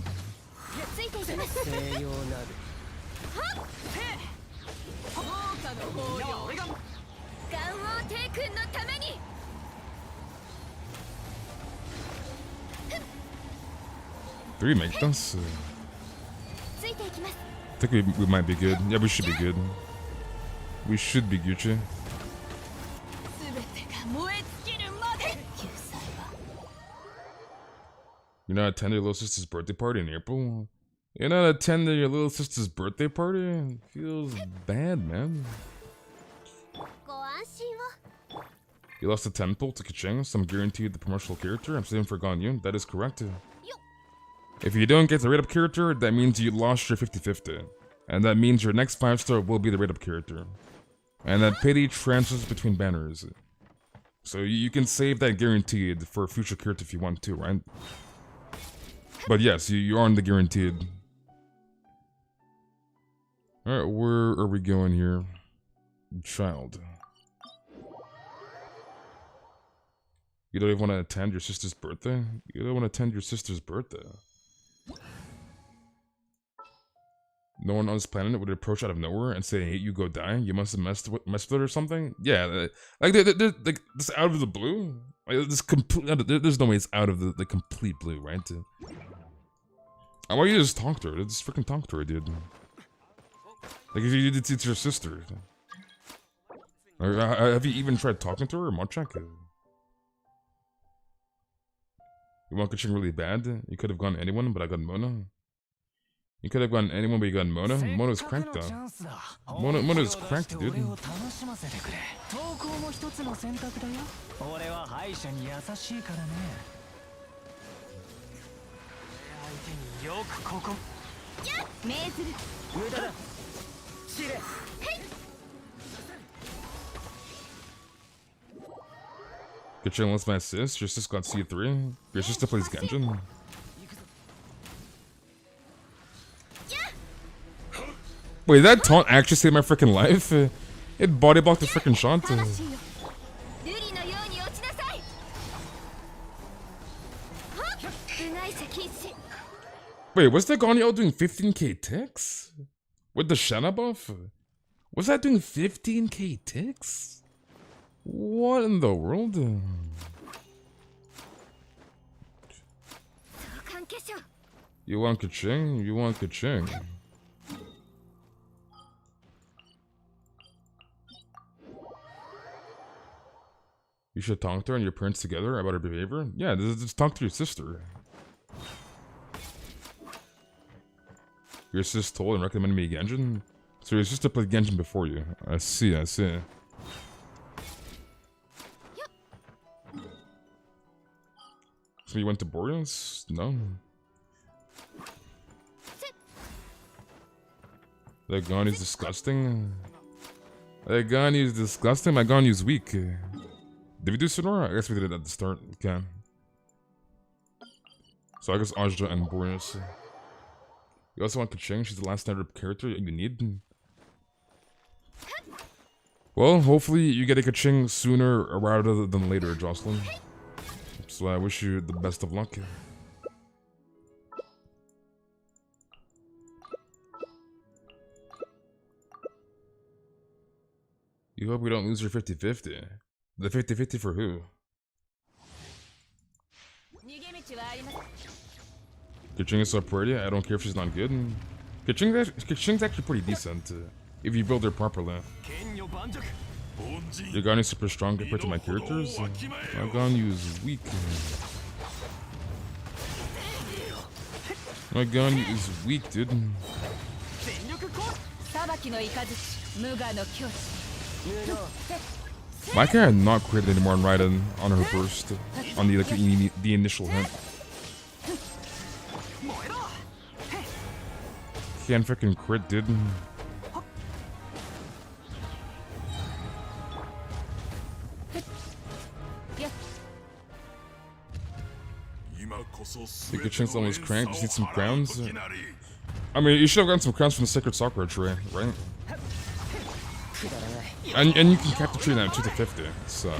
Do we make this? I think we might be good. Yeah, we should be good. We should be Gucci. You're not attending your little sister's birthday party in April? You're not attending your little sister's birthday party? Feels bad, man. You lost a temple to Keqing, so I'm guaranteed the promotional character. I'm saving for Ganyu. That is correct. If you don't get the rate-up character, that means you lost your 50-50. And that means your next 5-star will be the rate-up character. And that pity transfers between banners. So you can save that guaranteed for a future character if you want to, right? But yes, you are in the guaranteed. Alright, where are we going here? Child. You don't even want to attend your sister's birthday? You don't want to attend your sister's birthday. No one on this planet would approach out of nowhere and say, "Hey, you go die. You must have messed with it or something." Yeah, like this out of the blue. Like this complete. There's no way it's out of the complete blue, right? Why don't you just talk to her? Just freaking talk to her, dude. Like if you it's your sister. Have you even tried talking to her, Marchak? You want Keqing really bad? You could have gone anyone, but I got Mona. You could have gone anyone, but you got Mona. Mona's cracked though. Mona's cracked, dude. Keqing lost my assist. Your sis got C3. Your sister plays Genshin. Wait, that taunt actually saved my freaking life? It body blocked the freaking shot. Wait, was that Ganyu doing 15k ticks? With the Shanna buff? Was that doing 15k ticks? What in the world? You want Keqing? You want Keqing? You should talk to her and your parents together about her behavior? Yeah, just talk to your sister. Your sis told and recommended me Genshin? So your sister played Genshin before you. I see, I see. So you went to Boreas? No. That Ganyu's disgusting. That Ganyu's disgusting? My Ganyu's weak. Did we do Sonora? I guess we did it at the start. Okay. So I guess Ajda and Boreas. You also want Keqing? She's the last standard character you need. Well, hopefully you get a Keqing sooner rather than later, Jocelyn. So I wish you the best of luck. You hope we don't lose your 50-50. The 50-50 for who? Keqing is so pretty, I don't care if she's not good. Kaching's actually pretty decent if you build her properly. Your Ganyu is super strong compared to my characters. My Ganyu is weak. My Ganyu is weak, dude. Why can I not crit anymore on Raiden on her burst? On the the initial hit. Can't freaking crit, dude. The Kachin's almost cranked. Just need some crowns. I mean, you should have gotten some crowns from the Sacred Sakura tree, right? And you can cap the tree now 2 to 50. So.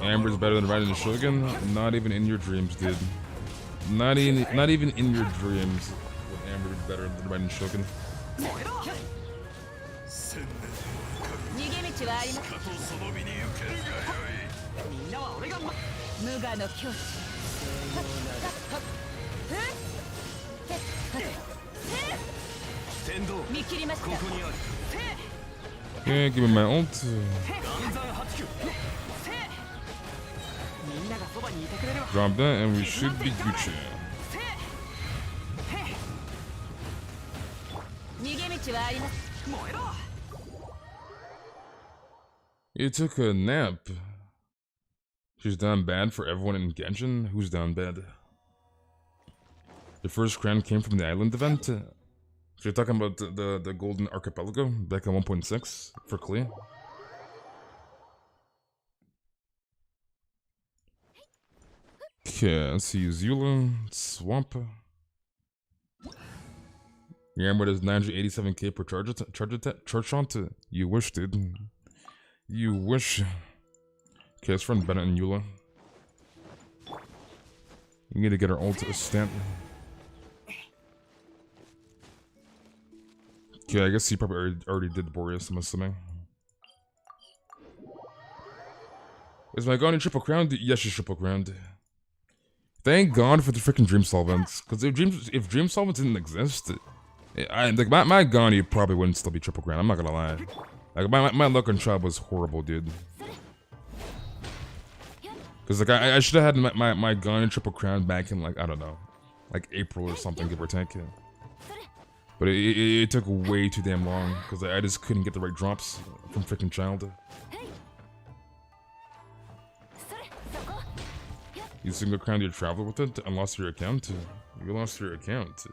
Amber's better than Raiden and Shogun? Not even in your dreams, dude. Not even in your dreams would Amber be better than Raiden and Shogun. Okay, give me my ult. Drop that and we should be Gucci. You took a nap. She's down bad for everyone in Genshin? Who's down bad? The first crown came from the island event? So you're talking about the Golden Archipelago back in 1.6 for Klee? Okay, let's see. Zula, Swamp. Your armor does 987k per charge shot. You wish, dude. You wish. Okay, let's run Bennett and Eula. We need to get our ult stamp. Okay, I guess he probably already did Boreas, I'm assuming. Is my Ganyu triple crowned? Yes, she's triple crowned. Thank God for the freaking Dream Solvents. Because if Dream Solvents didn't exist, like my Ganyu probably wouldn't still be triple crowned. I'm not gonna lie. Like my luck on Chub was horrible, dude. Because like I should have had my Ganyu triple crown back in like I don't know, like April or something, give or take. But it took way too damn long because I just couldn't get the right drops from freaking Child. You single crowned your traveler with it and lost your account? You lost your account.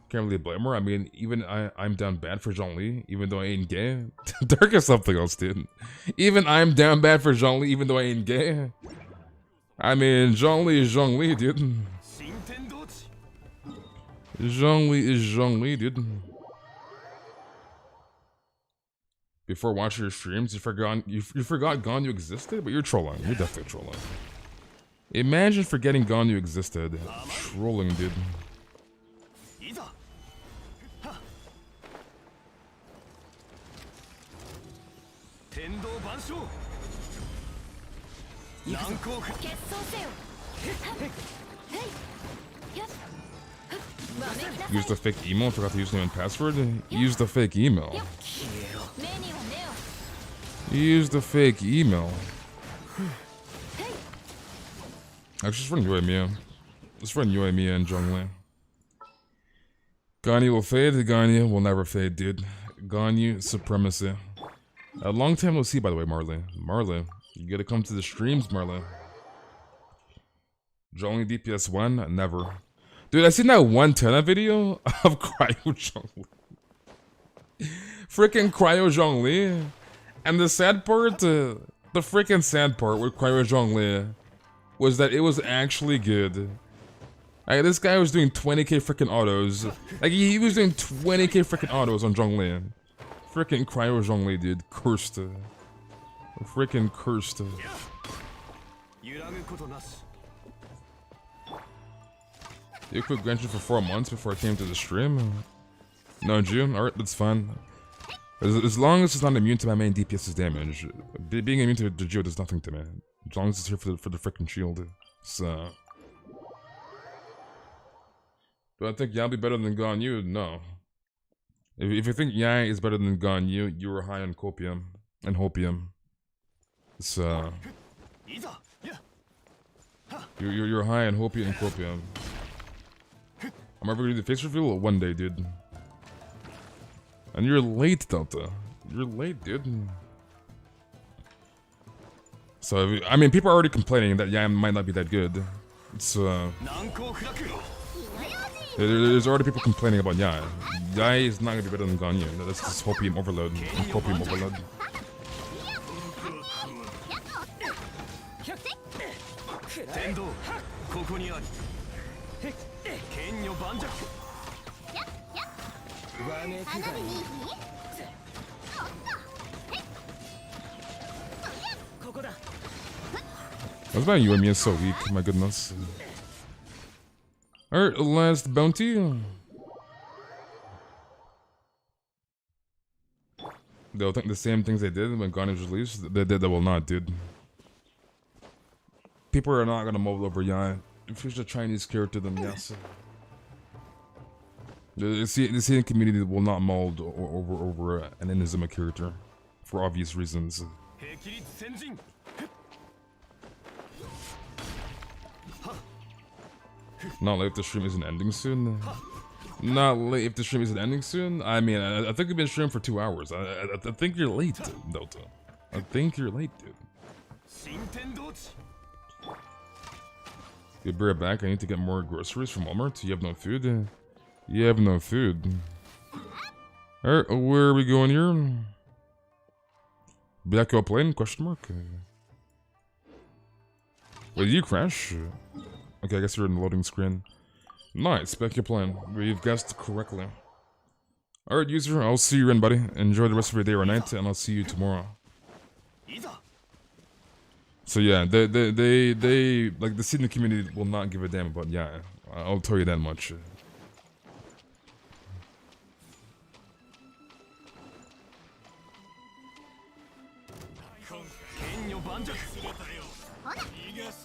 Can't really blame her. I mean, even I'm down bad for Zhongli, even though I ain't gay. Dark is something else, dude. Even I'm down bad for Zhongli, even though I ain't gay. I mean, Zhongli is Zhongli, dude. Zhongli is Zhongli, dude. Before watching your streams, you forgot Ganyu existed? But you're trolling. You're definitely trolling. Imagine forgetting Ganyu existed. Trolling, dude. Use the fake email. Forgot to use name and password. Use the fake email. Use the fake email. Actually, just run UID. Let's run UID and Zhongli. Ganyu will fade. Ganyu will never fade, dude. Ganyu supremacy. A long time no see, by the way, Marley. Marley, you gotta come to the streams, Marley. Zhongli DPS 1? Never. Dude, I seen that 110 video of Cryo Zhongli. Freaking Cryo Zhongli. And the sad part, the freaking sad part with Cryo Zhongli was that it was actually good. Like, this guy was doing 20k freaking autos. Like, he was doing 20k freaking autos on Zhongli. Freaking Cryo Zhongli, dude. Cursed. Freaking cursed. You quit Genshin for 4 months before I came to the stream? No, June? Alright, that's fine. As long as it's not immune to my main DPS's damage. Being immune to Geo does nothing to me. As long as it's here for the frickin' shield. So... Do I think Yai will be better than Ganyu? No. If you think Yai is better than Ganyu, you were high on copium and hopium. So... You're high on hopium and copium. I'm ever gonna do the face reveal one day, dude. And you're late, Delta. You're late, dude. So, I mean, people are already complaining that Yai might not be that good. So... There's already people complaining about Yai. Yai is not gonna be better than Ganyu. That's just hopium overload and copium overload. That's why you and me is so weak, my goodness. Alright, last bounty. They'll think the same things they did when Ganyu was released. They will not, dude. People are not gonna mold over Yai. If it's a Chinese character, then yes. The CN community will not mold over an Inazuma character for obvious reasons. Not late if the stream isn't ending soon. Not late if the stream isn't ending soon. I mean, I think we've been streaming for 2 hours. I think you're late, Delta. I think you're late, dude. You bear back. I need to get more groceries from Walmart. You have no food. You have no food. Alright, where are we going here? Back up lane? Question mark. Wait, did you crash? Okay, I guess you're in the loading screen. Nice, back your plan. We've guessed correctly. Alright, user, I'll see you in, buddy. Enjoy the rest of your day or night, and I'll see you tomorrow. So yeah, they like the student community will not give a damn about Yai. I'll tell you that much.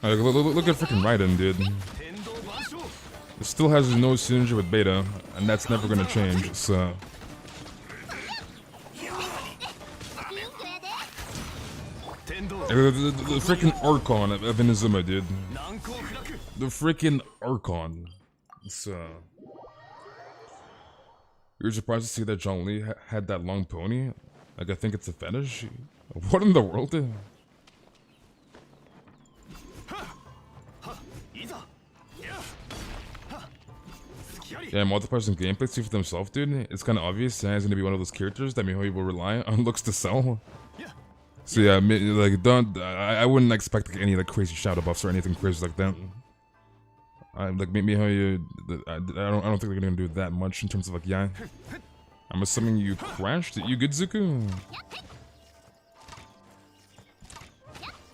Look at freaking Raiden, dude. It still has no synergy with Beta, and that's never gonna change, so... The freaking Archon of Inazuma, dude. The freaking Archon. So... You're surprised to see that Zhong Li had that long pony? Like, I think it's a fetish? What in the world? Yeah, multi-person gameplay see for themselves, dude. It's kind of obvious San's gonna be one of those characters that Mihoyo will rely on looks to sell. So yeah, like I wouldn't expect like, any like crazy shadow buffs or anything crazy like that. Like Mihoyo, I don't think they're gonna do that much in terms of like Yai. I'm assuming you crashed. You good, Zuku?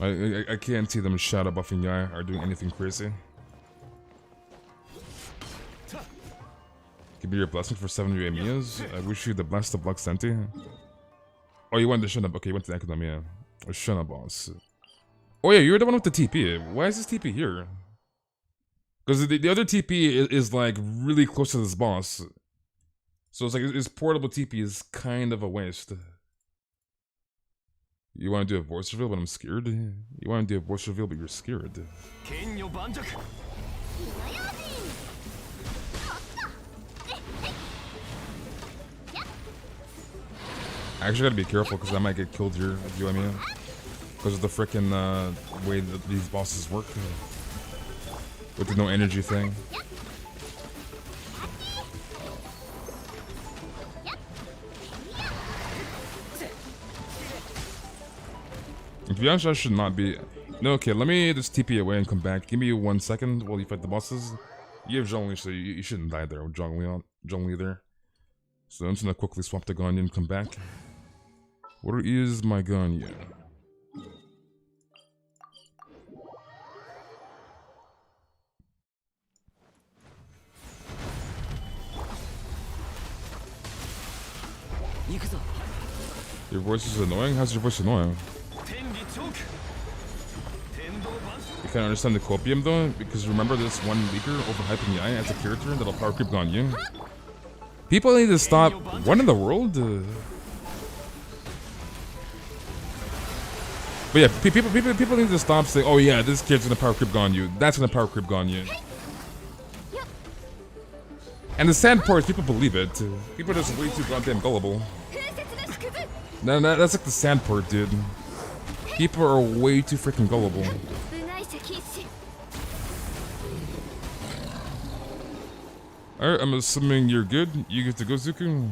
I can't see them shadow buffing Yai or doing anything crazy. Give me your blessing for 7 UAMIAs. I wish you the best of luck, Senti. Oh, you went to Shuna. Okay, you went to the Academia. Or Shuna boss. Oh yeah, you're the one with the TP. Why is this TP here? Because the other TP is like really close to this boss. So it's like his portable TP is kind of a waste. You want to do a voice reveal, but I'm scared? You want to do a voice reveal, but you're scared. I actually gotta be careful because I might get killed here, if you know what I mean? Because of the frickin' way that these bosses work. With the no energy thing. To be honest, I should not be... No, okay, let me just TP away and come back. Give me 1 second while you fight the bosses. You have Zhongli, so you shouldn't die there with Zhongli there. So I'm just gonna quickly swap the Ganyu and come back. Where is my Ganyu? Your voice is annoying? How's your voice annoying? You can't understand the copium though, because remember this one leaker overhyping Yai as a character that'll power creep Ganyu? People need to stop. What in the world? But yeah, people need to stop saying, "Oh yeah, this kid's gonna power creep Ganyu. That's gonna power creep Ganyu." And the sad part is people believe it. People are just way too goddamn gullible. No, that's like the sad part, dude. People are way too freaking gullible. Alright, I'm assuming you're good. You get to go, Zuku.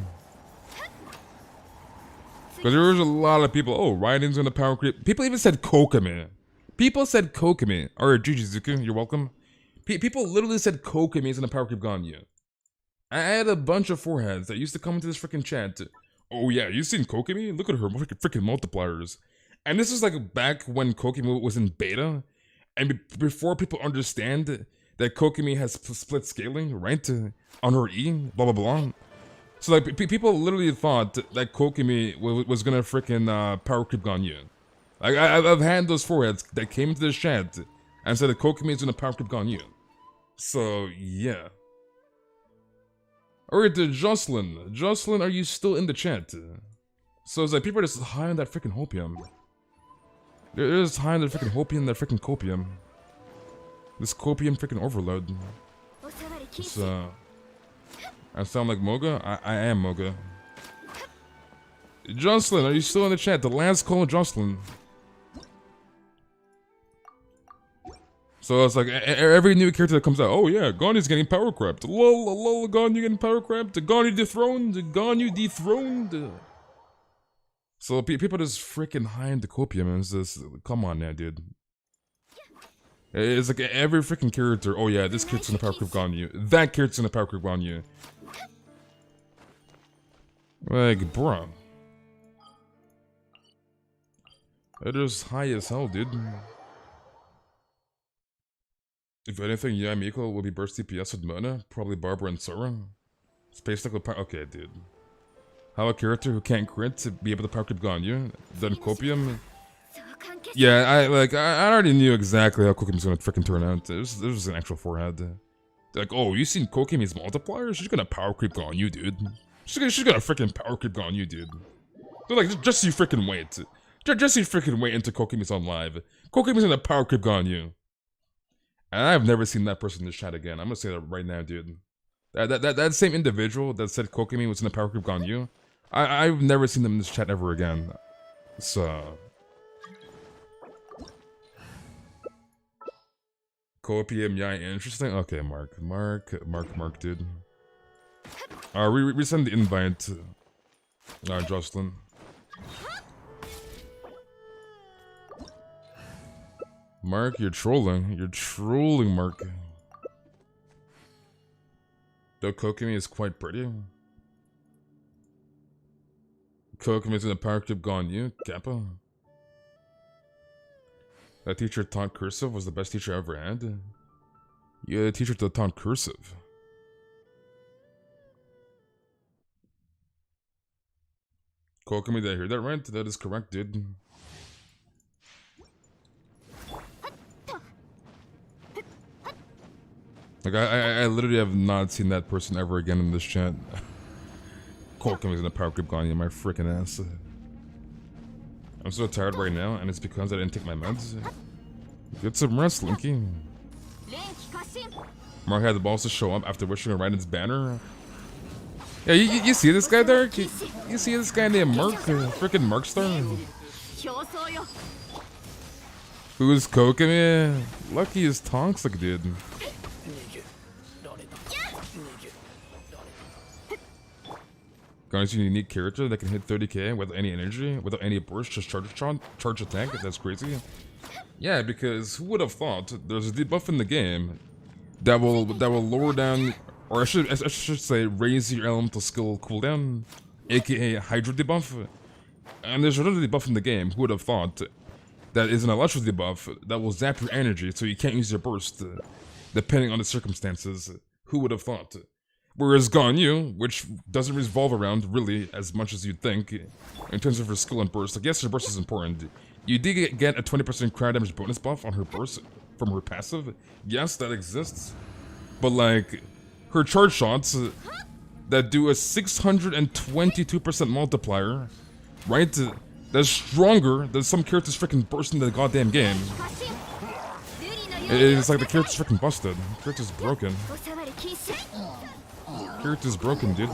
Because there was a lot of people. Oh, Raiden's gonna power creep. People even said Kokame. People said Kokame. Alright, GG, Zuku. You're welcome. People literally said Kokame is gonna power creep Ganyu. I had a bunch of foreheads that used to come into this freaking chat. Oh yeah, you seen Kokame? Look at her freaking multipliers. And this is like back when Kokame was in beta, and before people understand that Kokame has split scaling, right? On her E, blah blah blah. So like people literally thought that Kokame was gonna freaking power creep Ganyu. Like I've had those foreheads that came into this chat and said that Kokame is gonna power creep Ganyu. So yeah. Alright, Jocelyn. Jocelyn, are you still in the chat? So it's like people are just high on that freaking hopium. They're just high on that freaking hopium, that freaking copium. This copium freaking overload. It's, I sound like Moga? I am Moga. Jocelyn, are you still in the chat? The last call, Jocelyn. So it's like every new character that comes out, oh yeah, Ganyu's getting power crept. Lol, Ganyu getting power crept. Ganyu dethroned. Ganyu dethroned. So people just freaking high into copium and it's just, come on now, dude. It's like every freaking character, oh yeah, this character's gonna power creep Ganyu. That character's gonna power creep Ganyu. Like, bruh. It is high as hell, dude. If anything, yeah, Miko will be burst DPS with Mona, probably Barbara and Sora. Space Stick with power. Okay, dude. How a character who can't crit to be able to power creep Ganyu, then Copium. Yeah, I already knew exactly how Copium's gonna freaking turn out. It was an actual forehead. They're like, oh, you seen Kokimi's multiplier? She's gonna power creep Ganyu, dude. She's gonna freaking power creep Ganyu, dude. They're like, just you freaking wait. Just you freaking wait until Kokimi's on live. Kokimi's gonna power creep Ganyu. And I've never seen that person in the chat again. I'm gonna say that right now, dude. That same individual that said Kokimi was in the power creep Ganyu, I've never seen them in this chat ever again. So Copium, yeah, interesting. Okay, Mark, dude. Resend the invite. Jocelyn. Mark, you're trolling. You're trolling, Mark. Though Kokimi is quite pretty. Kokimi's in the power creep Ganyu. Kappa. That teacher taught cursive was the best teacher I ever had. Yeah, the teacher that taught cursive. Kokimi, did I hear that right? That is correct, dude. Like, I literally have not seen that person ever again in this chat. Kokimi's in the power creep Ganyu, my freaking ass. I'm so tired right now, and it's because I didn't take my meds. Get some rest, Linky. Mark had the balls to show up after wishing Raiden's banner. Yeah, you see this guy there? You see this guy named Mark? Freaking Markstar? Who's Kokimi? Lucky as Tonks, like, dude. Ganyu's a unique character that can hit 30k without any energy, without any burst, just charge attack. That's crazy. Yeah, because who would have thought there's a debuff in the game that will lower down, or I should say raise your elemental skill cooldown, aka Hydro debuff. And there's another debuff in the game. Who would have thought that is an electro debuff that will zap your energy so you can't use your burst, depending on the circumstances. Who would have thought? Whereas Ganyu, which doesn't revolve around really as much as you'd think, in terms of her skill and burst, like yes, her burst is important. You did get a 20% crowd damage bonus buff on her burst from her passive. Yes, that exists. But like, her charge shots that do a 622% multiplier, right? That's stronger than some characters freaking burst in the goddamn game. It's like the character's freaking busted. The character's broken. The character's broken, dude.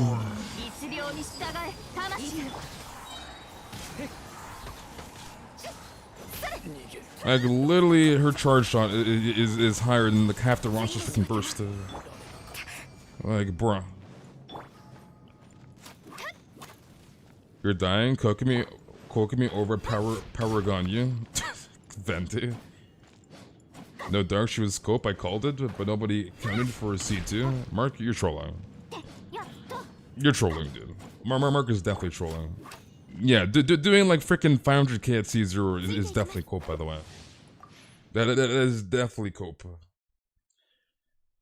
Like literally, her charge shot is higher than like half the roster's freaking burst. Like, bruh. You're dying, cooking me over power Ganyu. Venti. No dark, she was scope, I called it, but nobody counted for a C2. Mark, you're trolling. You're trolling, dude. Mark is definitely trolling. Yeah, doing like freaking 500k at C0 is definitely cope, by the way. That is definitely cope.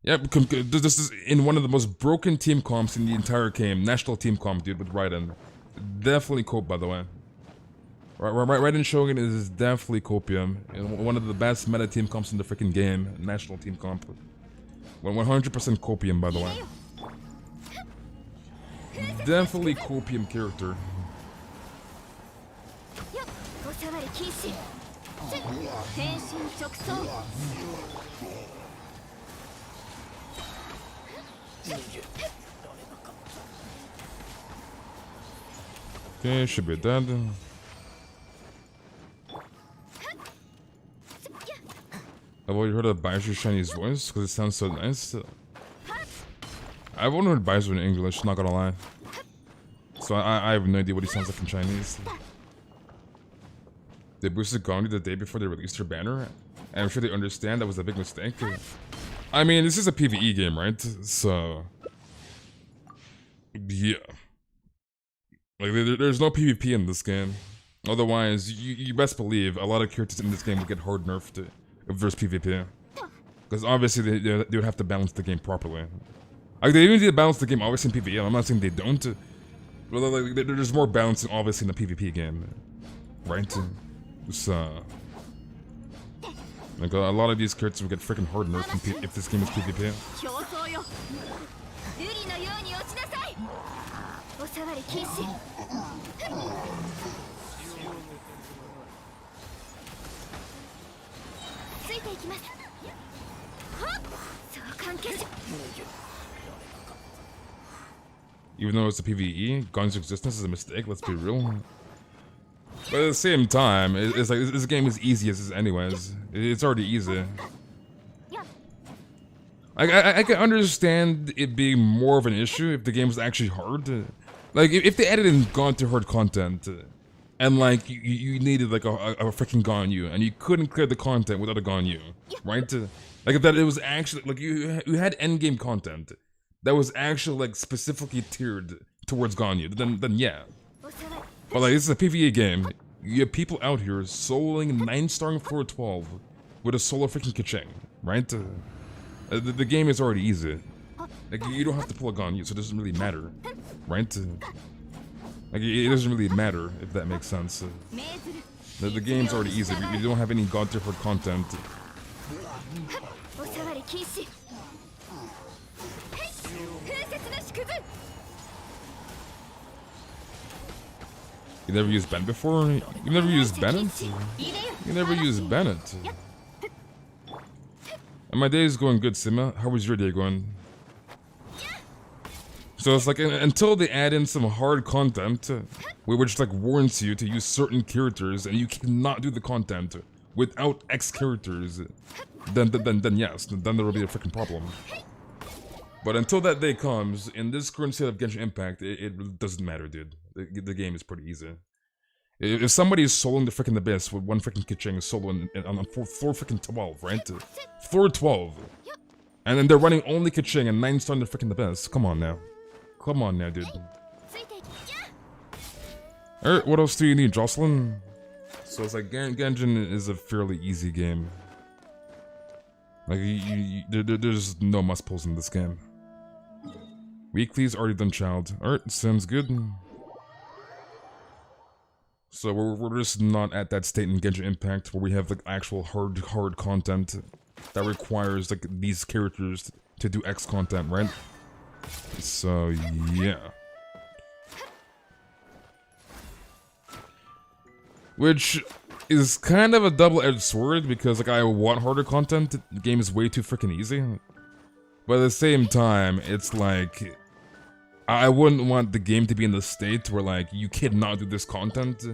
Yeah, this is in one of the most broken team comps in the entire game. National team comp, dude, with Raiden. Definitely cope, by the way. Raiden Shogun is definitely copium. One of the best meta team comps in the freaking game. National team comp. 100% copium, by the way. Definitely copium character. Okay, should be dead. I've already heard of Baizu's Chinese voice because it sounds so nice. I've only heard Baizu in English, not gonna lie. So I have no idea what he sounds like in Chinese. They boosted Ganyu the day before they released her banner, and I'm sure they understand that was a big mistake. I mean, this is a PvE game, right? So... yeah. Like, there's no PvP in this game. Otherwise, you best believe a lot of characters in this game will get hard nerfed if there's PvP. Because obviously they would have to balance the game properly. Like, they even need to balance the game obviously in PvE, I'm not saying they don't. But like, there's more balance obviously in the PvP game. Right? So... like, a lot of these characters will get freaking hard nerfed if this game is PvP. Even though it's a PvE, Ganyu's existence is a mistake, let's be real. But at the same time, it's like, this game is easy as is anyways. It's already easy. I can understand it being more of an issue if the game was actually hard. Like, if they added in gone to hard content, and like, you needed like a freaking Ganyu, and you couldn't clear the content without a Ganyu, right? Like, if that it was actually, like, you had endgame content that was actually like specifically tiered towards Ganyu, then yeah. But like, this is a PvE game. You have people out here soloing 9-starring floor 12 with a solo freaking Kaching, right? The game is already easy. Like, you don't have to pull a Ganyu, so it doesn't really matter, right? Like, it doesn't really matter, if that makes sense. The game's already easy, you don't have any god-tier content. You never used Bennett before? You never used Bennett? You never used Bennett. And my day is going good, Sima. How was your day going? So it's like, until they add in some hard content, which like warrants you to use certain characters, and you cannot do the content without X characters, then yes, then there will be a freaking problem. But until that day comes, in this current state of Genshin Impact, it doesn't matter, dude. The game is pretty easy. If somebody is soloing the freaking Abyss with one freaking Kaching solo on floor freaking 12, right? Floor 12. And then they're running only Kaching and 9-star in the freaking Abyss. Come on now. Come on now, dude. Alright, what else do you need, Jocelyn? So it's like, Genshin is a fairly easy game. Like, there's no must-pulls in this game. Weekly's already done, child. Alright, sounds good. So we're just not at that state in Genshin Impact where we have like actual hard content that requires like these characters to do X content, right? So yeah. Which is kind of a double-edged sword because like I want harder content. The game is way too freaking easy. But at the same time, it's like I wouldn't want the game to be in the state where like you cannot do this content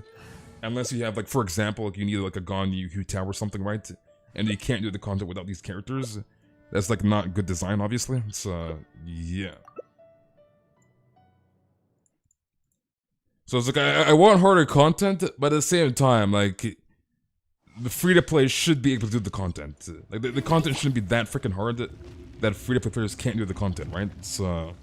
unless you have like, for example, like you need like a Ganyu who tower or something, right? And you can't do the content without these characters. That's like not good design, obviously. So yeah. So it's like I want harder content, but at the same time, like the free-to-play should be able to do the content. Like the content shouldn't be that freaking hard that free-to-play players can't do the content, right? So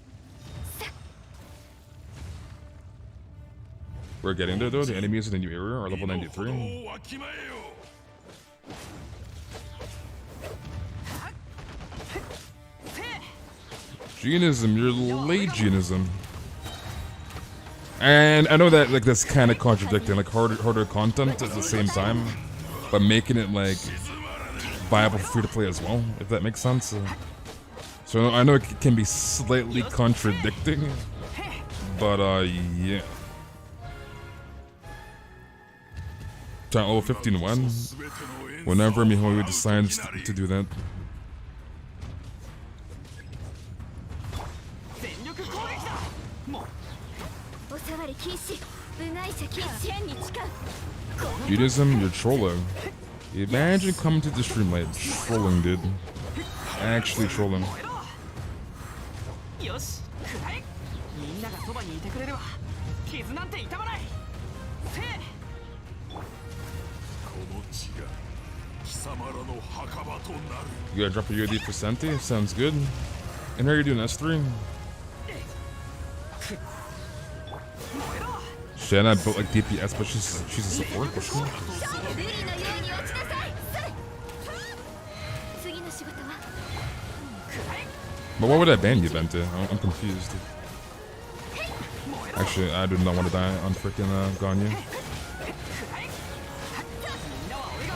we're getting there though. The enemies in the new area are level 93. Genism, you're late Genism. And I know that like that's kind of contradicting, like harder content at the same time, but making it like viable for free to play as well, if that makes sense. So I know it can be slightly contradicting, but yeah. Oh, 15-1. Whenever Mihoyo decides to do that. Judaism, you're trolling. Imagine coming to the stream late. Trolling, dude. Actually trolling. You gotta drop a UID for Senti? Sounds good. And how are you doing, S3? Shanna built like DPS, but she's a support. But why would I ban you, Bente? I'm confused. Actually, I do not want to die on freaking Ganyu.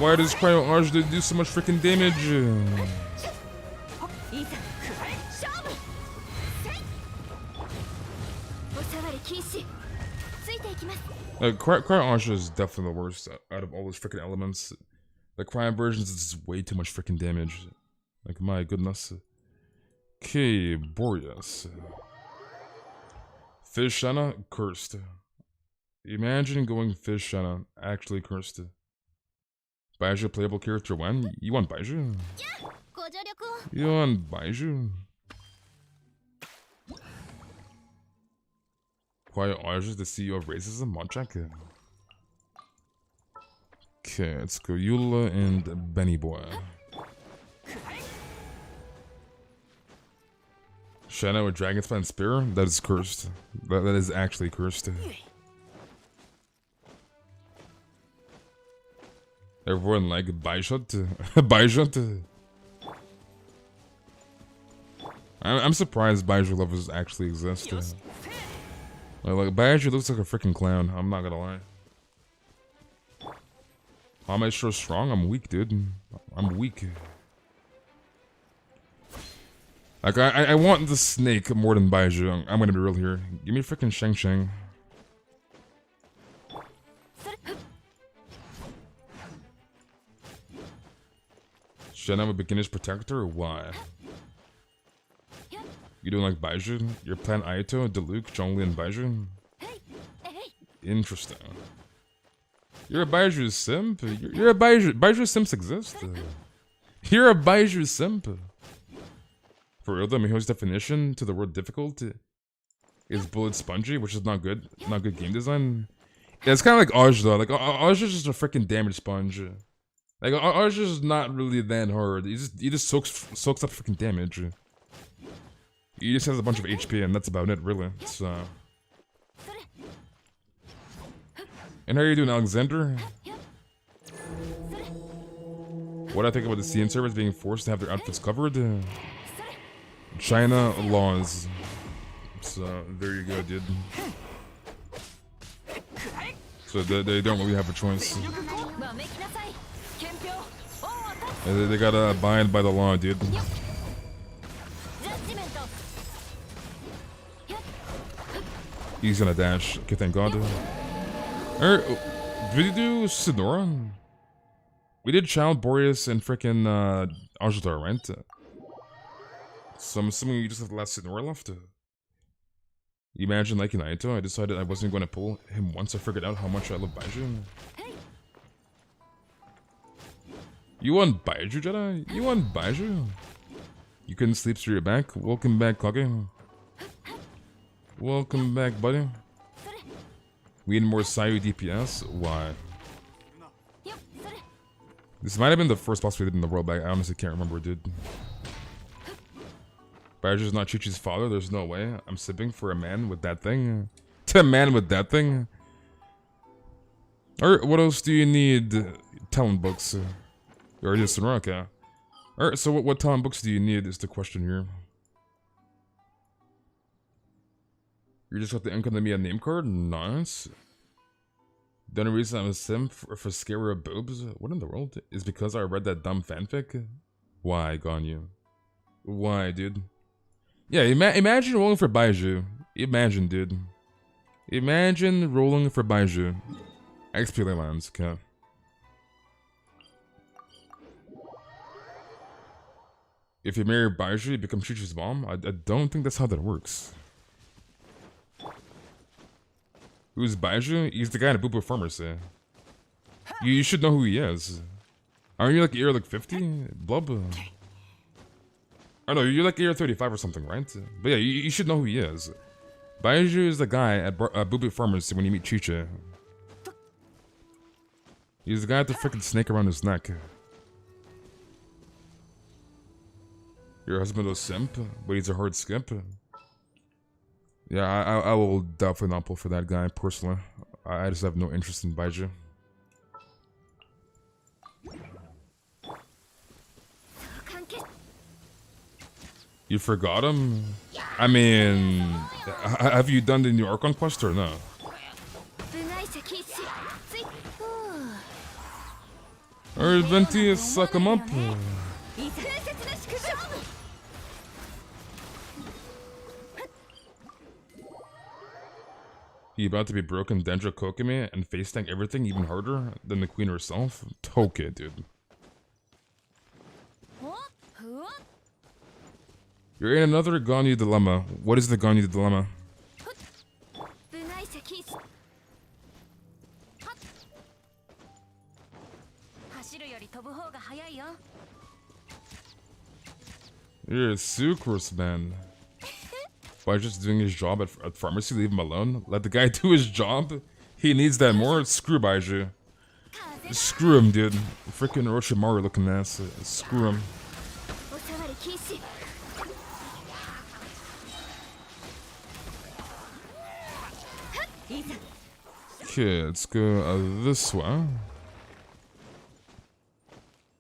Why does Cryo Arj do so much freaking damage? Cryo Arj is definitely the worst out of all those freaking elements. The Cryo versions is way too much freaking damage. Like, my goodness. Okay, Boreas. Fishana, cursed. Imagine going Fishana, actually cursed. Baiju playable character when? You want Baiju? You want Baiju? Quiet Arj is the CEO of racism? Monchak? Okay, let's go Eula and Benny Boy. Shanna with Dragon Span Spear? That is cursed. That is actually cursed. Everyone like Baishot? Baishot? I'm surprised Baiju lovers actually exist. Like Baiju looks like a freaking clown, I'm not gonna lie. How am I sure strong? I'm weak, dude. I'm weak. Like, I want the snake more than Baiju. I'm gonna be real here. Give me freaking Shang Shang. Should I have a beginner's protector or why? You don't like Baiju? You're playing Aito, Diluc, Zhongli, and Baiju? Interesting. You're a Baiju simp? You're a Baiju simps exist? You're a Baiju simp? For real though, Miho's definition to the word difficult is bullet spongy, which is not good. Not good game design. Yeah, it's kind of like Aj though. Like Aj is just a freaking damage sponge. Like Aj is not really that hard. He just soaks up freaking damage. He just has a bunch of HP and that's about it, really. So. And how are you doing, Alexander? What I think about the CN servers being forced to have their outfits covered? China laws. So there you go, dude. So they don't really have a choice. They gotta abide by the law, dude. He's gonna dash. Okay, thank God. Did we do Sonora? We did Child, Boreas, and frickin' Angeltar, right? So I'm assuming you just have the last Sonora left. You imagine like Naito, I decided I wasn't going to pull him once I figured out how much I love Baiju. You want Baiju, Jedi? You want Baiju? You couldn't sleep through your back? Welcome back, Kage. Welcome back, buddy. We need more Sayu DPS? Why? This might have been the first boss we did in the world, but I honestly can't remember, dude. Baiju's not Chi-Chi's father, there's no way. I'm sipping for a man with that thing. To a man with that thing? Alright, what else do you need? Talent books. You already did Sonora, okay. Alright, so what talent books do you need is the question here. You just got the Enkanomiya name card? Nice. The only reason I'm a sim for scare of boobs? What in the world? Is because I read that dumb fanfic? Why, Ganyu? Why, dude? Yeah, imagine rolling for Baiju. Imagine, dude. Imagine rolling for Baiju. XP lands, okay. If you marry Baiju, you become Chi-Chi's mom? I don't think that's how that works. Who's Baiju? He's the guy in a Boo Pharmacy. You should know who he is. Aren't you like year like 50? Blub? Oh no, you're like year 35 or something, right? But yeah, you should know who he is. Baiju is the guy at Boo Pharmacy when you meet Chi-Chi. He's the guy with the freaking snake around his neck. Your husband was simp, but he's a hard skip. Yeah, I will definitely not pull for that guy, personally. I just have no interest in Baiju. You forgot him? I mean, have you done the new Archon quest or no? Or Venti, suck him up. He about to be broken Dendro Kokumi and face tank everything even harder than the queen herself? Okay, dude. You're in another Ganyu dilemma. What is the Ganyu dilemma? You're a sucrose man. By just doing his job at pharmacy, leave him alone. Let the guy do his job. He needs that more. Screw Baiju. Screw him, dude. Freaking Orochimaru looking ass. Screw him. Okay, let's go this way.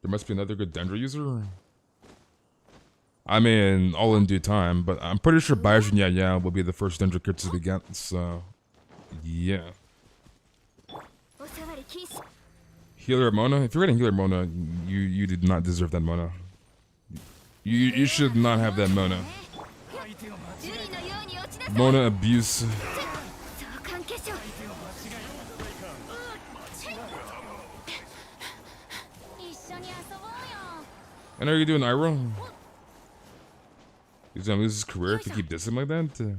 There must be another good Dendro user. I mean, all in due time, but I'm pretty sure Baiju yeah will be the first Dendro kits we get, so yeah. Healer Mona? If you're getting Healer Mona, you did not deserve that Mona. You should not have that Mona. Mona abuse. And are you doing Iroh? He's gonna lose his career if you keep dissing like that?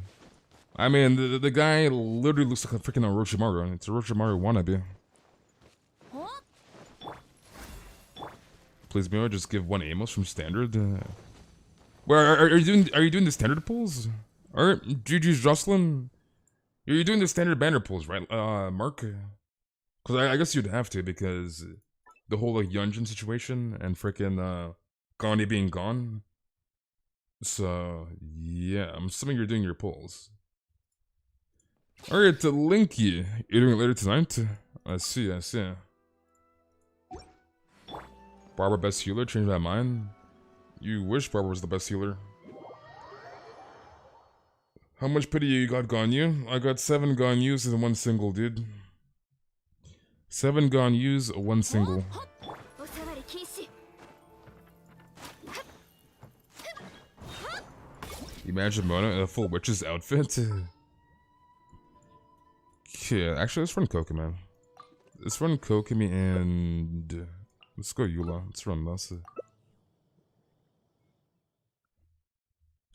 I mean, the guy literally looks like a freaking Orochimaru. It's a Orochimaru wannabe. Please, maybe I'll just give one Amos from standard. Where are you doing the standard pulls? Alright, GG's Jocelyn. You're doing the standard banner pulls, right, Mark? Because I guess you'd have to, because the whole like Yunjin situation and freaking Gandhi being gone. So yeah, I'm assuming you're doing your pulls. Alright, Linky. You're doing it later tonight? I see. Barbara best healer, change my mind. You wish Barbara was the best healer. How much pity you got, Ganyu? I got 7 Ganyus and 1 single, dude. 7 Ganyus, 1 single. Imagine Mona in a full witch's outfit. Okay, actually, let's run Kokomi. Let's run Kokomi and... Let's go Eula. Let's run Nasa.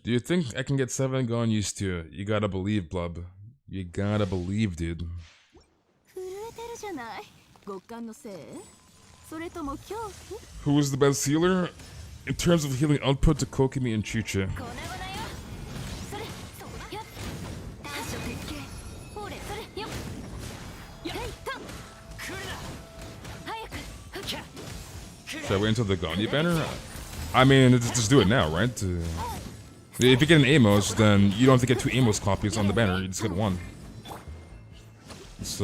Do you think I can get 7 Ganyus too? You gotta believe, Blub. You gotta believe, dude. Who is the best healer? In terms of healing output to Kokomi and Chicha. Should I wait until the Ganyu banner? I mean, just do it now, right? If you get an Amos, then you don't have to get 2 Amos copies on the banner, you just get 1. It's,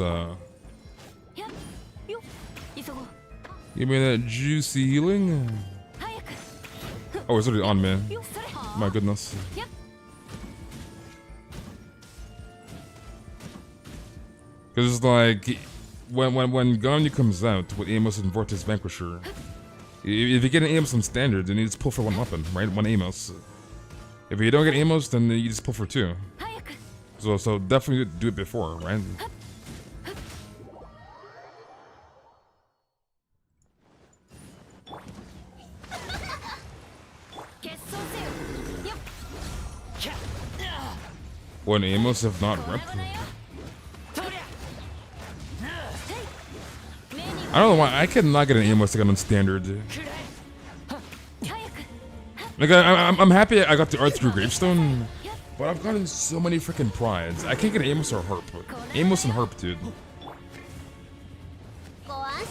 give me that juicy healing. Oh, it's already on, man. My goodness. Because it's like, when Ganyu comes out with Amos and Vortex Vanquisher, if you get an Amos on standard, then you just pull for 1 weapon, right? 1 Amos. If you don't get Amos, then you just pull for 2. So definitely do it before, right? One Amos, if not rep. I don't know why I cannot get an Amos to get on standard. Like I'm happy I got the art through Gravestone, but I've gotten so many freaking prides. I can't get Amos or Harp. Amos and Harp, dude.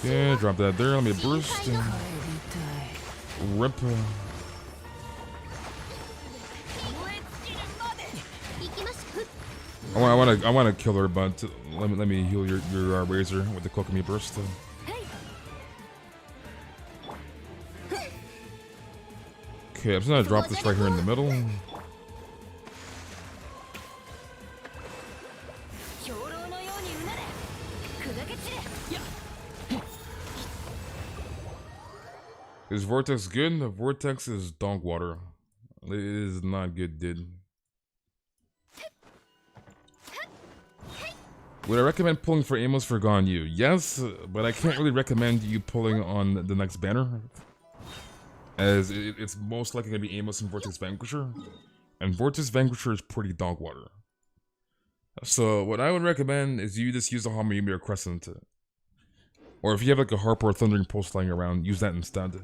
Yeah, drop that there. Let me burst. Rip. I want to kill her, but let me heal your Razor with the Kokomi burst. Okay, I'm just gonna drop this right here in the middle. Is Vortex good? The Vortex is donk water. It is not good, dude. Would I recommend pulling for Amos for Ganyu? Yes, but I can't really recommend you pulling on the next banner, as it's most likely going to be Amos and Vortex Vanquisher, and Vortex Vanquisher is pretty dog water. So what I would recommend is you just use a Hamayumi or Crescent, or if you have like a Harp or a Thundering Pulse lying around, use that instead.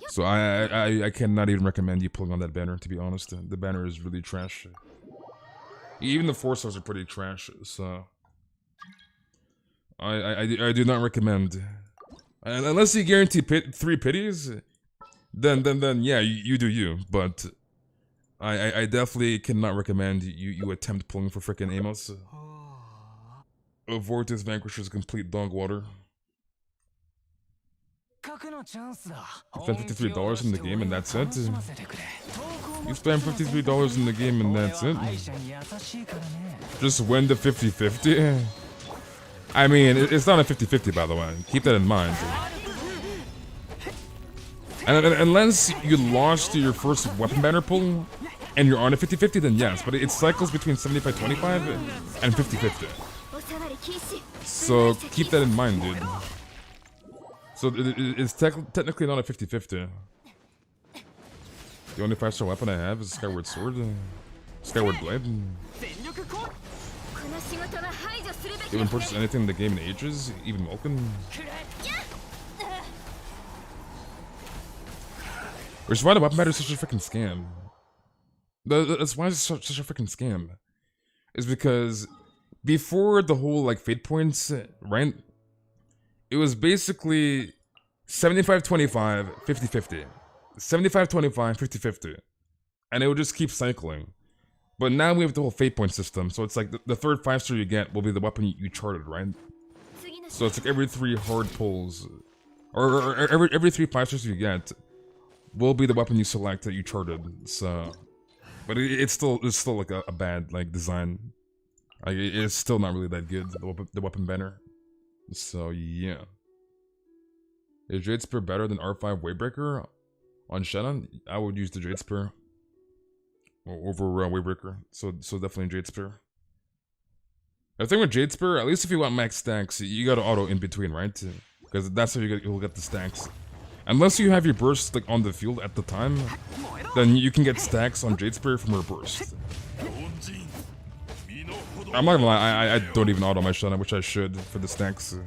So I cannot even recommend you pulling on that banner, to be honest. The banner is really trash. Even the 4-stars are pretty trash, so I do not recommend. Unless you guarantee 3 pities, then yeah, you do you. But I definitely cannot recommend you attempt pulling for frickin' Amos. Vortex Vanquisher is complete dog water. You spend $53 in the game and that's it. You spend $53 in the game and that's it. Just win the 50-50. I mean, it's not a 50-50, by the way. Keep that in mind. And unless you lost your first weapon banner pull and you're on a 50-50, then yes. But it cycles between 75-25 and 50-50. So keep that in mind, dude. So it's technically not a 50-50. The only 5-star weapon I have is Skyward Sword. Skyward Blade. You haven't purchased anything in the game in ages, even Vulcan. Which is why the weapon banner is such a freaking scam. That's why it's such a freaking scam. Is because before the whole like fate points, right? It was basically 75-25, 50-50. 75-25, 50-50. And it would just keep cycling. But now we have the whole fate point system, so it's like the third 5-star you get will be the weapon you charted, right? So it's like every 3 hard pulls, or every 3 5-stars you get will be the weapon you select that you charted. So But it's still like a bad like design. Like it's still not really that good. The weapon banner. So yeah. Is Jade Spear better than R5 Waybreaker on Shannon? I would use the Jade Spear over Waybreaker. So definitely Jade Spear. The thing with Jade Spear, at least if you want max stacks, you got to auto in between, right? Because that's how you'll get the stacks. Unless you have your burst like on the field at the time, then you can get stacks on Jade Spear from her burst. I'm not gonna lie, I don't even auto my Shannon, which I should for the stacks.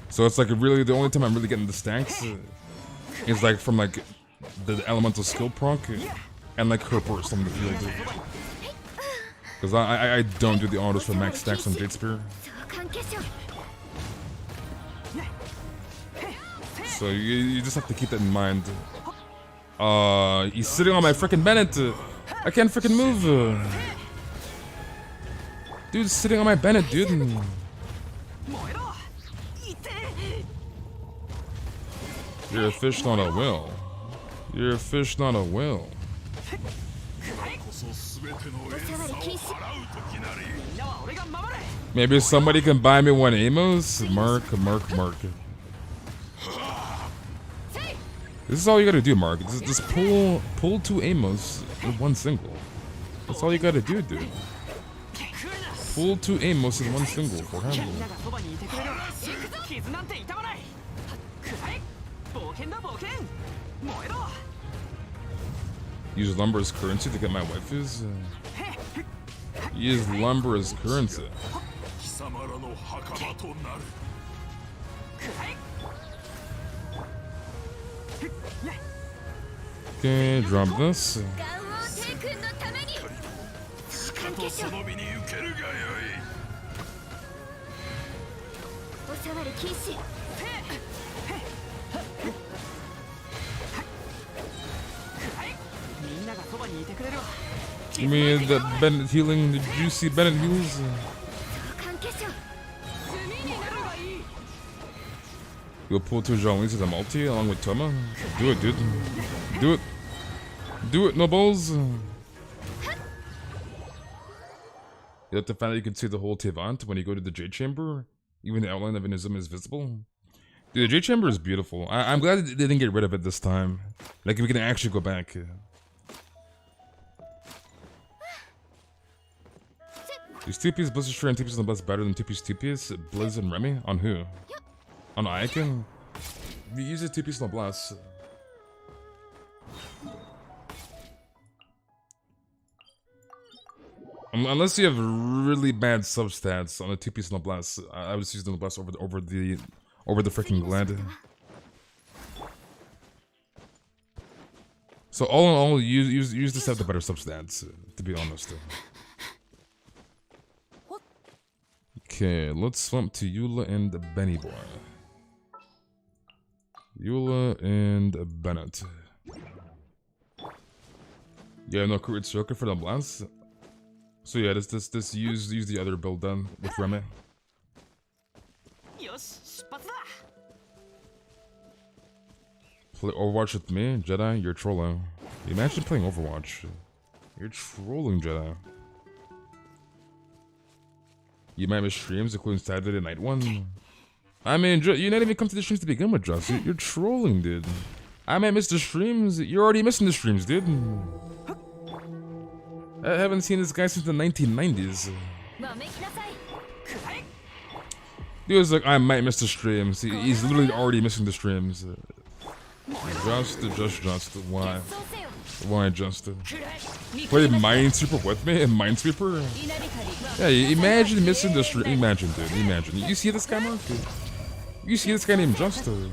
So it's like really the only time I'm really getting the stacks is like from like the elemental skill proc and like her burst on the field. Because I don't do the autos for max stacks on Jade Spear. So you just have to keep that in mind. He's sitting on my freaking Bennett. I can't freaking move. Dude's sitting on my Bennett, dude. You're a fish, not a whale. You're a fish, not a whale. Maybe somebody can buy me one Amos? Mark. This is all you gotta do, Mark. Just pull 2 Amos in one single. That's all you gotta do, dude. Pull 2 Amos in one single for him. Use lumber as currency to get my waifus? Use lumber as currency. Okay, drop this. Give me that Bennett healing. Did you see Bennett heals? You'll pull 2 Jean-Louis to the multi along with Toma? Do it, dude. Do it. Do it, no balls. You have to find out you can see the whole Tevant when you go to the Jade Chamber. Even the outline of Inizum is visible. Dude, the Jade Chamber is beautiful. I'm glad they didn't get rid of it this time. Like, we can actually go back. Is 2-piece Blizzard Stray and 2-piece on the best better than 2-piece 2-piece? Blizz and Remy? On who? On Icon? We use a 2-piece Noblesse. Unless you have really bad substats on a 2-piece Noblesse, I would use the Noblesse over the freaking Glad. So all in all, use this to have the better substats, to be honest. Okay, let's swap to Eula and Benny Boy. Eula and Bennett. Yeah, no crit circuit for the blast. So yeah, this use the other build then with Remy. Play Overwatch with me, Jedi. You're trolling. Imagine playing Overwatch. You're trolling, Jedi. You might miss streams, including Saturday night one. I mean, you not even come to the streams to begin with, Joss. You're trolling, dude. I might miss the streams. You're already missing the streams, dude. I haven't seen this guy since the 1990s. Dude's like, I might miss the streams. He's literally already missing the streams. Just. Why? Why just? Play Minesweeper with me? Minesweeper? Yeah, imagine missing the stream. Imagine, dude. Imagine. You see this guy, Mark? You see this guy named Just? And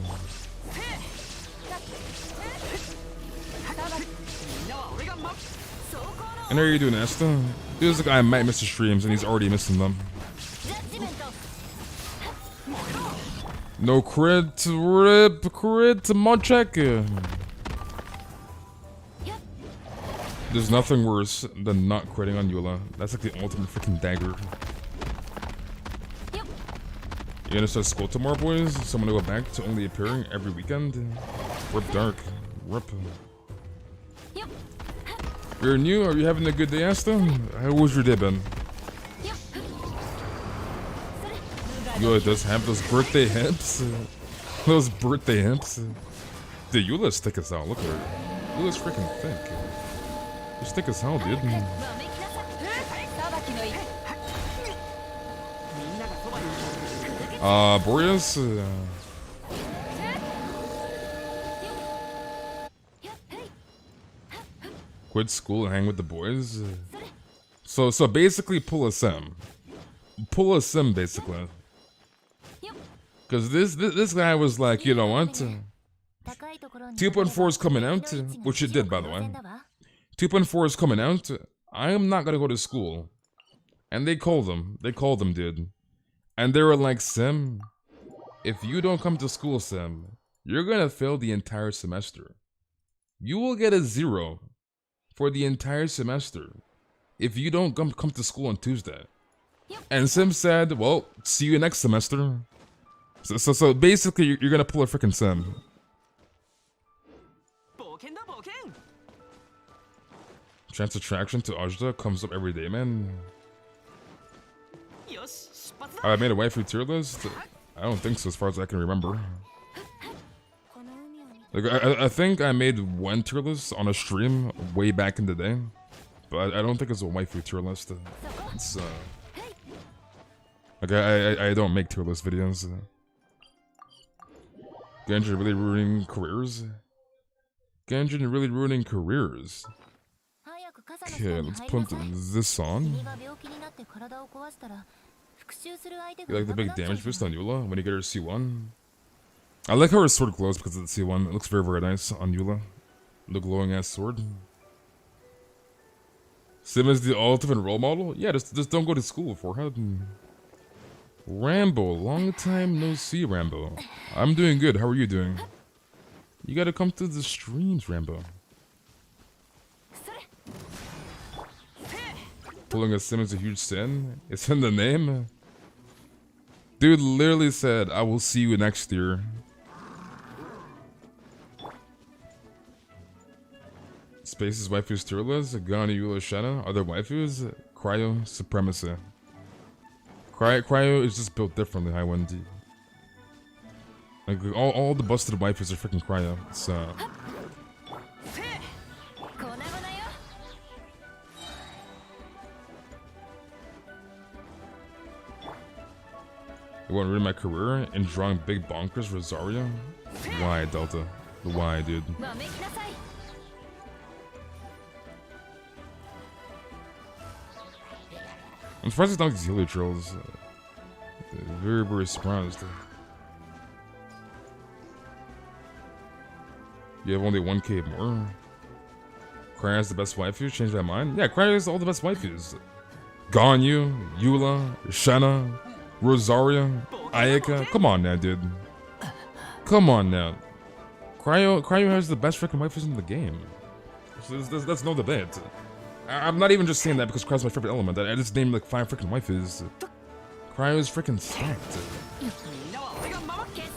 how are you doing, Esther? Dude's like, I might miss the streams, and he's already missing them. No crit, mod check. There's nothing worse than not critting on Eula. That's like the ultimate freaking dagger. You gonna start school tomorrow, boys? So I'm gonna go back to only appearing every weekend? Rip Dark. Rip. You're new? Are you having a good day, Asta? How was your day, Ben? Yula does have those birthday hips. Those birthday hips. Dude, Yula's thick as hell. Look at her. Yula's freaking thick. She's thick as hell, dude. Boreas? Quit school and hang with the boys? So basically pull a sim. Pull a sim, basically. Because this guy was like, you know what? 2.4 is coming out, which it did, by the way. 2.4 is coming out. I am not gonna go to school. And they called him. They called him, dude. And they were like, Sim, if you don't come to school, Sim, you're gonna fail the entire semester. You will get a 0 for the entire semester if you don't come to school on Tuesday. And Sim said, well, see you next semester. So basically, you're gonna pull a freaking Sim. Chance attraction to Ajda comes up every day, man. I made a waifu tier list? I don't think so, as far as I can remember. Like, I think I made one tier list on a stream way back in the day, but I don't think it's a waifu tier list. It's like I don't make tier list videos. Genshin really ruining careers. Genshin really ruining careers. Okay, let's put this on. You like the big damage boost on Eula when you get her C1? I like how her sword glows because of the C1. It looks very, very nice on Eula. The glowing ass sword. Sim is the ultimate role model? Yeah, just don't go to school, forehead. Rambo, long time no see, Rambo. I'm doing good. How are you doing? You gotta come to the streams, Rambo. Pulling a sim is a huge sin. It's in the name. Dude literally said, I will see you next year. Space's waifus tier list, Ganyu, Yula, Shanna. Other waifus, Cryo, Supremacy. Cryo is just built differently, High 1D. Like, all the busted waifus are freaking Cryo. So. You want to ruin my career in drawing big bonkers, Rosario? Why, Delta? Why, dude? I'm surprised it's not these Helio trolls. Very, very surprised. You have only 1k more? Cryo has the best waifu? Change my mind? Yeah, Cryo has all the best waifus. Ganyu, Eula, Shanna, Rosario, Ayaka. Come on now, dude. Come on now. Cryo has the best freaking waifus in the game. So that's no debate. I'm not even just saying that because Cryo's my favorite element. I just named like 5 freaking waifus. Cryo is freaking stacked.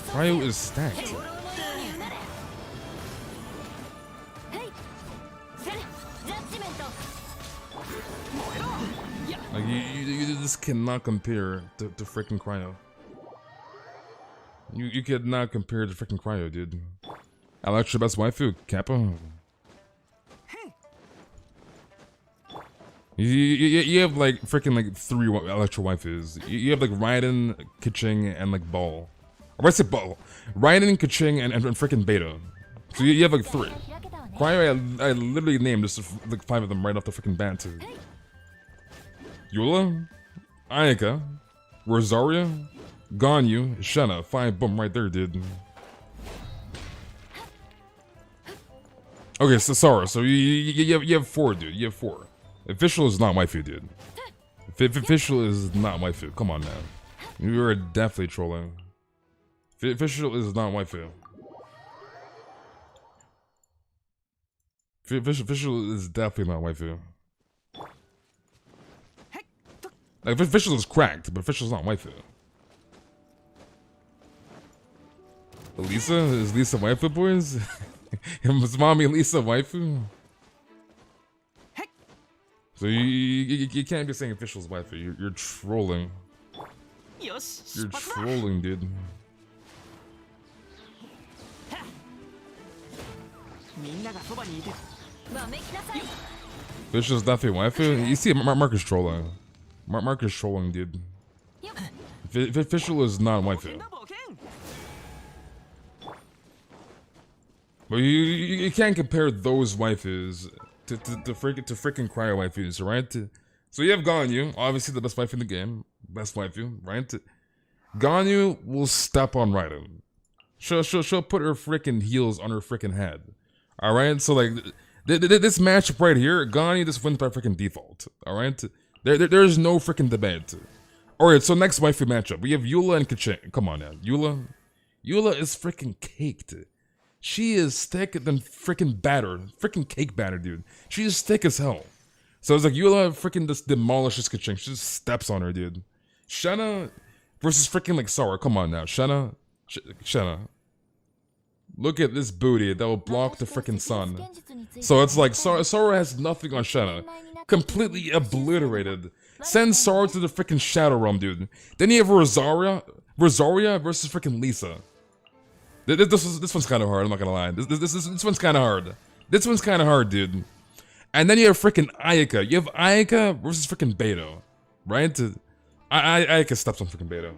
Cryo is stacked. Like, you just cannot compare to freaking Cryo. You cannot compare to freaking Cryo, dude. Alexa best waifu, Kappa. You have like freaking like 3 Electro waifus. You have like Raiden, Keqing, and like Ball. Or I say Ball. Raiden, Keqing, and freaking Beta. So you have like 3. Cryo, I literally named just like 5 of them right off the freaking bat too. Eula, Ayaka, Rosario, Ganyu, Shanna. 5 boom right there, dude. Okay, so sorry. So you have 4, dude. You have 4. Official is not waifu, dude. Official is not waifu. Come on, man. You are definitely trolling. Official is not waifu. Official is definitely not waifu. Like, official is cracked, but official is not waifu. Lisa? Is Lisa waifu, boys? Is mommy Lisa waifu? So you can't be saying official's waifu. You're trolling. You're trolling, dude. Official's definitely waifu. You see, Mark is trolling. Mark is trolling, dude. Official is not waifu. But you can't compare those waifus to freaking cryo waifus, right? So you have Ganyu, obviously the best waifu in the game, best waifu, right? Ganyu will step on Raiden. She'll put her freaking heels on her freaking head. All right, so like this matchup right here, Ganyu just wins by freaking default. All right, there's no freaking debate. All right, so next waifu matchup, we have Eula and Kachin. Come on now, Eula is freaking caked. She is thicker than freaking batter. Freaking cake batter, dude. She is thick as hell. So it's like Eula freaking just demolishes Kaching. She just steps on her, dude. Shenna versus freaking like Sora. Come on now. Shenna. Look at this booty that will block the freaking sun. So it's like Sora has nothing on Shenna. Completely obliterated. Send Sora to the freaking Shadow Realm, dude. Then you have Rosaria versus freaking Lisa. This one's kind of hard. I'm not gonna lie. This one's kind of hard. This one's kind of hard, dude. And then you have freaking Ayaka. You have Ayaka versus freaking Beto, right? Ayaka steps on freaking Beto.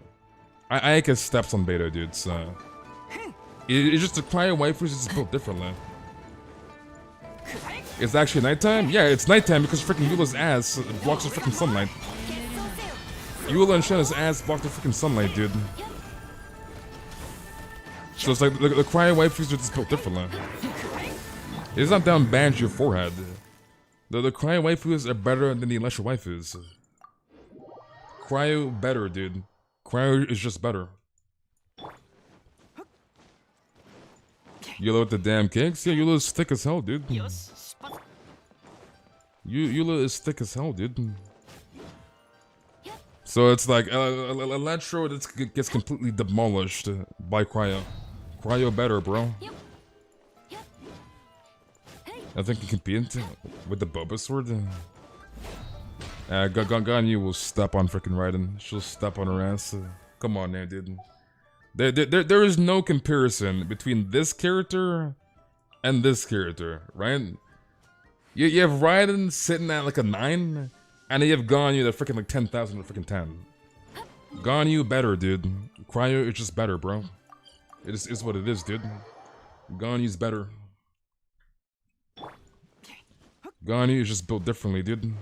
Ayaka steps on Beto, dude. So it's just the cryo waifus is built differently. It's actually nighttime. Yeah, it's nighttime because freaking Eula's ass blocks the freaking sunlight. Eula and Shenna's ass block the freaking sunlight, dude. So it's like the cryo waifus are just built differently. It's not down band your forehead. The cryo waifus are better than the Electro waifus. Cryo better, dude. Cryo is just better. Eula with the damn kicks? Yeah, Eula is thick as hell, dude. Eula is thick as hell, dude. So it's like Electro that gets completely demolished by Cryo. Cryo better, bro. I think you compete with the Boba sword. Ganyu will step on freaking Raiden. She'll step on her ass. Come on now, dude. There is no comparison between this character and this character, right? You have Raiden sitting at like a 9, and you have Ganyu that freaking like 10,000 or freaking 10. Ganyu better, dude. Cryo is just better, bro. It is what it is, dude. Ganyu's better. Ganyu is just built differently, dude.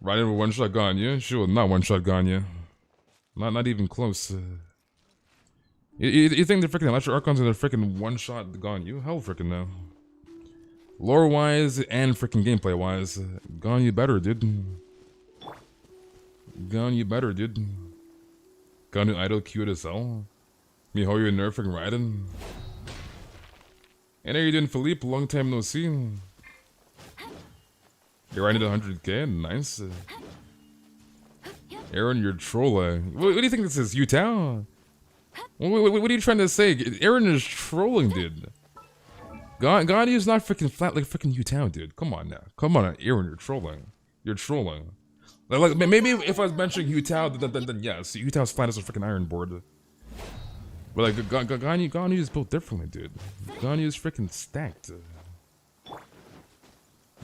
Raiden will one-shot Ganyu. She will not one-shot Ganyu. Not even close. You think the freaking Electro Archon's gonna freaking one-shot Ganyu? Hell freaking no. Lore-wise and freaking gameplay-wise, Ganyu better, dude. Ganyu better, dude. Ganyu idol cute as hell. Mihoyo nerfing Raiden. And how you doing, Philippe? Long time no see. You're right at 100k? Nice. Aaron, you're trolling. What do you think this is? Utah? What are you trying to say? Aaron is trolling, dude. Ganyu's not freaking flat like freaking Utah, dude. Come on now. Come on, Aaron, you're trolling. You're trolling. Like maybe if I was mentioning Utah, then yes, Utah's flat as a freaking iron board. But like Ganyu is built differently, dude. Ganyu is freaking stacked.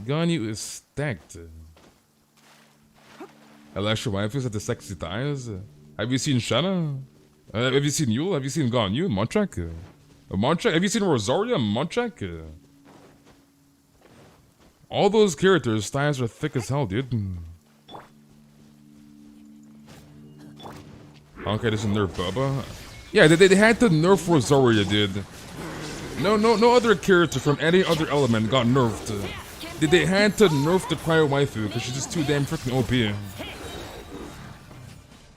Ganyu is stacked. Electro waifus at the sexy thighs. Have you seen Shenna? Have you seen Yule? Have you seen Ganyu? Montrek? Montrek? Have you seen Rosaria? Montrek? All those characters' thighs are thick as hell, dude. Okay, doesn't nerf Bubba. Yeah, they had to nerf Rosaria, dude. No other character from any other element got nerfed. They had to nerf the cryo waifu because she's just too damn freaking OP.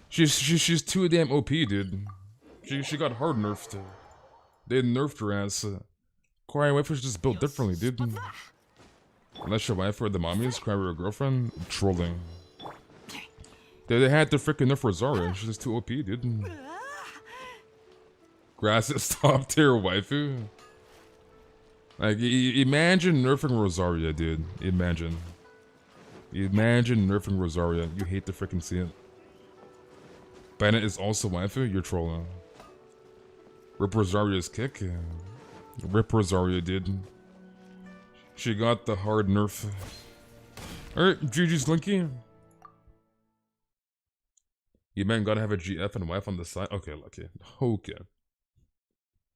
She's too damn OP, dude. She got hard nerfed. They nerfed her ass. Cryo waifu's just built differently, dude. Unless your wife or the mommy's cryo her girlfriend, trolling. They had to freaking nerf Rosaria. She's just too OP, dude. Grass is top tier waifu. Like, imagine nerfing Rosaria, dude. Imagine. Imagine nerfing Rosaria. You hate to freaking see it. Bennett is also waifu? You're trolling. Rip Rosaria's kick? Rip Rosaria, dude. She got the hard nerf. Alright, GG's Linky. You man gotta have a GF and wife on the side. Okay, lucky. Okay.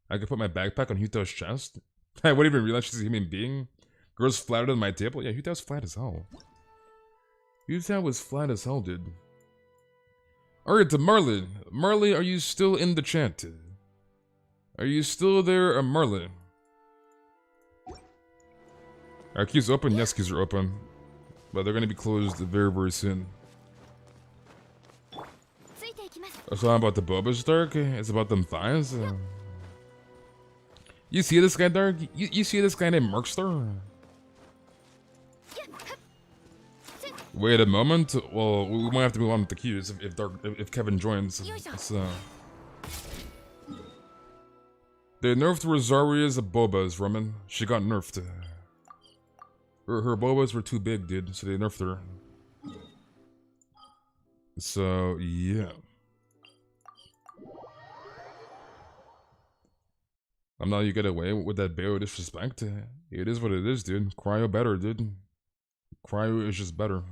I could put my backpack on Huta's chest. I wouldn't even realize she's a human being. Girls flattered on my table. Yeah, Huta's flat as hell. Huta was flat as hell, dude. Alright, to Marley. Marley, are you still in the chat? Are you still there, Marley? Our queues open? Yes, queues are open. But they're gonna be closed very, very soon. It's not about the Boba's Dark, it's about them thighs. You see this guy, Dark? You see this guy named Markstar? Wait a moment. Well, we might have to move on with the queues if Kevin joins. So. They nerfed Rosaria's Bobas, Roman. She got nerfed. Her Bobas were too big, dude, so they nerfed her. So, yeah. I'm not you get away with that Bayo disrespect. It is what it is, dude. Cryo better, dude. Cryo is just better.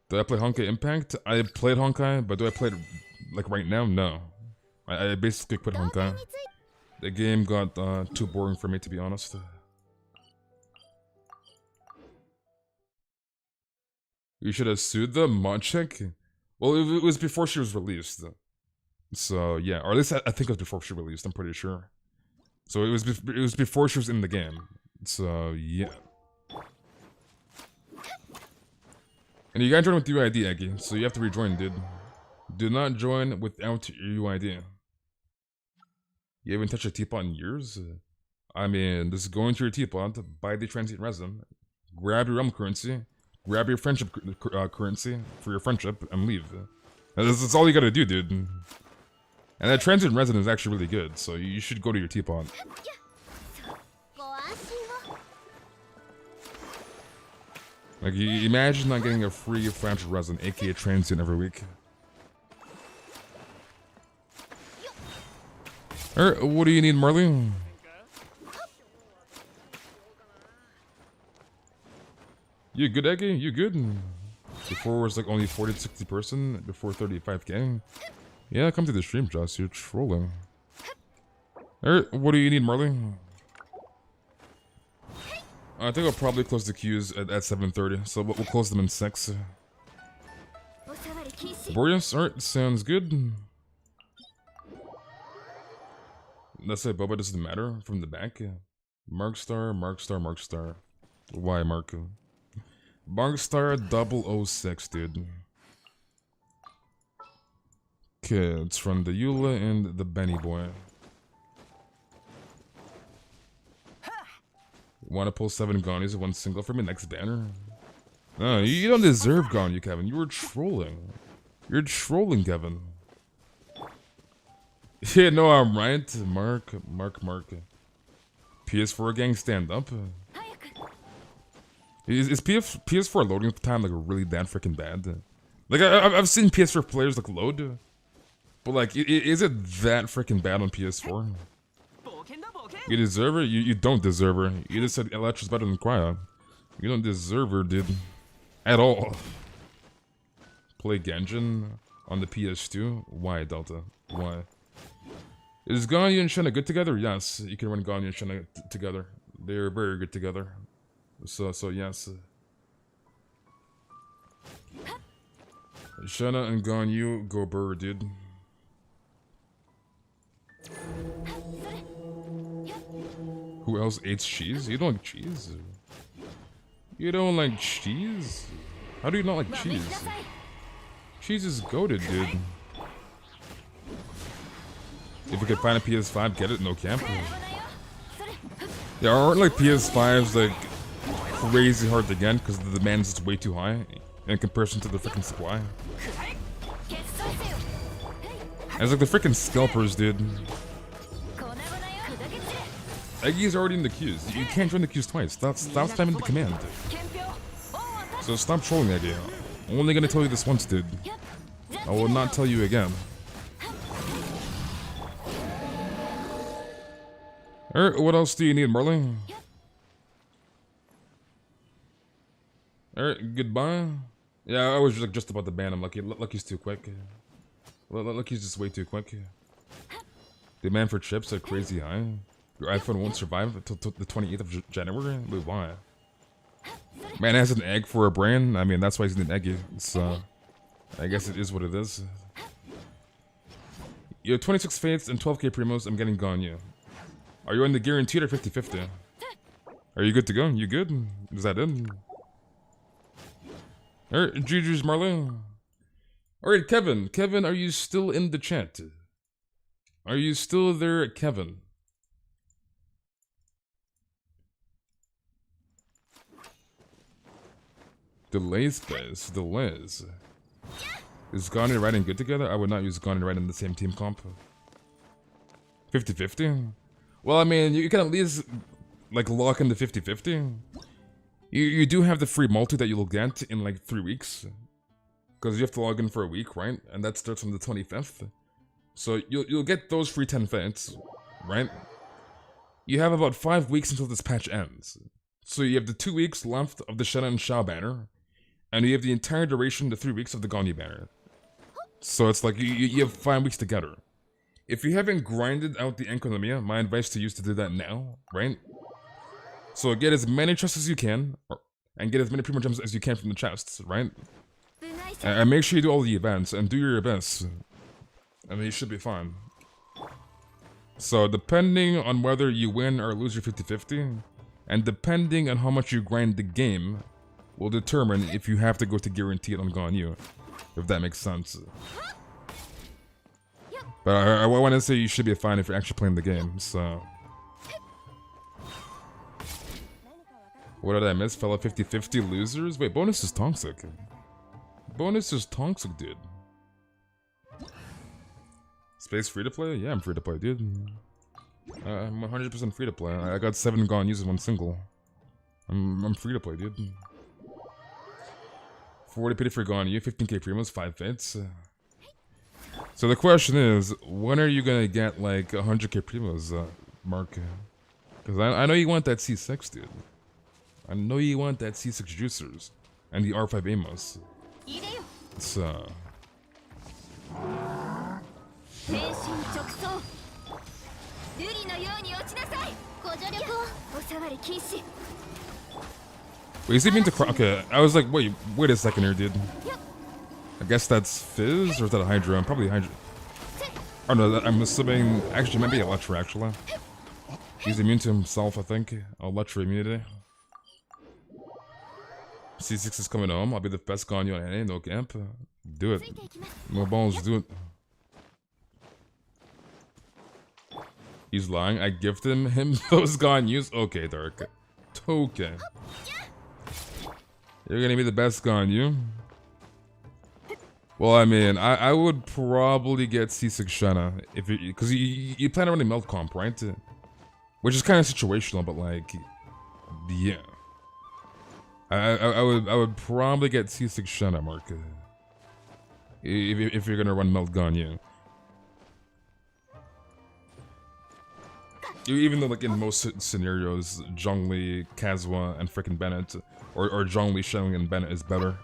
Do I play Honkai Impact? I played Honkai, but do I play it like right now? No. I basically quit Honkai. The game got too boring for me, to be honest. You should have sued the mod chick? Well, it was before she was released. So yeah, or at least I think it was before she released. I'm pretty sure. So it was before she was in the game. So yeah. And you gotta join with UID, Eggy. So you have to rejoin, dude. Do not join without your UID. You haven't touched a teapot in years? I mean, just go into your teapot, buy the transient resin, grab your realm currency, grab your friendship currency for your friendship, and leave. That's all you gotta do, dude. And that transient resin is actually really good, so you should go to your teapot. Like, imagine not getting a free franchise resin, aka transient, every week. Alright, what do you need, Marley? You good, Eggy? You good? Before it was like only 40 to 60 person, before 35k. Yeah, come to the stream, Joss, you're trolling. Alright, what do you need, Marley? I think I'll probably close the queues at 7:30, so we'll close them in 6. Boreas, alright, sounds good. Let's say Boba doesn't matter from the back. Markstar, Markstar, Markstar. Why, Mark? Markstar 006, dude. Okay, it's from the Eula and the Benny boy. Want to pull 7 Ganyus in one single for me? Next banner? No, you don't deserve Ganyu, Kevin. You were trolling. You're trolling, Kevin. Yeah, no, I'm right. Mark. PS4 gang, stand up. Is PS4 loading time like really that freaking bad? Like I've seen PS4 players like load, but like is it that freaking bad on PS4? You deserve her? You don't deserve her. You just said Electra's better than Cryo. You don't deserve her, dude. At all. Play Genshin on the PS2? Why, Delta? Why? Is Ganyu and Shenna good together? Yes, you can run Ganyu and Shenna together. They're very good together. So yes. Shenna and Ganyu go burr, dude. Who else eats cheese? You don't like cheese? You don't like cheese? How do you not like cheese? Cheese is goated, dude. If we could find a PS5, get it, no camp. There aren't like PS5s like crazy hard to get because the demand is way too high in comparison to the freaking supply. And it's like the freaking scalpers, dude. Eggy's already in the queues. You can't join the queues twice. Stop spamming the command. So stop trolling, Eggy. I'm only gonna tell you this once, dude. I will not tell you again. Alright, what else do you need, Marley? Alright, goodbye. Yeah, I was just about to ban him. Lucky's too quick. Lucky's just way too quick. Demand for chips are crazy high. Your iPhone won't survive until the 28th of January? Wait, why? Man has an egg for a brain? I mean, that's why he's an eggy. So, I guess it is what it is. You have 26 fates and 12k primos. I'm getting Ganyu. Are you on the guaranteed or 50-50? Are you good to go? You good? Is that it? Alright, GG's Marley. Alright, Kevin. Kevin, are you still in the chat? Are you still there, Kevin? Delays, guys. Delays. Is Ganyu and Raiden good together? I would not use Ganyu and Raiden in the same team comp. 50-50? Well, I mean, you can at least, like, lock in the 50-50. You do have the free multi that you'll get in, like, 3 weeks. Because you have to log in for a week, right? And that starts on the 25th. So you'll get those free 10 fates, right? You have about 5 weeks until this patch ends. So you have the 2 weeks left of the Shenna and Shao banner. And you have the entire duration, the 3 weeks of the Ganyu banner. So it's like, you have 5 weeks together. If you haven't grinded out the Enkonomiya, my advice to you is to do that now, right? So get as many chests as you can, and get as many primo gems as you can from the chests, right? And make sure you do all the events, and do your best. And then you should be fine. So depending on whether you win or lose your 50-50, and depending on how much you grind the game, will determine if you have to go to guaranteed on Ganyu, if that makes sense. But I want to say you should be fine if you're actually playing the game, so... What did I miss? Fellow 50-50 losers? Wait, bonus is toxic. Bonus is toxic, dude. Space free to play? Yeah, I'm free to play, dude. I'm 100% free to play. I got 7 Ganyus in one single. I'm free to play, dude. 40 pity for Ganyu, 15k primos, 5 fates. So the question is, when are you gonna get like 100k primos, Mark? Because I know you want that C6, dude. I know you want that C6 juicers and the R5 Amos. So. Wait, is he mean to cry? Okay, I was like, wait a second here, dude. I guess that's Fizz, or is that a Hydra? Probably Hydra. Oh no, I'm assuming, actually, maybe Electra, actually. He's immune to himself, I think. Electra immunity. C6 is coming home. I'll be the best Ganyu on NA, no camp. Do it. No balls, do it. He's lying. I gifted him those Ganyus. Okay, Dark. Okay. You're gonna be the best Ganyu. Well, I mean, I would probably get C6 Shenna if because you plan on running melt comp, right? Which is kind of situational, but like, yeah. I would probably get C6 Shenna, Mark. If you're gonna run melt Ganyu. Even though, like, in most scenarios, Zhongli, Kazuha, and frickin' Bennett, or Zhongli, Shenling, and Bennett is better.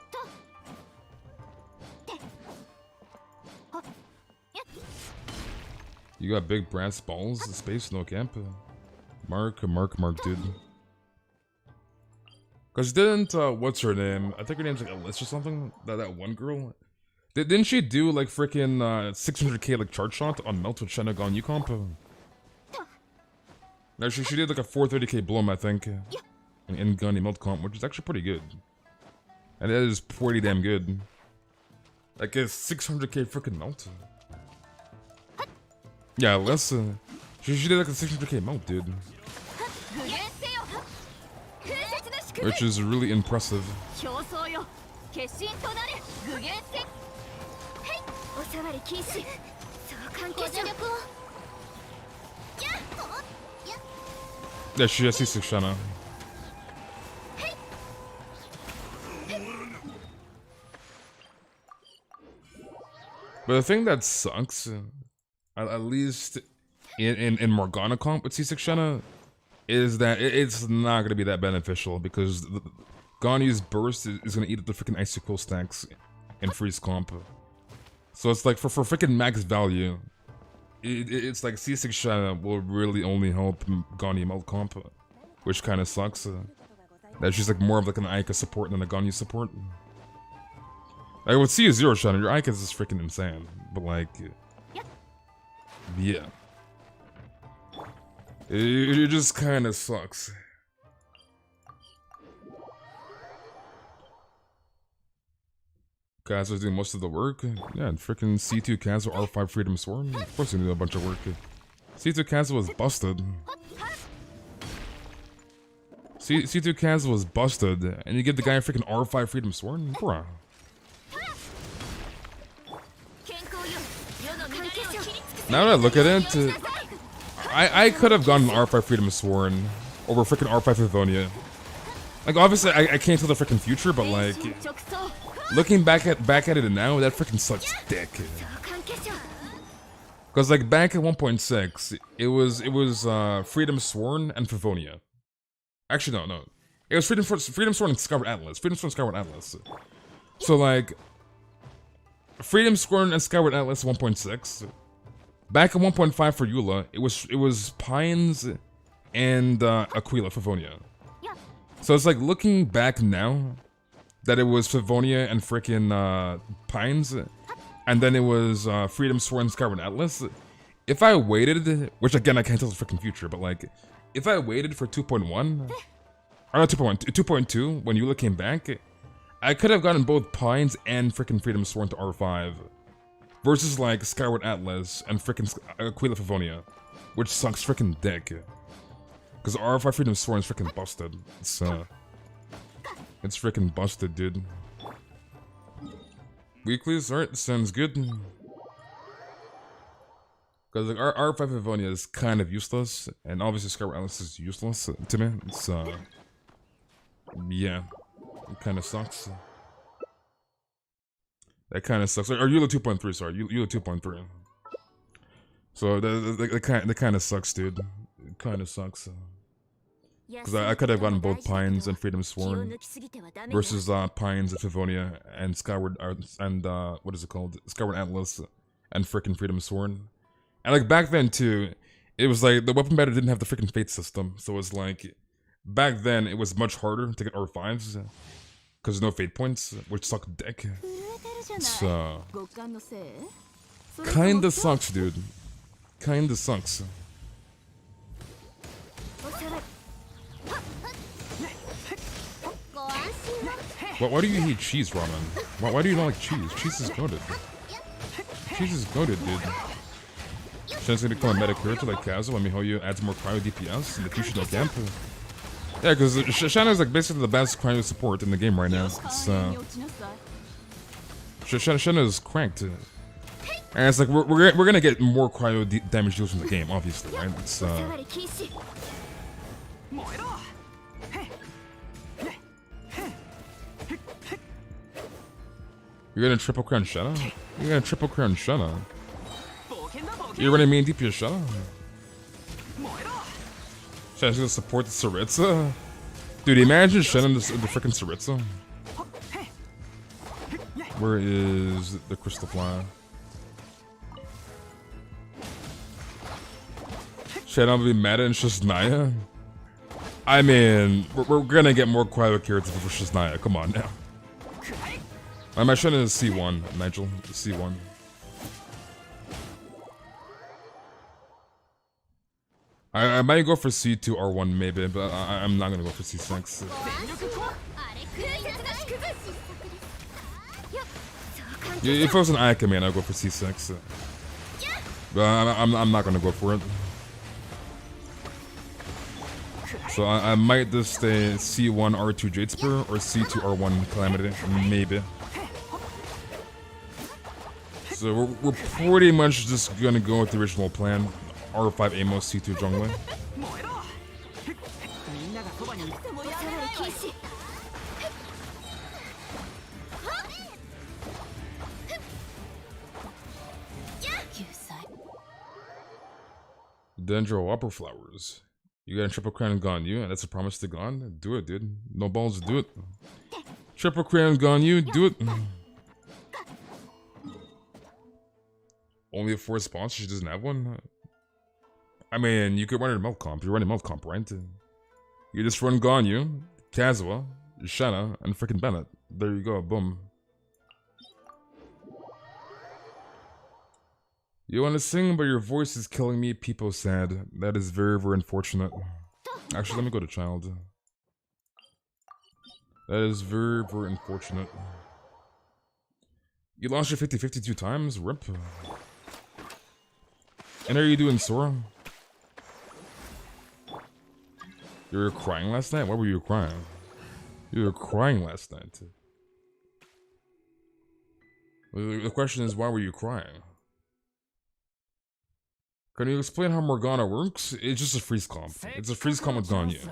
You got big brass balls, space, no camp. Mark, dude. Cause didn't, what's her name? I think her name's like Alice or something? That one girl? Didn't she do, like, frickin' 600k, like, chart shot on Melt with Shenna Ganyu comp? Actually, she did like a 430k bloom, I think, in Ganyu Melt comp, which is actually pretty good. And that is pretty damn good. Like a 600k freaking melt. Yeah, less. She did like a 600k melt, dude. Which is really impressive. Yeah, she has C6 Shanna. But the thing that sucks, at least in Morgana comp with C6 Shanna, is that it's not gonna be that beneficial because Ganyu's burst is gonna eat up the freaking icicle stacks in freeze comp. So it's like for freaking max value, it's like C6 Shanna will really only help Ganyu melt comp, which kind of sucks. That she's like more of like an Aika support than a Ganyu support. I would see a zero Shanna, your Aika is just freaking insane, but like, yeah. It just kind of sucks. Kazu's doing most of the work. Yeah, and freaking C2 Kazu R5 Freedom Sword. Of course, he did a bunch of work. C2 Kazu was busted. C2 Kazu was busted, and you give the guy a freaking R5 Freedom Sword? Bruh. Now that I look at it, I could have gotten an R5 Freedom Sword over freaking R5 Livonia. Like, obviously, I can't tell the freaking future, but like, looking back at it now, that freaking sucks dick. Cause like back at 1.6, it was Freedom Sworn and Livonia. Actually, no, it was Freedom Sworn and Skyward Atlas. Freedom Sworn and Skyward Atlas. So like, Freedom Sworn and Skyward Atlas 1.6. Back at 1.5 for Eula, it was Pines and Aquila Livonia. So it's like looking back now that it was Livonia and frickin' Pines, and then it was Freedom Sworn and Skyward Atlas. If I waited, which again I can't tell the freaking future, but like, if I waited for 2.1, or not 2.1, 2.2 when Eula came back, I could have gotten both Pines and frickin' Freedom Sworn to R5. Versus like Skyward Atlas and frickin' Aquila Livonia, which sucks frickin' dick. Cause R5 Freedom Sworn is frickin' busted. It's frickin' busted, dude. Weeklies, alright, sounds good. Cause like R5 Livonia is kind of useless, and obviously Skyward Atlas is useless to me. It's yeah, it kind of sucks. That kind of sucks. Or Eula 2.3, sorry. Eula 2.3. So that kind of sucks, dude. It kind of sucks. Because I could have gotten both Pines and Freedom Sworn versus Pines and Livonia and Skyward and what is it called? Skyward Atlas and frickin' Freedom Sworn. And like back then too, it was like the weapon battle didn't have the freaking fate system, so it's like back then it was much harder to get R5s because there's no fate points, which sucked dick. It's kinda sucks, dude. Kinda sucks. Why do you hate cheese, Ramen? Why do you not like cheese? Cheese is goated. Cheese is goated, dude. Shen's gonna become a meta character like Kazu. Let me how you adds more cryo DPS in the future no camp. Yeah, because Shanna is like basically the best cryo support in the game right now. It's Shanna is cranked. And it's like we're gonna get more cryo damage deals from the game, obviously, right? It's you're gonna triple crown Shanna? You're gonna triple crown Shanna? You're running main DPS Shanna? Shanna's gonna support the Saritsa? Dude, imagine Shanna in the freaking Saritsa. Where is the Crystal Fly? Shanna will be mad at Shaznia? I mean, we're gonna get more cryo characters for Shaznia, come on now. My Shanna is C1, Nigel, C1. I might go for C2 R1 maybe, but I'm not gonna go for C6. If I was an Ayaka man, I'd go for C6. But I'm not gonna go for it. So I might just stay C1 R2 Jadespur or C2 R1 Calamity, maybe. So we're pretty much just gonna go with the original plan. R5 Amos, C2 Jungler. Dendro Opera Flowers. You got a triple crown Ganyu, and that's a promise to Gon. Do it, dude. No balls, do it. Triple crown Ganyu, do it. Only a 4 sponsor, she doesn't have one? I mean, you could run a milk comp. You're running milk comp, right? You just run Ganyu, Kazuha, Shanna, and freaking Bennett. There you go, boom. You want to sing, but your voice is killing me, people sad. That is very, very unfortunate. Actually, let me go to child. That is very, very unfortunate. You lost your 50-50 2 times? Rip. And are you doing Sora? You were crying last night? Why were you crying? You were crying last night. The question is, why were you crying? Can you explain how Morgana works? It's just a freeze comp. It's a freeze comp with Ganyu.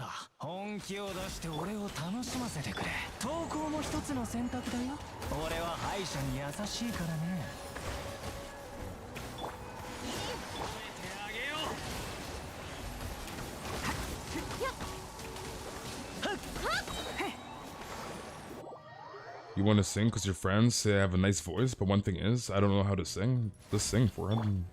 You want to sing because your friends say I have a nice voice, but one thing is, I don't know how to sing. Just sing for him.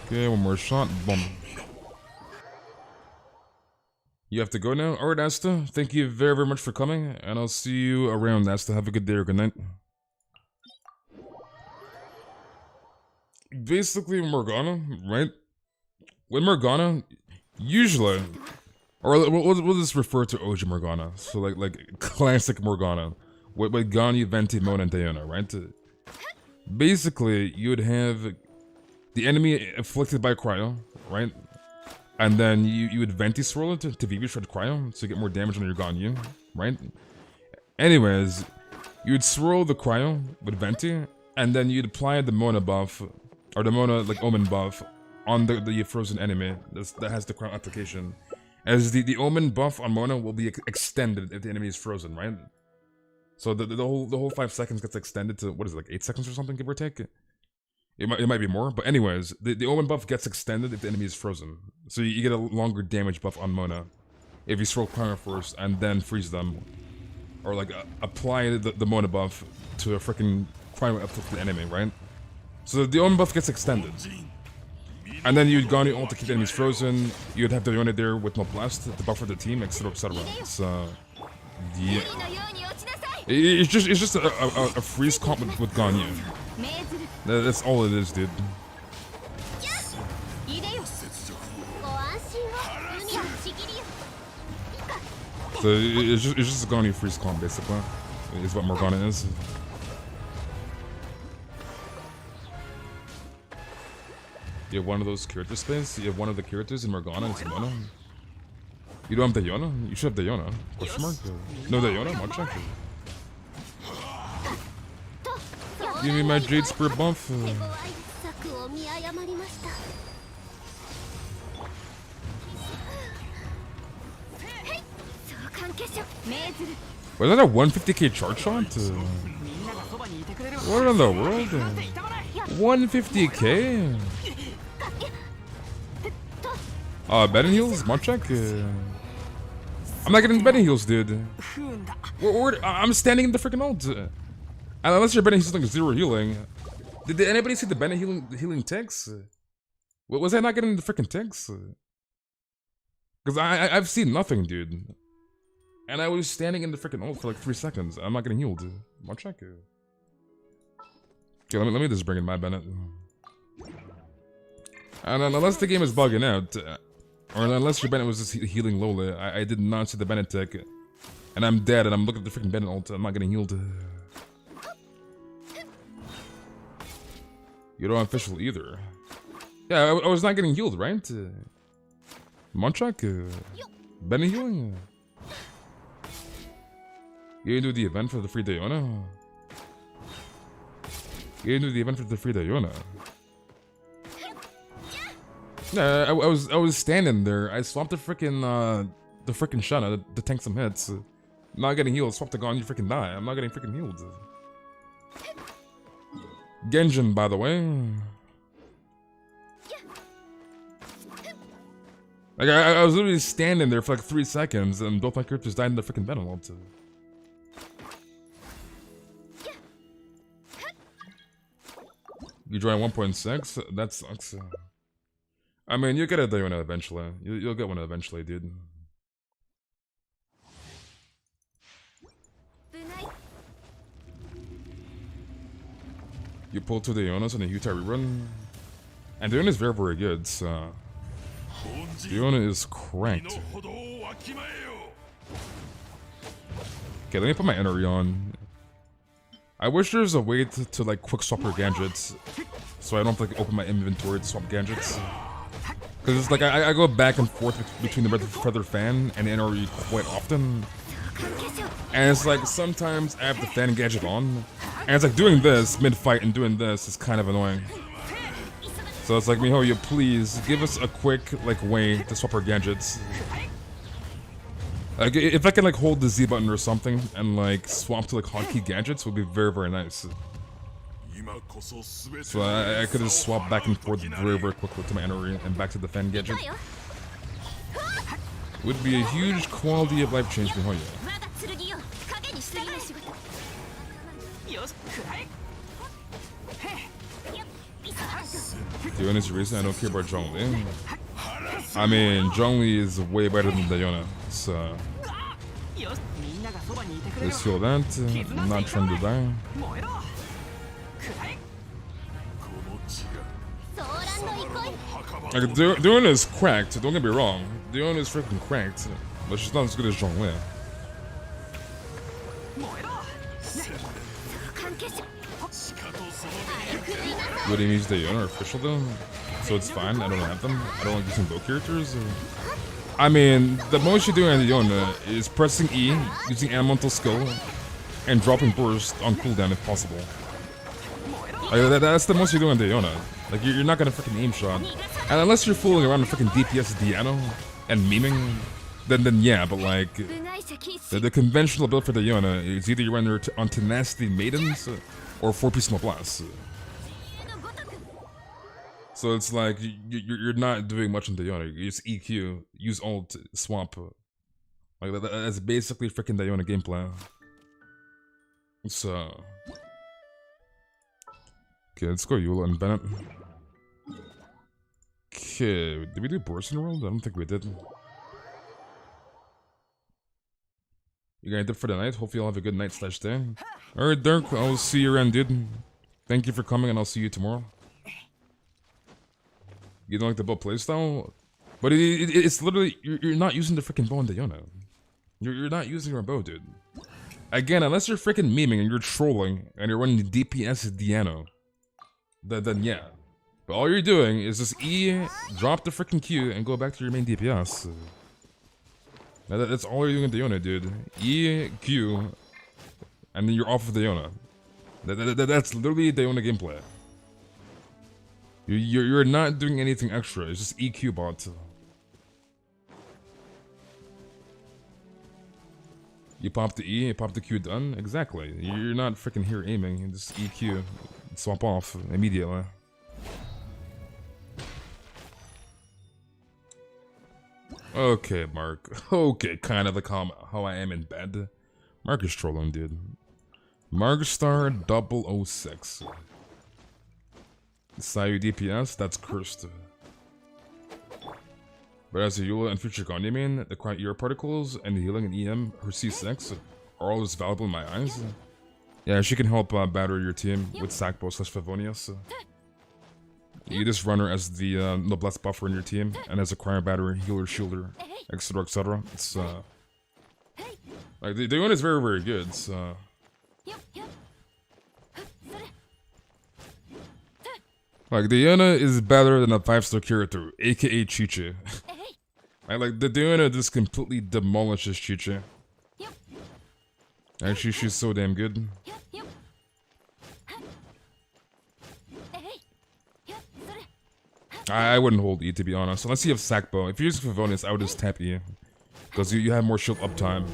Okay, one more shot. Boom. You have to go now? Alright, Asta. Thank you very, very much for coming, and I'll see you around, Asta. Have a good day or good night. Basically, Morgana, right? With Morgana, usually, or we'll just refer to OG Morgana. So like classic Morgana, with Ganyu, Venti, Mona, and Diana, right? Basically, you would have the enemy afflicted by cryo, right? And then you would Venti swirl it to VV shred cryo, so you get more damage on your Ganyu, right? Anyways, you would swirl the cryo with Venti, and then you'd apply the Mona buff, or the Mona like Omen buff, on the frozen enemy that has the cryo application. As the Omen buff on Mona will be extended if the enemy is frozen, right? So the whole 5 seconds gets extended to, what is it, like 8 seconds or something, give or take? It might be more, but anyways, the Omen buff gets extended if the enemy is frozen. So you get a longer damage buff on Mona if you swirl cryo first and then freeze them. Or like apply the Mona buff to a freaking cryo afflicted enemy, right? So the Omen buff gets extended. And then you'd Ganyu ult to keep the enemies frozen. You'd have the unit there with no blast to buffer the team, etc, etc. So yeah, it's just a freeze comp with Ganyu. That's all it is, dude. So it's just a Ganyu freeze comp, basically, is what Morgana is. You have one of those character space. You have one of the characters in Morgana and Simona. You don't have Diona? You should have Diona. Question mark? No Diona? Machak? Give me my Jade Spear buff. Was that a 150k charge shot? What in the world? 150k? Bennett heals? Machak? I'm not getting Bennett heals, dude. I'm standing in the freaking ult. Unless your Bennett heals like 0 healing. Did anybody see the Bennett healing ticks? Was I not getting the freaking ticks? Because I've seen nothing, dude. And I was standing in the freaking ult for like 3 seconds. I'm not getting healed. Machak. Okay, let me just bring in my Bennett. And unless the game is bugging out, or unless your Bennett was just healing lowly, I did not see the Bennett tick. And I'm dead, and I'm looking at the freaking Bennett ult. I'm not getting healed. You don't have official either. Yeah, I was not getting healed, right? Monchak? Bennett healing? You didn't do the event for the free Diona? You didn't do the event for the free Diona? Yeah, I was standing there. I swapped the freaking Shana to tank some hits. Not getting healed. Swap the Ganyu, you freaking die. I'm not getting freaking healed. Genshin, by the way. Like I was literally standing there for like 3 seconds, and both my characters died in the freaking Bennett. You join 1.6? That sucks. I mean, you'll get a Diona eventually. You'll get one eventually, dude. You pull 2 Dionas on a Utah rerun. And Diona is very, very good, so... Diona is cranked. Okay, let me put my NRE on. I wish there was a way to like quick swap her gadgets, so I don't have to like open my inventory to swap gadgets. Because it's like I go back and forth between the Red Feather Fan and NRE quite often. And it's like sometimes I have the fan gadget on, and it's like doing this mid-fight and doing this is kind of annoying. So it's like, MiHoYo, please give us a quick like way to swap our gadgets. Like if I can like hold the Z button or something and like swap to like hotkey gadgets would be very, very nice. So I could just swap back and forth very, very quickly to my NRE and back to the fan gadget. Would be a huge quality of life change, MiHoYo. The only reason I don't care about Zhongli. I mean, Zhongli is way better than Diona, so... Let's feel that. I'm not trying to die. Like, Diona is cracked, don't get me wrong. Diona is freaking cracked, but she's not as good as Zhongli. What do you mean Diona are official though? So it's fine, I don't have them. I don't like using both characters. I mean, the most you're doing on Diona is pressing E, using elemental skill, and dropping burst on cooldown if possible. Like, that's the most you're doing on Diona. Like, you're not gonna freaking aim shot. And unless you're fooling around with freaking DPS Diano and memeing, then yeah, but like, the conventional build for Diona is either you run on Tenacity Maidens or 4-piece Blast. So it's like, you're not doing much in Diona. You use EQ, use ult, swap. Like, that's basically freaking Diona gameplay. So... Okay, let's go Eula and Bennett. Okay, did we do Borson World? I don't think we did. You guys did for the night? Hopefully you'll have a good night/day. Alright, Dirk, I'll see you around, dude. Thank you for coming, and I'll see you tomorrow. You don't like the bow playstyle? But it's literally, you're not using the freaking bow in Diona. You're not using your bow, dude. Again, unless you're freaking memeing and you're trolling, and you're running DPS Diano, then yeah. But all you're doing is just E, drop the freaking Q, and go back to your main DPS. That's all you're doing in Diona, dude. E, Q, and then you're off of Diona. That's literally Diona gameplay. You're not doing anything extra, it's just EQ bot. You pop the E, you pop the Q, done? Exactly. You're not freaking here aiming, you just EQ, swap off immediately. Okay, Mark. Okay, kind of like how I am in bed. Mark is trolling, dude. Markstar 006. Sayu DPS, that's cursed. But as a Eula and future Ganyu main, the quiet ear particles and the healing and EM, her C6, are all as valuable in my eyes. Yeah, she can help batter your team with Sackbow/Favonius. You just run her as the Noblesse buffer in your team, and as a choir battery, healer, shielder, etc, etc. It's like the one is very, very good, so... Like, Diana is better than a 5-star character, aka Chiche. Like, the Diana just completely demolishes Chiche. Actually, she's so damn good. I wouldn't hold E, to be honest. Unless you have Sackbow. If you're using Favonius, I would just tap E. Because you have more shield uptime.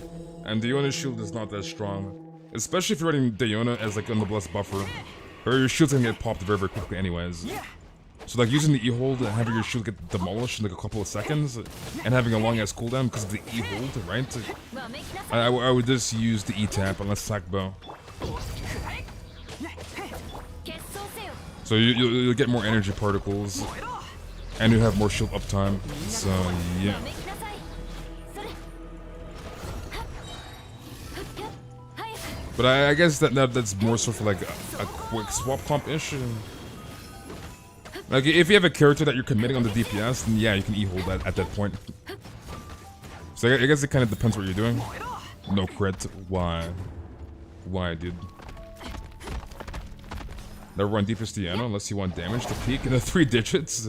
And Diona's shield is not that strong. Especially if you're running Diona as like on the Blessed buffer. Or your shield's gonna get popped very, very quickly anyways. So like using the E-hold and having your shield get demolished in like a couple of seconds. And having a long-ass cooldown because of the E-hold, right? I would just use the E-tap unless Sackbow. So you'll get more energy particles. And you have more shield uptime. So yeah. But I guess that's more sort of like a quick swap comp-ish. Like, if you have a character that you're committing on the DPS, then yeah, you can E-hold that at that point. So I guess it kind of depends what you're doing. No crit. Why? Why, dude? Never run deepest Diana unless you want damage to peak in the 3 digits.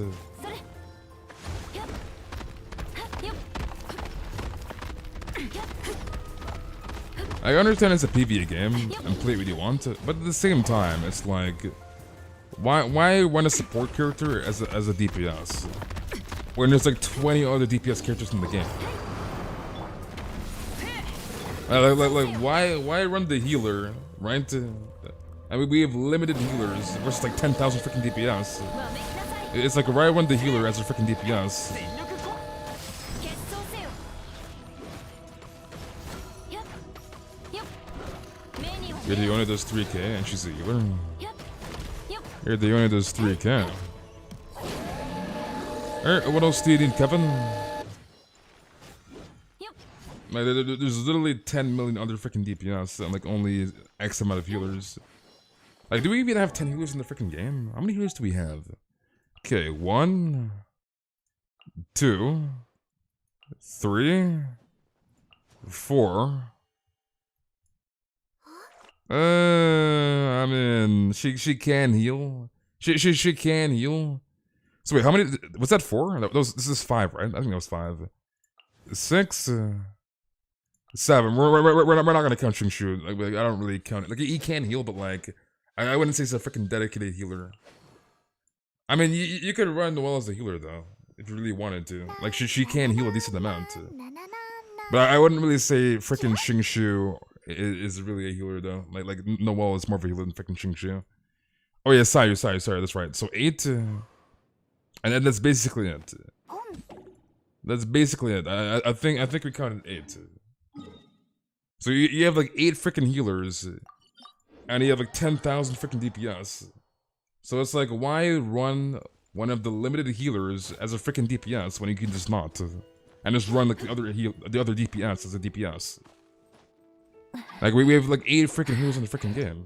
I understand it's a PvE game, and play it when you want, but at the same time, it's like, why run a support character as a DPS when there's like 20 other DPS characters in the game? Like why run the healer, right? I mean, we have limited healers versus like 10,000 freaking DPS. It's like why run the healer as a freaking DPS? Your Diona does 3k and she's a healer. Your Diona does 3k. Alright, what else do you need, Kevin? Like, there's literally 10 million other freaking DPS and like only X amount of healers. Like, do we even have 10 healers in the freaking game? How many healers do we have? Okay, 1, 2, 3, 4. I mean, she can heal. She can heal. So wait, how many? Was that 4? This is 5, right? I think that was 5. 6, 7. We're not gonna count Shingshu. Like I don't really count it. Like he can heal, but like I wouldn't say he's a freaking dedicated healer. I mean, you could run well as a healer though, if you really wanted to. Like she can heal a decent amount. But I wouldn't really say freaking Shingshu is really a healer though. Like Noelle is more of a healer than freaking Shingshu. Oh yeah, sorry, that's right. So 8, and then that's basically it. That's basically it. I think we counted 8. So you have like 8 freaking healers, and you have like 10,000 freaking DPS. So it's like, why run one of the limited healers as a freaking DPS when you can just not, and just run like the other DPS as a DPS? Like we have like 8 freaking healers in the freaking game.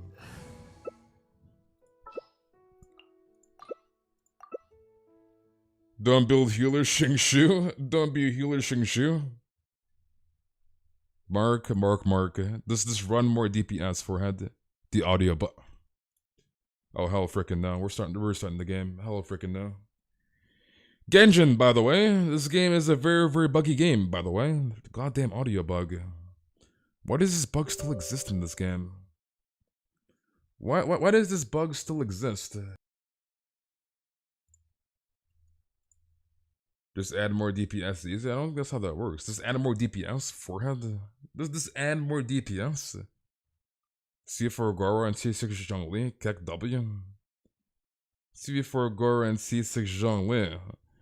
Don't build healer Shingshu. Don't be a healer Shingshu. Mark. Does this run more DPS forehead? The audio, but oh hell freaking no. We're starting the game. Hell freaking no. Genshin, by the way, this game is a very, very buggy game, by the way. Goddamn audio bug. Why does this bug still exist in this game? Why does this bug still exist? Just add more DPS. I don't think that's how that works. Just add more DPS forehead. Does this add more DPS? C4 Goro and C6 Zhongli, Kek W. C4 Goro and C6 Zhongli.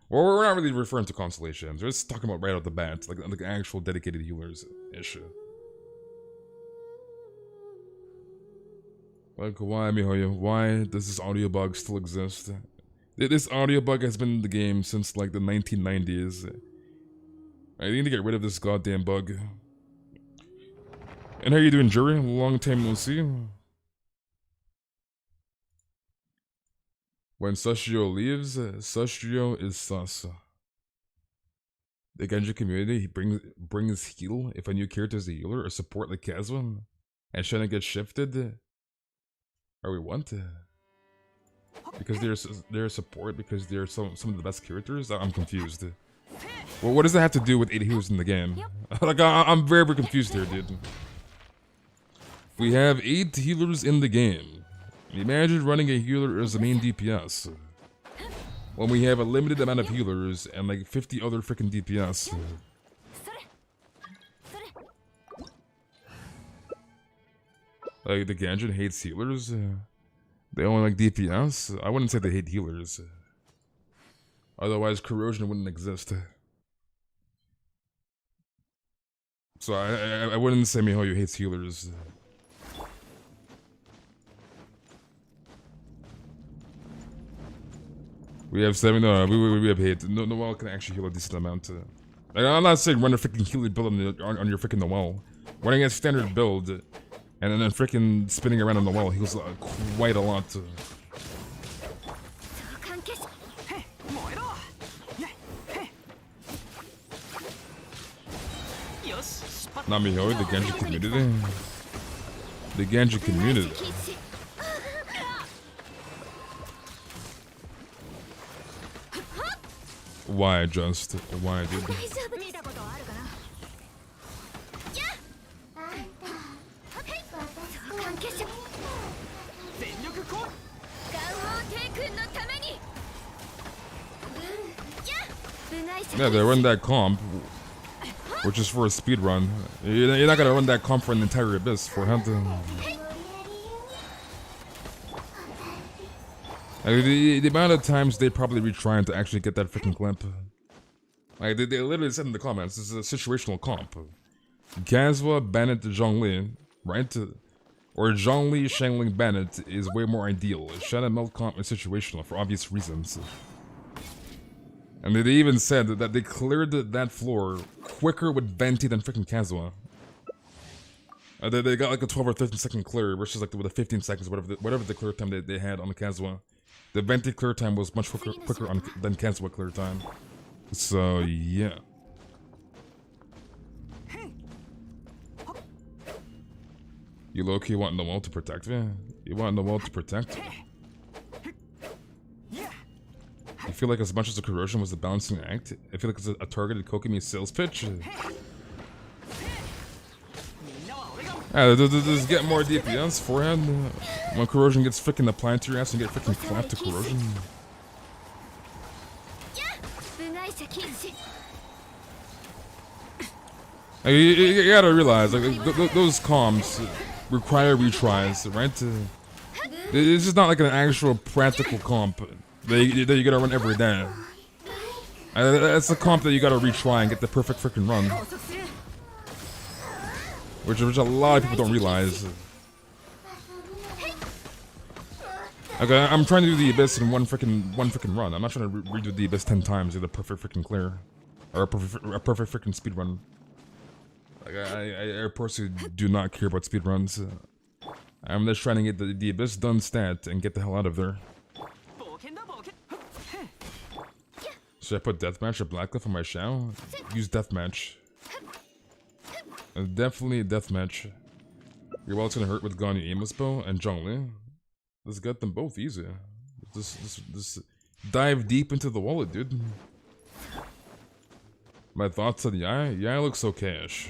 Well, we're not really referring to constellations. We're just talking about right off the bat, like actual dedicated healers issue. Like, why, Mihoyo? Why does this audio bug still exist? This audio bug has been in the game since like the 1990s. I need to get rid of this goddamn bug. And how you doing, Jury? Long time no see. When Sashio leaves, Sashio is sus. The Genji community brings heal if a new character is a healer or support like Kazuan, and Shannon gets shifted. Or we want to. Because they're support, because they're some of the best characters? I'm confused. Well, what does that have to do with 8 healers in the game? Like, I'm very, very confused here, dude. We have 8 healers in the game. Imagine running a healer as the main DPS. when we have a limited amount of healers and like 50 other freaking DPS. Like the Genshin hates healers. They only like DPS. I wouldn't say they hate healers. Otherwise, corrosion wouldn't exist. So I wouldn't say Mihoyo hates healers. We have 7. No, we have 8. No Noel can actually heal a decent amount. Like, I'm not saying run a freaking healer build on your freaking Noel. Running a standard build and then freaking spinning around on the wall heals quite a lot. Not Mihoyo, the Genji community. The Genji community. Why just? Why, dude? Yeah, they run that comp, which is for a speed run. You're not gonna run that comp for an entire abyss for hunting. Like, the amount of times they probably retrying to actually get that freaking clip. Like they literally said in the comments, this is a situational comp. Kazuha, Bennett, Zhongli, right? Or Zhongli, Shangling, Bennett is way more ideal. Shadow Melt comp is situational for obvious reasons. And they even said that they cleared that floor quicker with Venti than freaking Kazuha. They got like a 12 or 13 second clear versus like with the 15 seconds, whatever the clear time they had on the Kazuha. The Venti clear time was much quicker than Kazuha clear time. So yeah. You low-key want Noel to protect me? You want Noel to protect? I feel like as much as the corrosion was the balancing act, I feel like it's a targeted Kokumi sales pitch. Just get more DPS forehand. When corrosion gets freaking applied to your ass and get freaking clapped to corrosion. Like, you gotta realize, like those comms require retries, right? It's just not like an actual practical comp that you gotta run every day. That's a comp that you gotta retry and get the perfect freaking run, which a lot of people don't realize. Okay, I'm trying to do the Abyss in one freaking run. I'm not trying to redo the Abyss 10 times to get a perfect freaking clear, or a perfect freaking speed run. Like I personally do not care about speed runs. I'm just trying to get the Abyss done stat and get the hell out of there. Should I put Deathmatch or Blackcliff on my Shao? Use Deathmatch. Definitely Deathmatch. Your wallet's gonna hurt with Ganyu Aimless Bow and Zhongli. Let's get them both easy. Just dive deep into the wallet, dude. My thoughts on Yai? Yai looks okay-ish.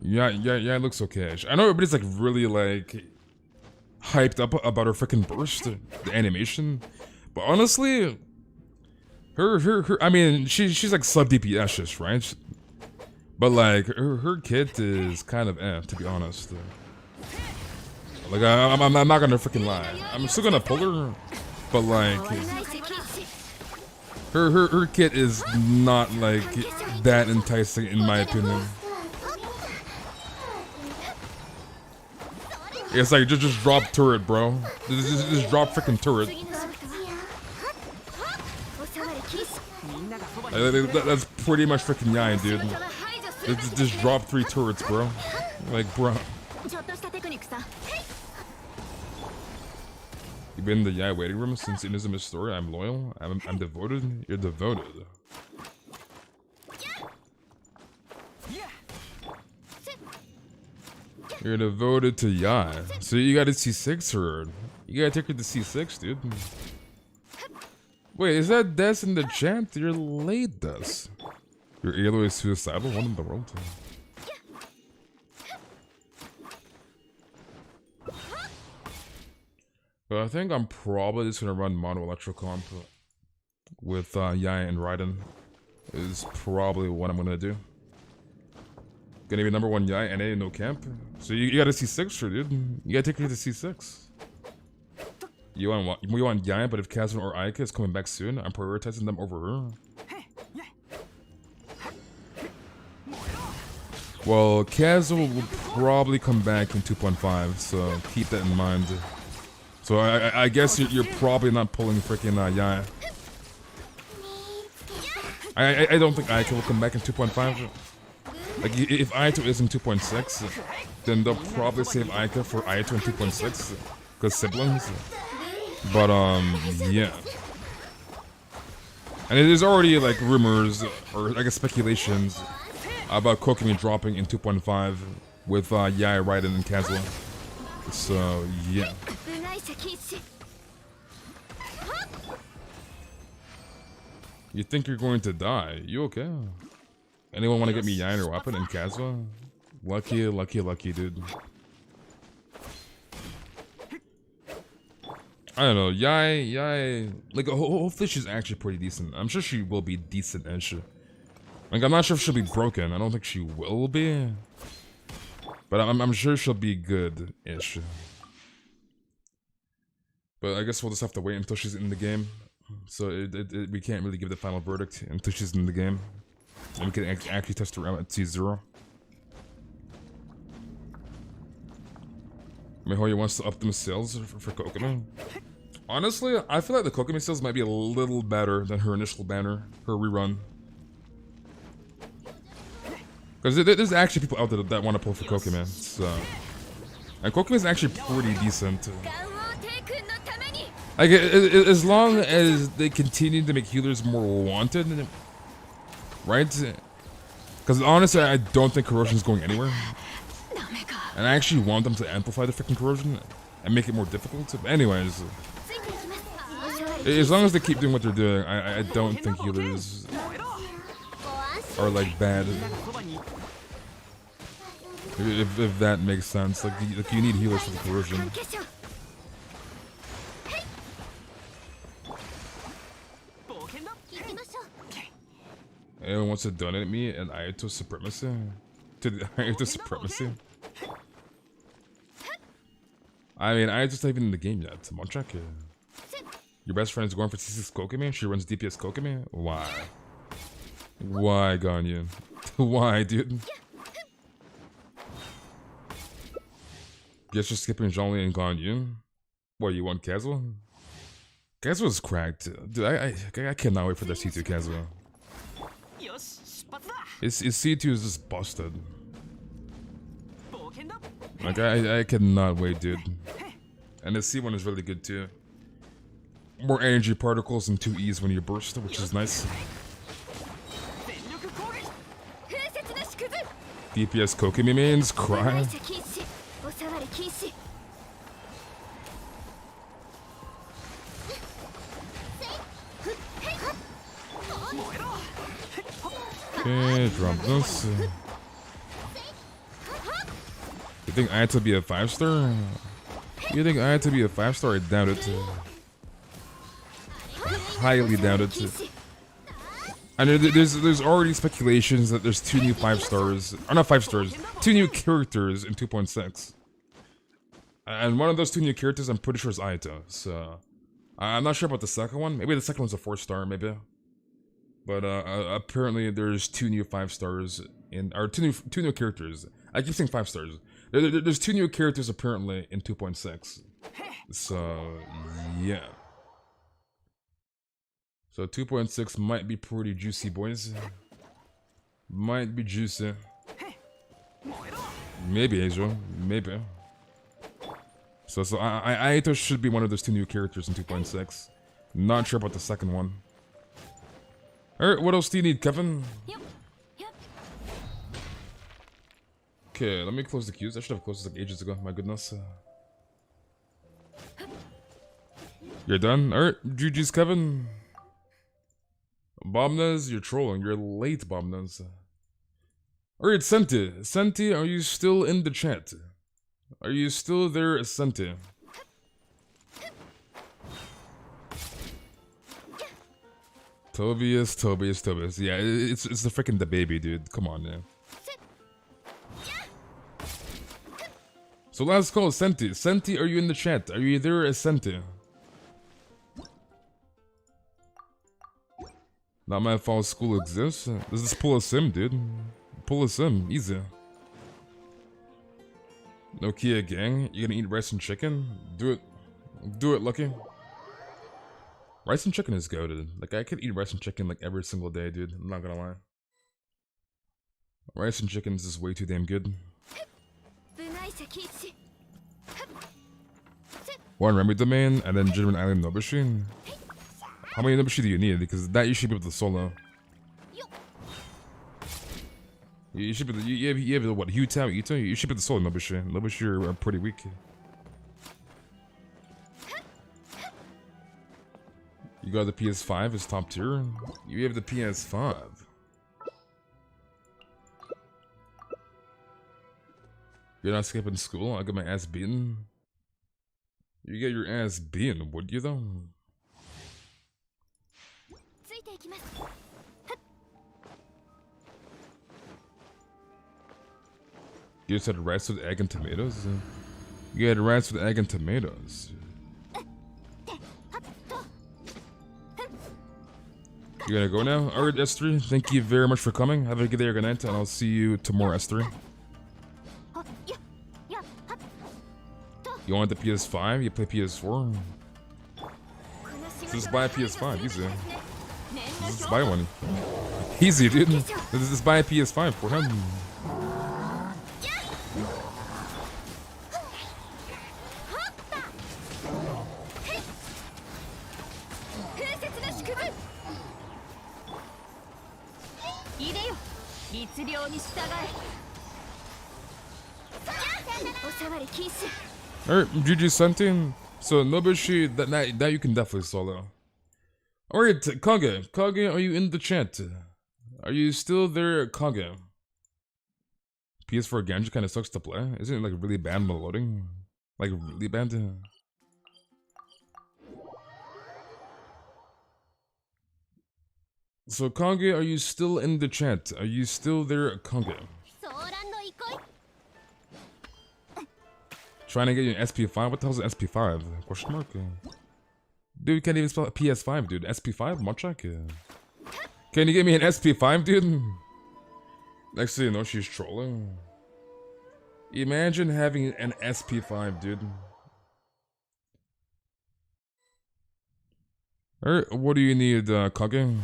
Yeah, it looks okay-ish. I know everybody's like really like hyped up about her freaking burst, the animation, but honestly, her I mean, she's like sub DPS-ish, right? But like her kit is kind of to be honest. Like I'm not gonna freaking lie. I'm still gonna pull her, but like her kit is not like that enticing in my opinion. It's like just drop turret, bro. Just drop freaking turret. That's pretty much freaking Yai, dude. Just drop 3 turrets, bro. Like, bro. You've been in the Yai waiting room since Inazuma story. I'm loyal. I'm devoted. You're devoted. You're devoted to Yai. So you gotta C6 her. You gotta take her to C6, dude. Wait, is that Des in the chat? You're late, Des. Your Aloy is suicidal? One in the world. But I think I'm probably just gonna run mono electro comp with Yai and Raiden. Is probably what I'm gonna do. Gonna be number 1 Yai, NA, no camp. So you gotta C6 her, dude. You gotta take her to C6. You want Yai, but if Kazuma or Aika is coming back soon, I'm prioritizing them over her. Well, Kazuma will probably come back in 2.5, so keep that in mind. So I guess you're probably not pulling freaking Yai. I don't think Aika will come back in 2.5. Like, if Aito is in 2.6, then they'll probably save Aika for Aito in 2.6, because siblings. But, yeah. And there's already, like, rumors, or, I guess, speculations about Kokomi dropping in 2.5 with, Yai, Raiden, and Kazuha. So, yeah. You think you're going to die? You okay? Anyone want to get me Yai or weapon and Kazuha? Lucky, lucky, lucky, dude. I don't know, Yai, like, hopefully she's actually pretty decent. I'm sure she will be decent-ish. Like, I'm not sure if she'll be broken. I don't think she will be. But I'm sure she'll be good-ish. But I guess we'll just have to wait until she's in the game. So we can't really give the final verdict until she's in the game. And we can actually test her out at T0. Mihoyo wants to up them sales for Kokomi. Honestly, I feel like the Kokomi sales might be a little better than her initial banner, her rerun. Because there's actually people out there that want to pull for Kokomi. So. And Kokomi is actually pretty decent. Like, as long as they continue to make healers more wanted, right? Because honestly, I don't think corrosion is going anywhere. And I actually want them to amplify the freaking corrosion and make it more difficult. But anyways, as long as they keep doing what they're doing, I don't think healers are like bad. If that makes sense, like you need healers for the corrosion. Anyone wants to donate me an Ayato Supremacy? To the Ayato Supremacy? I mean, Ayato's not even in the game yet. Come on, check it. Your best friend is going for T6 Kokomi? She runs DPS Kokomi? Why? Why, Ganyu? Why, dude? Guess you're skipping Zhongli and Ganyu? What, you want Kazuha? Kazuha's cracked. Dude, I cannot wait for that C2 Kazuha. His C2 is just busted. Like, I cannot wait, dude. And the C1 is really good, too. More energy particles and 2 E's when you burst, which is nice. DPS Kokomi mains, cry. Okay, drop this. You think I had to be a 5-star? You think I had to be a 5-star? I doubt it. Highly doubt it. I know there's already speculations that there's 2 new 5-stars, or not 5 stars, 2 new characters in 2.6. And one of those 2 new characters I'm pretty sure is Aito, so I'm not sure about the second one. Maybe the second one's a 4-star, maybe. But apparently there's 2 new 5-stars in, or two new characters. I keep saying 5 stars. There's 2 new characters apparently in 2.6. So yeah. So 2.6 might be pretty juicy, boys. Might be juicy. Maybe, Asia. Maybe. So Aito should be one of those 2 new characters in 2.6. Not sure about the second one. Alright, what else do you need, Kevin? Okay, let me close the queues. I should have closed this like ages ago. My goodness. You're done? Alright, GG's, Kevin. Bombnez, you're trolling. You're late, Bombnez. Alright, Senti. Senti, are you still in the chat? Are you still there, Senti? Tobias. Yeah, it's the freaking the baby, dude. Come on, man. So last call, Senti. Senti, are you in the chat? Are you there, Senti? Not my fault school exists. Let's just pull a sim, dude. Pull a sim, easy. Nokia gang, you gonna eat rice and chicken? Do it, Lucky. Rice and chicken is goated. Like, I could eat rice and chicken like every single day, dude. I'm not gonna lie. Rice and chicken is just way too damn good. One Remy domain, and then German Island Nobushi. How many Nobushi do you need? Because that you should be able to solo. You should be you have the what? Hutao, Ito? You should be the solo Nobushi. Nobushi are pretty weak. You got the PS5 as top tier. You have the PS5. You're not skipping school? I got my ass beaten. You get your ass beaten, would you though? You just had rice with egg and tomatoes? You had rice with egg and tomatoes. You gotta go now? Alright, S3, thank you very much for coming. Have a good day or good night, and I'll see you tomorrow, S3. You want the PS5? You play PS4? Just buy a PS5, easy. Just buy one. Easy, dude. Just buy a PS5 for him. Alright, GG Sentin. So Nobushi, that you can definitely solo. Alright, Kage. Kage, are you in the chat? Are you still there, Kage? PS4 Ganyu kinda sucks to play. Isn't it like really bad while loading? Like really bad? So Kage, are you still in the chat? Are you still there, Kage? Trying to get you an SP5? What the hell's an SP5? Question mark? Dude, you can't even spell PS5, dude. SP5? Mochak? Can you get me an SP5, dude? Next thing you know, she's trolling. Imagine having an SP5, dude. Alright, what do you need, Kage?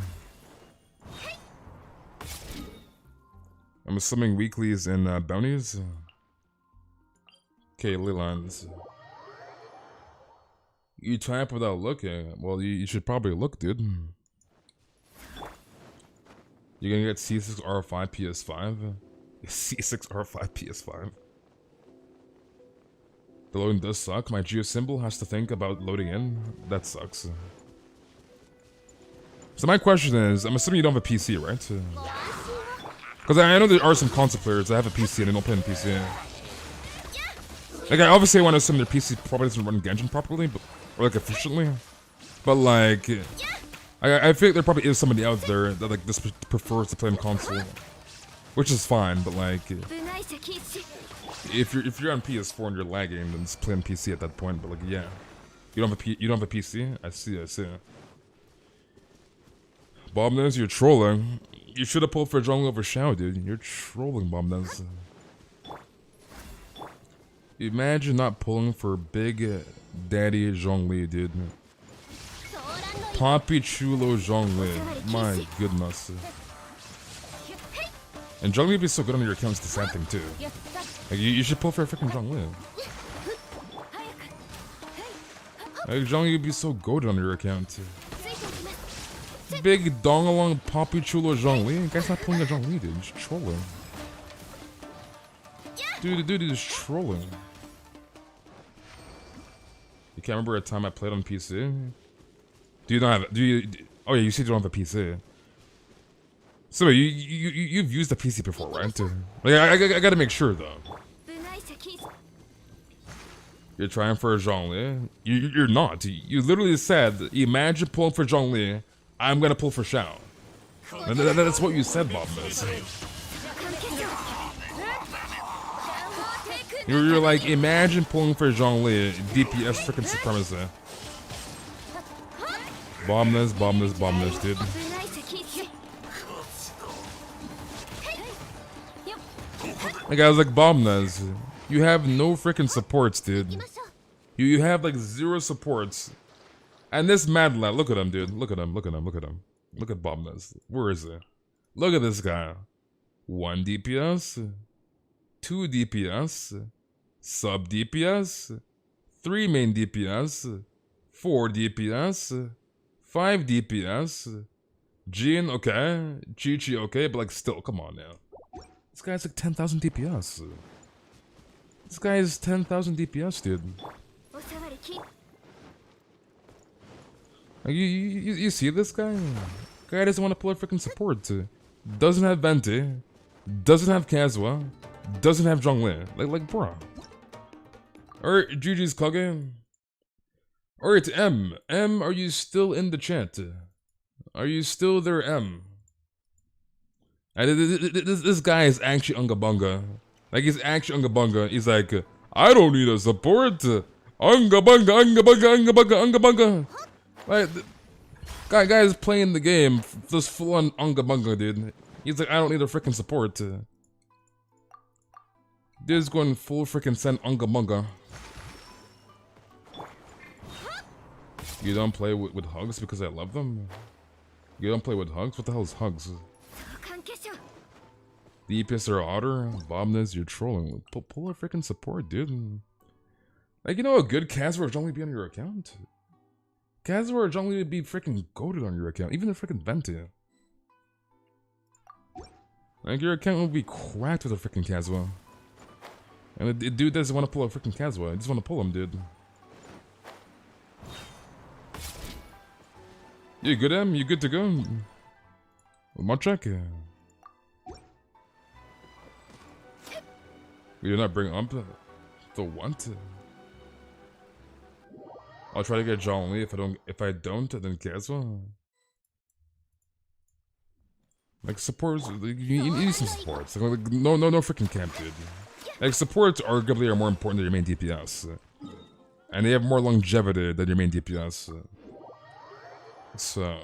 I'm assuming weeklies and bounties. Okay, Lilans. You type without looking. Well, you should probably look, dude. You're gonna get C6R5 PS5? C6R5 PS5. The loading does suck. My geo symbol has to think about loading in. That sucks. So my question is, I'm assuming you don't have a PC, right? Because I know there are some console players that have a PC and they don't play on PC. Like, I obviously want to assume their PC probably doesn't run Genshin properly, but, or like efficiently. But like, I feel like there probably is somebody out there that like just prefers to play on console, which is fine. But like, if you're on PS4 and you're lagging, then just play on PC at that point. But like, yeah, you don't have a PC. I see. Bob knows you're trolling. You should have pulled for a jungle over Shao, dude. You're trolling, Bob knows. Imagine not pulling for Big Daddy Zhongli, dude. Poppy Chulo Zhongli. My goodness. And Zhongli would be so good on your accounts, the sad thing too. Like, you should pull for a freaking Zhongli. Like, Zhongli would be so goated on your account too. Big dongalong Poppy Chulo Zhongli. You guys not pulling a Zhongli, dude. He's trolling. Dude, the dude is trolling. You can't remember a time I played on PC? Do you not have? Oh yeah, you said you don't have a PC. So you've used a PC before, right? Like I gotta make sure though. You're trying for a Zhongli. You're not. You literally said, imagine pulling for Zhongli I'm gonna pull for Shao. That's what you said, Bombness. You're like, imagine pulling for Zhongli, DPS freaking supremacy. Bombness, dude. Like, I was like, Bombness, you have no freaking supports, dude. You have like 0 supports. And this mad lad, look at him, dude. Look at him. Look at Bombness. Where is he? Look at this guy. 1 DPS, 2 DPS, sub DPS, 3 main DPS, 4 DPS, 5 DPS, Jin, okay, Chi-Chi, okay, but like still, come on now. This guy's like 10,000 DPS. This guy is 10,000 DPS, dude. Like, you see this guy? Guy doesn't want to pull a freaking support. Doesn't have Venti, doesn't have Kazuha, doesn't have Zhongli. Like bro. Alright, GG's Kage. Alright, M. M, are you still in the chat? Are you still there, M? This guy is actually Ungabunga. Like, he's actually Ungabunga. He's like, I don't need a support. Ungabunga. Like, guy is playing the game just full on Ungabunga, dude. He's like, I don't need a freaking support. Dude's going full freaking send Ungabunga. You don't play with hugs because I love them? You don't play with hugs? What the hell is hugs? The EPS are otter? Bombness, you're trolling. Pull a freaking support, dude. Like, you know a good Kazuha would only be on your account? Kazuha would only be freaking goated on your account, even the freaking Venti. Like, your account will be cracked with a freaking Kazuha. And the dude doesn't want to pull a freaking Kazuha, he just want to pull him, dude. You good, Em? You good to go? One check. We did not bring up the what? I'll try to get John Lee. If I don't, then Kazuha. Like supports, you need some supports. Like, no freaking camp, dude. Like supports arguably are more important than your main DPS, and they have more longevity than your main DPS. So,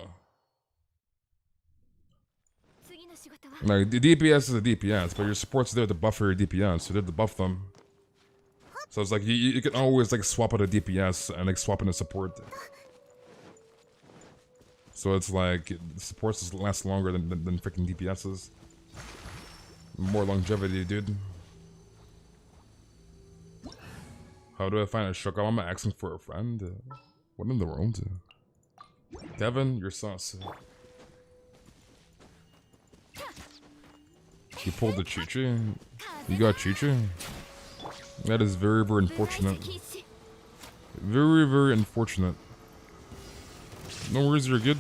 like the DPS is a DPS, but your supports are there to buffer your DPS, so they're to buff them. So it's like you can always like swap out a DPS and like swap in a support. So it's like supports last longer than freaking DPSs. More longevity, dude. How do I find a Shogun? I'm asking for a friend. What in the world? Kevin, you're sus. You pulled the Chi-Chi? You got Chi-Chi? That is very unfortunate. Very unfortunate. No worries, you're good.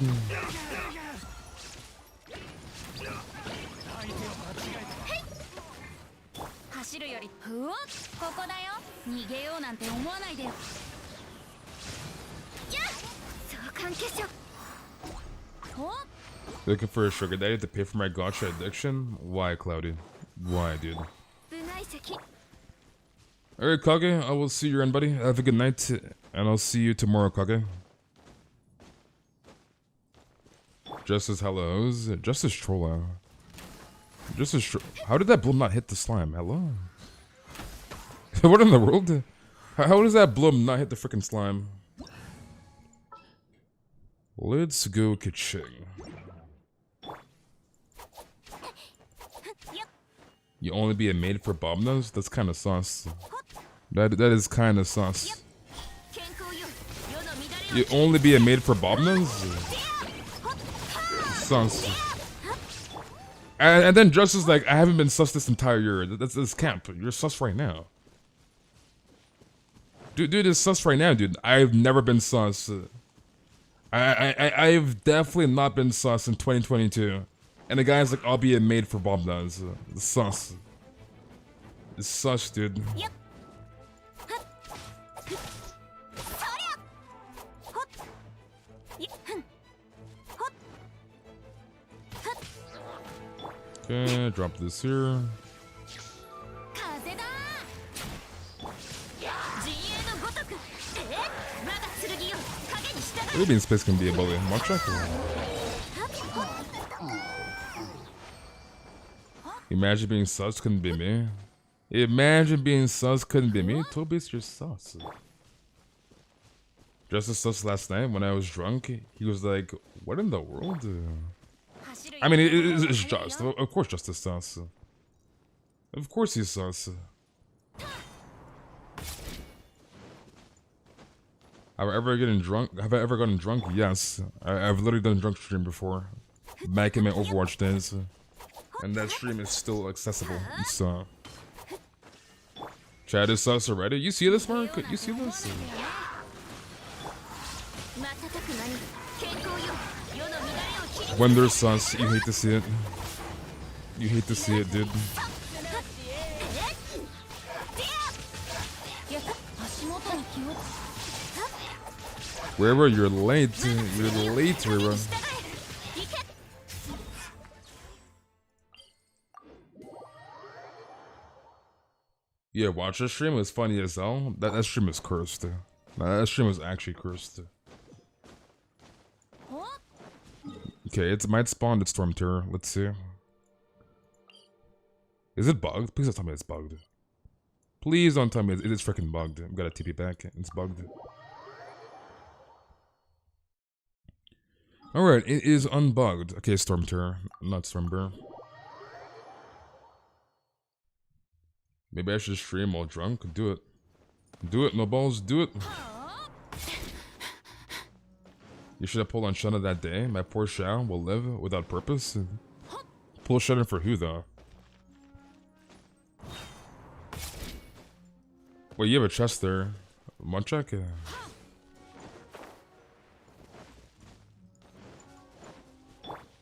Looking for a sugar daddy to pay for my gotcha addiction? Why, Cloudy? Why, dude? Alright, Kage, I will see you around, buddy. Have a good night, and I'll see you tomorrow, Kage. Justice hellos. Justice Trolla. How did that bloom not hit the slime? Hello? What in the world? How does that bloom not hit the freaking slime? Let's go ka-ching. You only be a maid for Bombnose? That's kind of sus. That is kind of sus. You only be a maid for Bombnose? Sus. And then Justice like, I haven't been sus this entire year. That's camp. You're sus right now. Dude is sus right now, dude. I've never been sus. I've definitely not been sus in 2022. And the guy's like, I'll be a maid for Bombnose. Sus. It's sus, dude. Okay, drop this here. Maybe in space can be a bully. Watch out. Imagine being sus couldn't be me. Imagine being sus couldn't be me. Tobias, you're sus. Just as sus last night when I was drunk, he was like, "What in the world?" I mean, it's just. Of course, just as sus. Of course, he's sus. Have I ever gotten drunk? Have I ever gotten drunk? Yes. I've literally done a drunk stream before. Back in my Overwatch days. And that stream is still accessible. So. Chad is sus already. You see this, Mark? You see this? When they're sus, you hate to see it. You hate to see it, dude. Rira, you're late. You're late, Rira. Yeah, watch the stream. It was funny as hell. That stream is cursed. That stream was actually cursed. Okay, it might spawn at Storm Terror. Let's see. Is it bugged? Please don't tell me it's bugged. Please don't tell me it is freaking bugged. I've got a TP back. It's bugged. Alright, it is unbugged. Okay, Storm Terror, not Storm Bear. Maybe I should stream while drunk. Do it. Do it, no balls, do it. You should have pulled on Shana that day. My poor Shao will live without purpose. Pull Shana for who, though? Wait, you have a chest there. Munchak?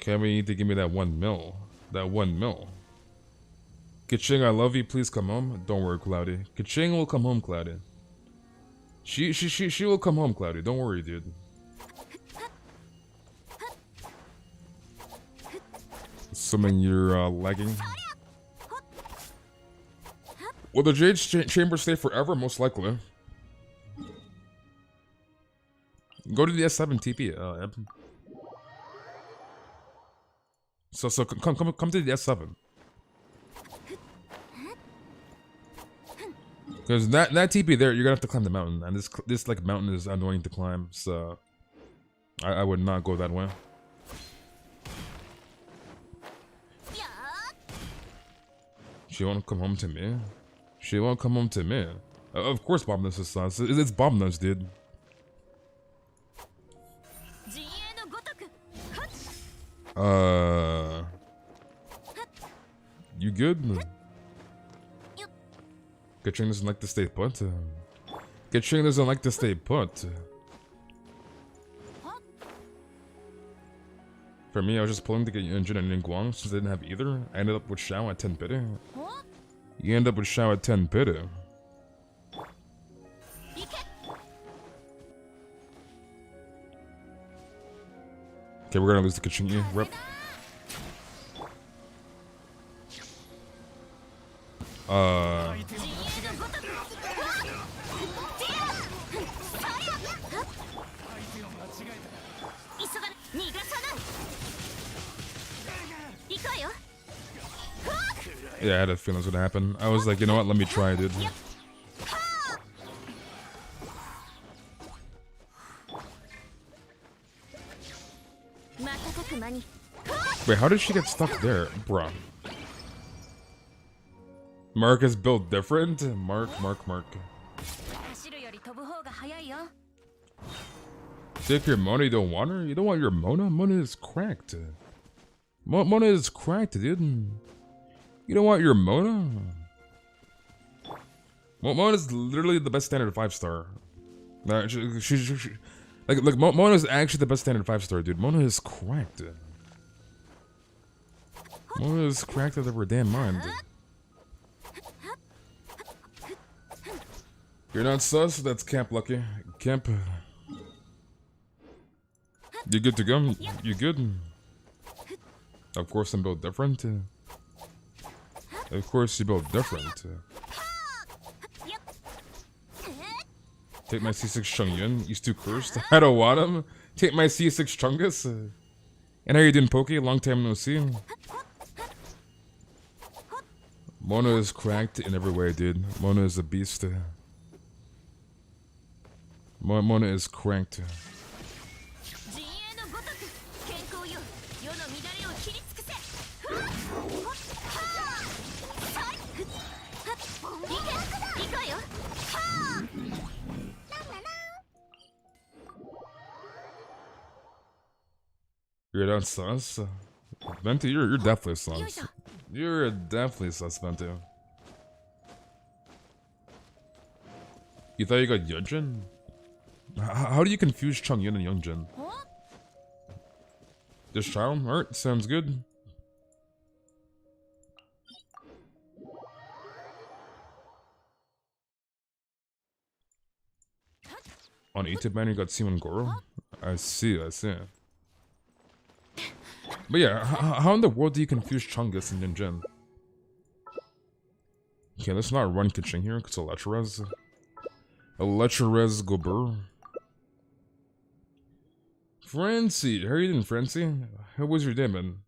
Okay, we need to give me that 1 mil. That 1 mil. Kaching, I love you. Please come home. Don't worry, Cloudy. Kaching will come home, Cloudy. She will come home, Cloudy. Don't worry, dude. Assuming you're lagging. Will the Jade Chamber stay forever? Most likely. Go to the S7 TP. So come to the S7. Because that TP there, you're gonna have to climb the mountain, and this like mountain is annoying to climb. So I would not go that way. She won't come home to me. She won't come home to me. Of course, Bombness is sus. It's Bombness, dude. You good? Kaching doesn't like to stay put. Kaching doesn't like to stay put. For me, I was just pulling to get Yunjin and Ningguang since I didn't have either. I ended up with Xiao at 10 pity. You end up with Xiao at 10 pity. Okay, we're gonna lose the Kaching. Rip. Yeah, I had a feeling this would happen. I was like, you know what, let me try, dude. Wait, how did she get stuck there? Bruh. Mark is built different? Mark. Take your Mona, you don't want her? You don't want your Mona? Mona is cracked. Mona is cracked, dude. You don't want your Mona? Mona is literally the best standard 5-star. Like Mona is actually the best standard 5-star, dude. Mona is cracked. Mona is cracked out of her damn mind. You're not sus? That's Camp Lucky. Camp. You good to go? You good? Of course I'm built different. Of course, you're both different. Take my C6 Chongyun. He's too cursed. I don't want him. Take my C6 Chungus. And how you doing, Poke? Long time no see. Mona is cracked in every way, dude. Mona is a beast. Mona is cranked. You're not sus? Venti, you're definitely sus. You're definitely sus, Venti. You thought you got Yunjin? How do you confuse Chongyun and Youngjin? Just try him? Alright, sounds good. On Ichiban you got Simon Goro? I see. But yeah, how in the world do you confuse Chungus and Yunjin? Okay, let's not run Kaching here, because Electrorez. Electrorez Gober. Francie, how are you doing, Francie? How was your day, man?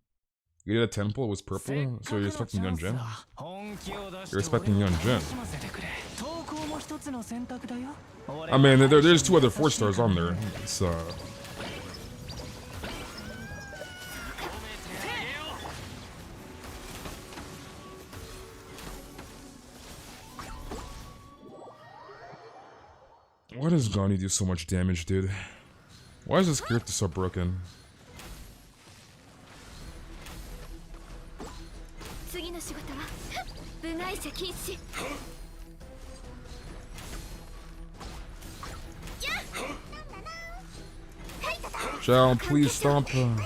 You did a temple, it was purple, so you're expecting Yunjin? You're expecting Yunjin. I mean, there's 2 other 4 stars on there, so... Why does Ganyu do so much damage, dude? Why is this character so broken? Shall please stop. I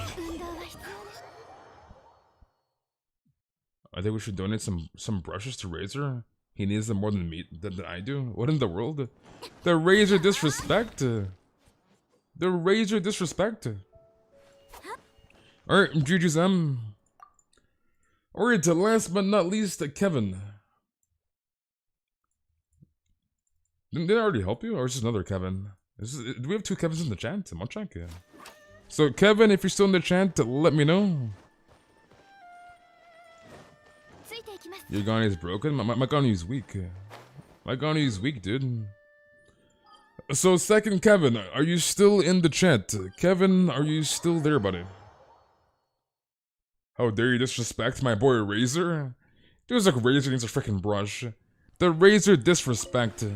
think we should donate some brushes to Razor. He needs them more than me than I do. What in the world? The Razor disrespect. The Razor disrespect. Alright, Juju's M. Alright, last but not least, Kevin. Didn't I already help you? Or is this another Kevin? Do we have 2 Kevins in the chat? I'll check it. So, Kevin, if you're still in the chat, let me know. Your Ganyu is broken? My Ganyu is weak. My Ganyu is weak, dude. So, second Kevin, are you still in the chat? Kevin, are you still there, buddy? How dare you disrespect my boy Razor? Dude's like Razor needs a freaking brush. The Razor disrespect.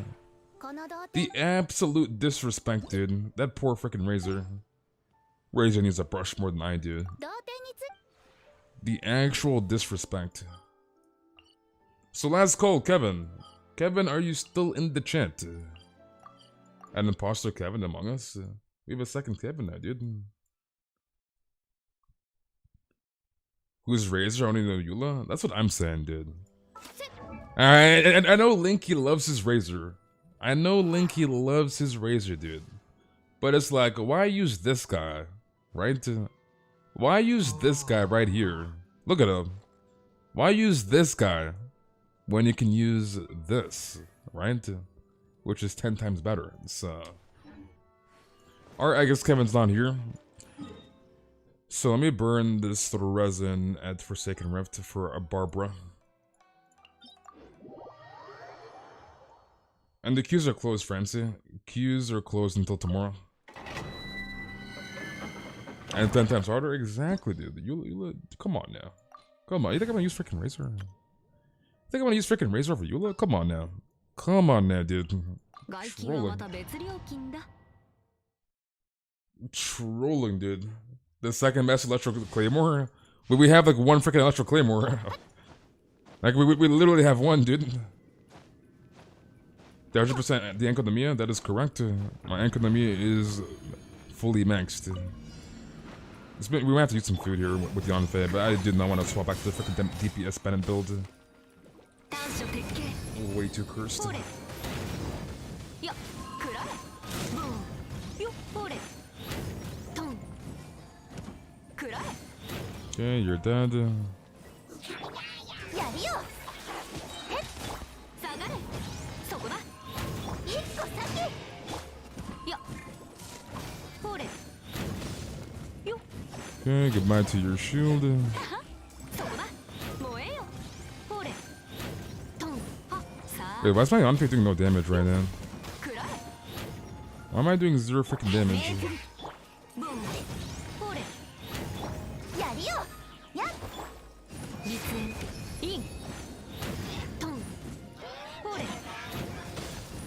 The absolute disrespect, dude. That poor freaking Razor. Razor needs a brush more than I do. The actual disrespect. So last call, Kevin. Kevin, are you still in the chat? An imposter Kevin among us? We have a second Kevin now, dude. Who's Razor? I only know Eula? That's what I'm saying, dude. Alright, I know Linky loves his Razor. I know Linky loves his Razor, dude. But it's like, why use this guy? Right? Why use this guy right here? Look at him. Why use this guy when you can use this, right? Which is 10 times better. So, alright, I guess Kevin's not here. So let me burn this little resin at Forsaken Rift for a Barbara. And the queues are closed, Francie. Queues are closed until tomorrow. And 10 times harder? Exactly, dude. You come on now. Come on. You think I'm gonna use freaking Razor? You think I'm gonna use freaking Razor over Eula? Come on now. Come on now, dude. Trolling, dude. The second best Electro Claymore? We have like one freaking Electro Claymore. Like we literally have one, dude. The 100% the Enkonomiya, that is correct. My Enkonomiya is fully maxed. We might have to use some food here with the Onfei, but I did not want to swap back to the freaking DPS Bennett build. Way too cursed. Okay, you're dead. Okay, goodbye to your shield. Wait, why is my Anfi doing no damage right now? Why am I doing 0 freaking damage?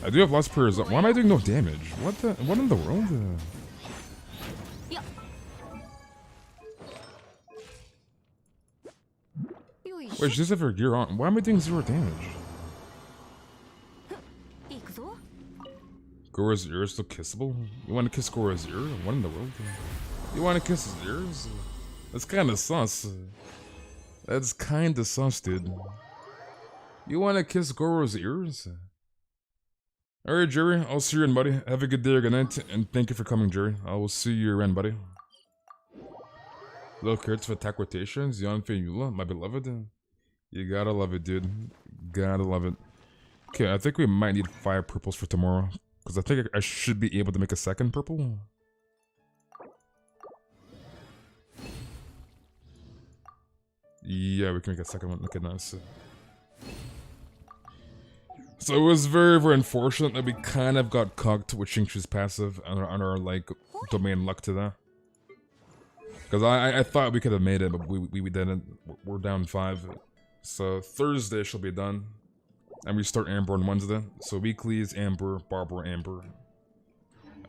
I do have lots of prayers. Why am I doing no damage? What the? What in the world? Wait, she does have her gear on. Why am I doing 0 damage? Gora's ear is still kissable? You want to kiss Gora's ear? What in the world? You want to kiss his ears? That's kind of sus. That's kind of sus, dude. You want to kiss Goro's ears? Alright, Jerry. I'll see you in, buddy. Have a good day or good night. And thank you for coming, Jerry. I will see you around, buddy. Low crits for attack rotations. Yanfei Yula, my beloved. You gotta love it, dude. Gotta love it. Okay, I think we might need 5 purples for tomorrow. Because I think I should be able to make a second purple. Yeah, we can make a second one. Okay, nice. So it was very, very unfortunate that we kind of got cocked with Xingqiu's passive on our like, domain luck to that. Because I thought we could have made it, but we didn't. We're down 5. So Thursday she'll be done. And we start Amber on Wednesday. So weekly is Amber, Barbara, Amber.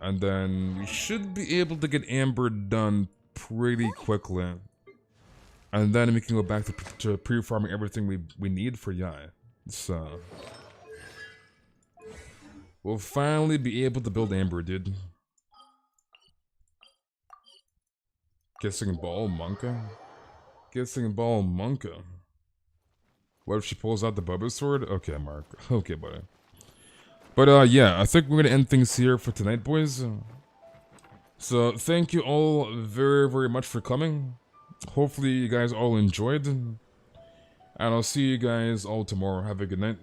And then we should be able to get Amber done pretty quickly. And then we can go back to pre-farming everything we need for Yai. So we'll finally be able to build Amber, dude. Kissing ball, Monka? Kissing ball, Monka. What if she pulls out the Bubba sword? Okay, Mark. Okay, buddy. But yeah, I think we're gonna end things here for tonight, boys. So thank you all very, very much for coming. Hopefully you guys all enjoyed. And I'll see you guys all tomorrow. Have a good night.